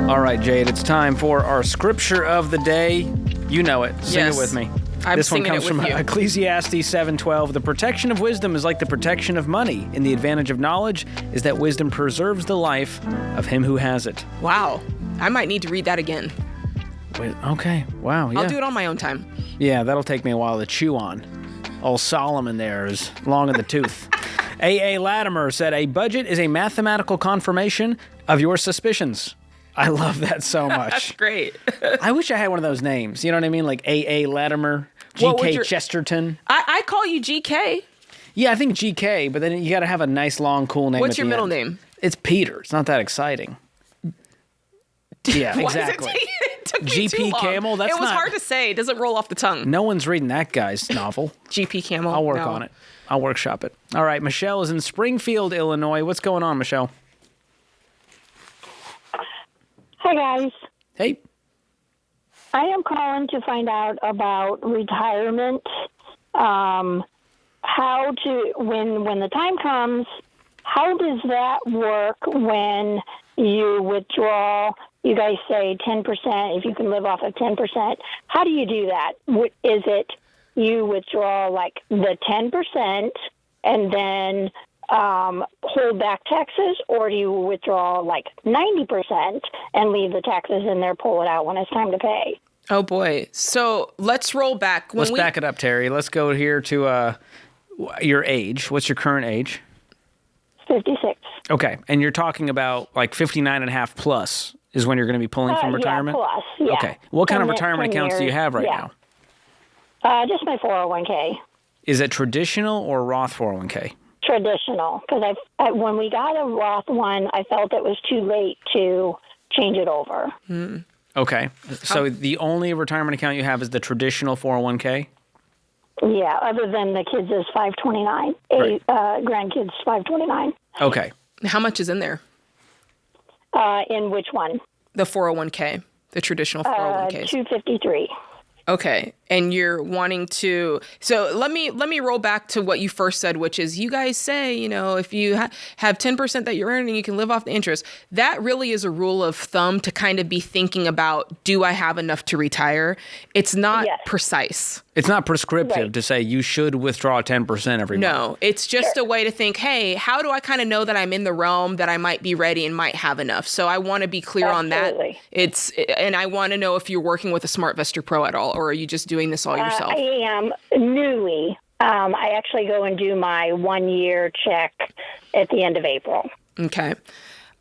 All right, Jade, it's time for our scripture of the day. You know it. Sing it with me. This one comes from Ecclesiastes 7:12. The protection of wisdom is like the protection of money, and the advantage of knowledge is that wisdom preserves the life of him who has it.
Wow. I might need to read that again.
Wait, okay. Wow. Yeah.
I'll do it on my own time.
Yeah, that'll take me a while to chew on. Old Solomon there is long in the tooth. A.A. Latimer said, a budget is a mathematical confirmation of your suspicions. I love that so much.
That's great.
I wish I had one of those names. You know what I mean? Like A.A. Latimer, G.K. Chesterton.
I call you G.K.
Yeah, I think G.K., but then you got to have a nice, long, cool name.
What's your middle name?
It's Peter. It's not that exciting. Yeah, exactly. G.P. Kamel?
It was hard to say. It doesn't roll off the tongue.
No one's reading that guy's novel.
G.P. Kamel.
I'll work on it. I'll workshop it. All right, Michelle is in Springfield, Illinois. What's going on, Michelle?
Hi, guys.
Hey.
I am calling to find out about retirement. When the time comes, how does that work when you withdraw? You guys say 10%, if you can live off of 10%. How do you do that? Is it you withdraw like the 10% and then hold back taxes, or do you withdraw like 90% and leave the taxes in there, pull it out when it's time to pay?
Oh boy. So let's roll back.
Let's back it up, Terry. Let's go here to your age. What's your current age?
56.
Okay. And you're talking about like 59 and a half plus is when you're going to be pulling from retirement?
Yeah, plus, yeah.
Okay. What kind of retirement accounts do you have right now?
Just my 401k.
Is it traditional or Roth 401k?
traditional, because when we got a Roth one, I felt it was too late to change it over.
Okay. So the only retirement account you have is the traditional 401k?
Yeah, other than the kids is 529, grandkids 529.
Okay.
How much is in there?
In which one?
The 401k, the traditional 401ks.
253.
Okay. And you're wanting to, so let me roll back to what you first said, which is you guys say, if you have 10% that you're earning, you can live off the interest. That really is a rule of thumb to kind of be thinking about, do I have enough to retire? It's not precise.
It's not prescriptive to say you should withdraw 10% every month.
No, it's just a way to think, hey, how do I kind of know that I'm in the realm that I might be ready and might have enough? So I want to be clear on that. And I want to know if you're working with a SmartVestor Pro at all, or are you just doing this all yourself?
I am newly. I actually go and do my 1 year check at the end of April.
Okay.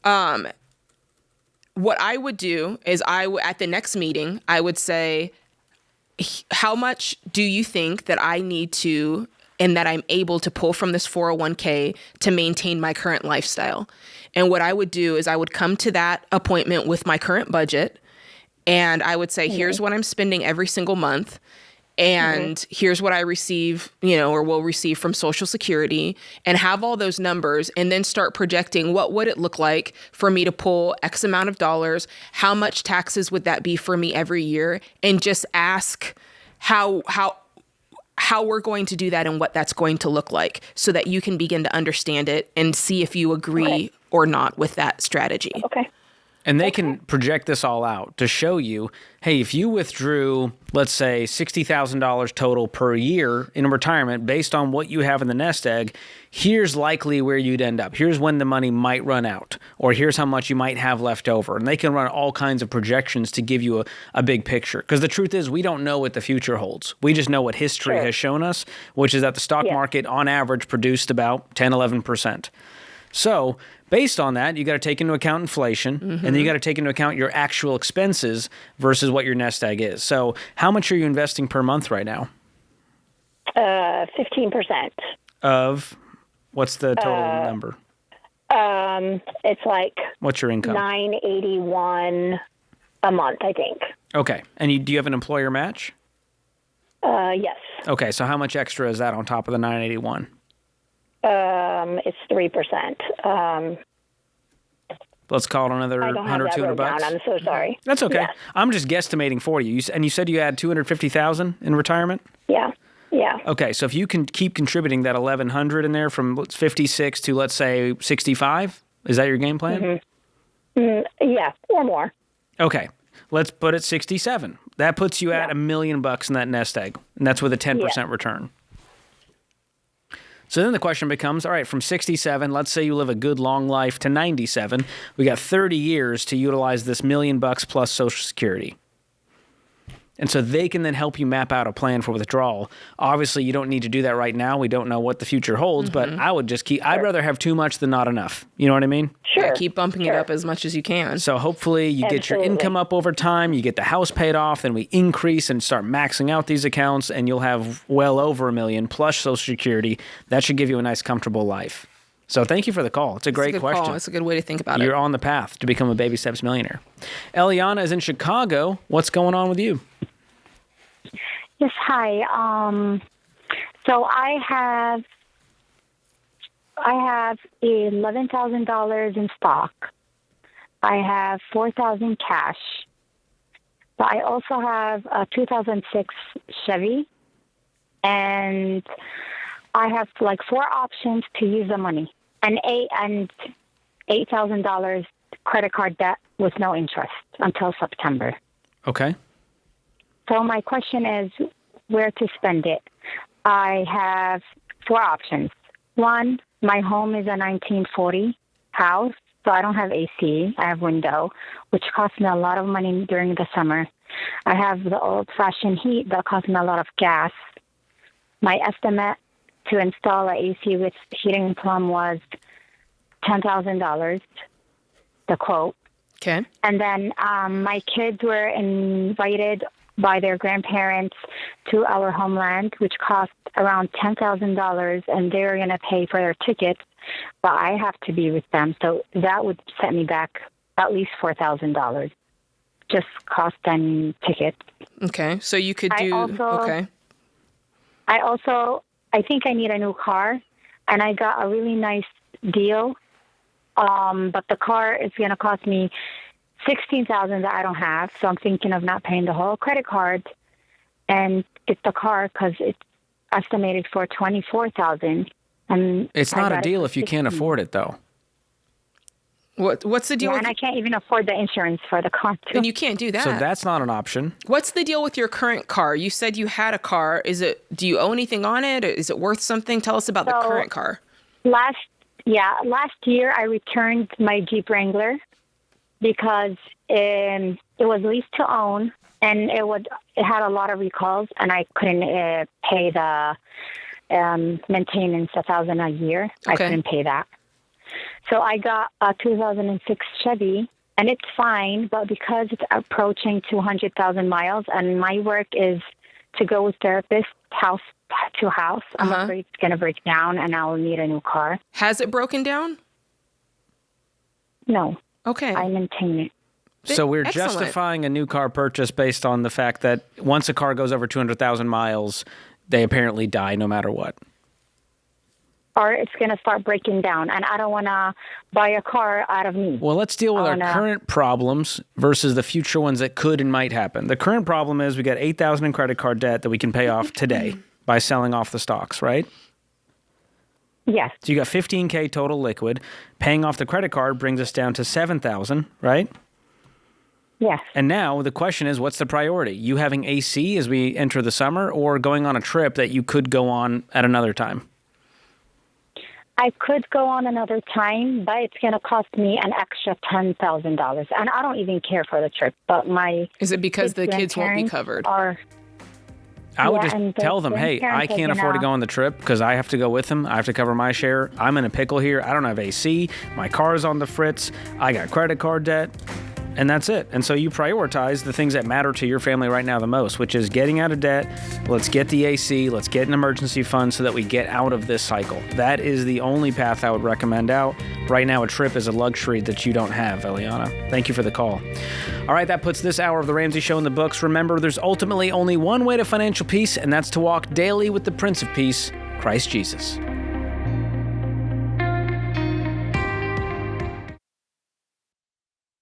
What I would do is at the next meeting, I would say, how much do you think that I need to and that I'm able to pull from this 401k to maintain my current lifestyle? And what I would do is I would come to that appointment with my current budget, and I would say, here's what I'm spending every single month. And here's what I receive, or will receive from Social Security, and have all those numbers, and then start projecting what would it look like for me to pull X amount of dollars, how much taxes would that be for me every year, and just ask how we're going to do that and what that's going to look like, so that you can begin to understand it and see if you agree or not with that strategy.
Okay.
And they can project this all out to show you, hey, if you withdrew, let's say, $60,000 total per year in retirement based on what you have in the nest egg, here's likely where you'd end up. Here's when the money might run out, or here's how much you might have left over. And they can run all kinds of projections to give you a big picture. Because the truth is, we don't know what the future holds. We just know what history has shown us, which is that the stock market, on average, produced about 10, 11%. So based on that, you got to take into account inflation, and then you got to take into account your actual expenses versus what your nest egg is. So how much are you investing per month right now?
15%.
Of what's the total number?
It's like,
what's your income?
$981 a month, I think.
Okay. And do you have an employer match?
Yes.
Okay. So how much extra is that on top of the 981?
It's 3%.
Let's call it another 100, 200 bucks.
I'm so sorry.
That's okay.
Yes.
I'm just guesstimating for you. And you said you had $250,000 in retirement?
Yeah.
Okay, so if you can keep contributing that $1,100 in there from 56 to, let's say, 65, is that your game plan?
Yeah, or more.
Okay, let's put it 67. That puts you at $1 million in that nest egg, and that's with a 10% return. So then the question becomes, all right, from 67, let's say you live a good long life to 97, we got 30 years to utilize this $1 million plus Social Security. And so they can then help you map out a plan for withdrawal. Obviously, you don't need to do that right now. We don't know what the future holds, but I would just I'd rather have too much than not enough. You know what I mean?
Sure. Yeah, keep bumping it up as much as you can.
So hopefully you get your income up over time, you get the house paid off, then we increase and start maxing out these accounts, and you'll have well over $1 million plus Social Security. That should give you a nice, comfortable life. So thank you for the call. It's a great question.
Call. It's a good way to think about it.
You're on the path to become a baby steps millionaire. Eliana is in Chicago. What's going on with you?
Yes, hi. So I have $11,000 in stock. I have $4,000 cash. But I also have a 2006 Chevy, and I have like 4 options to use the money, and $8,000 credit card debt with no interest until September.
Okay.
So my question is where to spend it. I have 4 options. 1, my home is a 1940 house, so I don't have AC. I have window, which costs me a lot of money during the summer. I have the old-fashioned heat that costs me a lot of gas. My estimate to install an AC with heating and plumb was $10,000, the quote.
Okay.
And then my kids were invited by their grandparents to our homeland, which cost around $10,000, and they're going to pay for their tickets, but I have to be with them. So that would set me back at least $4,000, just cost and tickets.
Okay, so you could do,
I think I need a new car, and I got a really nice deal, but the car is going to cost me $16,000 that I don't have, so I'm thinking of not paying the whole credit card and get the car because it's estimated for $24,000. And
it's not a deal if you can't afford it, though.
What's the deal?
And I can't even afford the insurance for the car, too.
And you can't do that.
So that's not an option.
What's the deal with your current car? You said you had a car. Do you owe anything on it? Is it worth something? Tell us about the current car.
Last year I returned my Jeep Wrangler because it was leased to own, and it had a lot of recalls, and I couldn't pay the maintenance $1,000 a year. Okay. I couldn't pay that. So I got a 2006 Chevy, and it's fine, but because it's approaching 200,000 miles, and my work is to go with therapists house to house, I'm afraid it's going to break down, and I'll need a new car.
Has it broken down?
No.
Okay.
I maintain it.
So we're justifying a new car purchase based on the fact that once a car goes over 200,000 miles, they apparently die no matter what.
Or it's going to start breaking down, and I don't want to buy a car out of need.
Well, let's deal with our current problems versus the future ones that could and might happen. The current problem is we got $8,000 in credit card debt that we can pay off today by selling off the stocks, right?
Yes.
So you got $15,000 total liquid. Paying off the credit card brings us down to $7,000, right?
Yes.
And now the question is, what's the priority? You having AC as we enter the summer, or going on a trip that you could go on at another time?
I could go on another time, but it's going to cost me an extra $10,000. And I don't even care for the trip, but
Is it because the kids won't be covered?
I would just tell them, hey, I can't afford to go on the trip because I have to go with them. I have to cover my share. I'm in a pickle here. I don't have AC. My car's on the fritz. I got credit card debt. And that's it. And so you prioritize the things that matter to your family right now the most, which is getting out of debt. Let's get the AC. Let's get an emergency fund so that we get out of this cycle. That is the only path I would recommend out. Right now, a trip is a luxury that you don't have, Eliana. Thank you for the call. All right, that puts this hour of The Ramsey Show in the books. Remember, there's ultimately only one way to financial peace, and that's to walk daily with the Prince of Peace, Christ Jesus.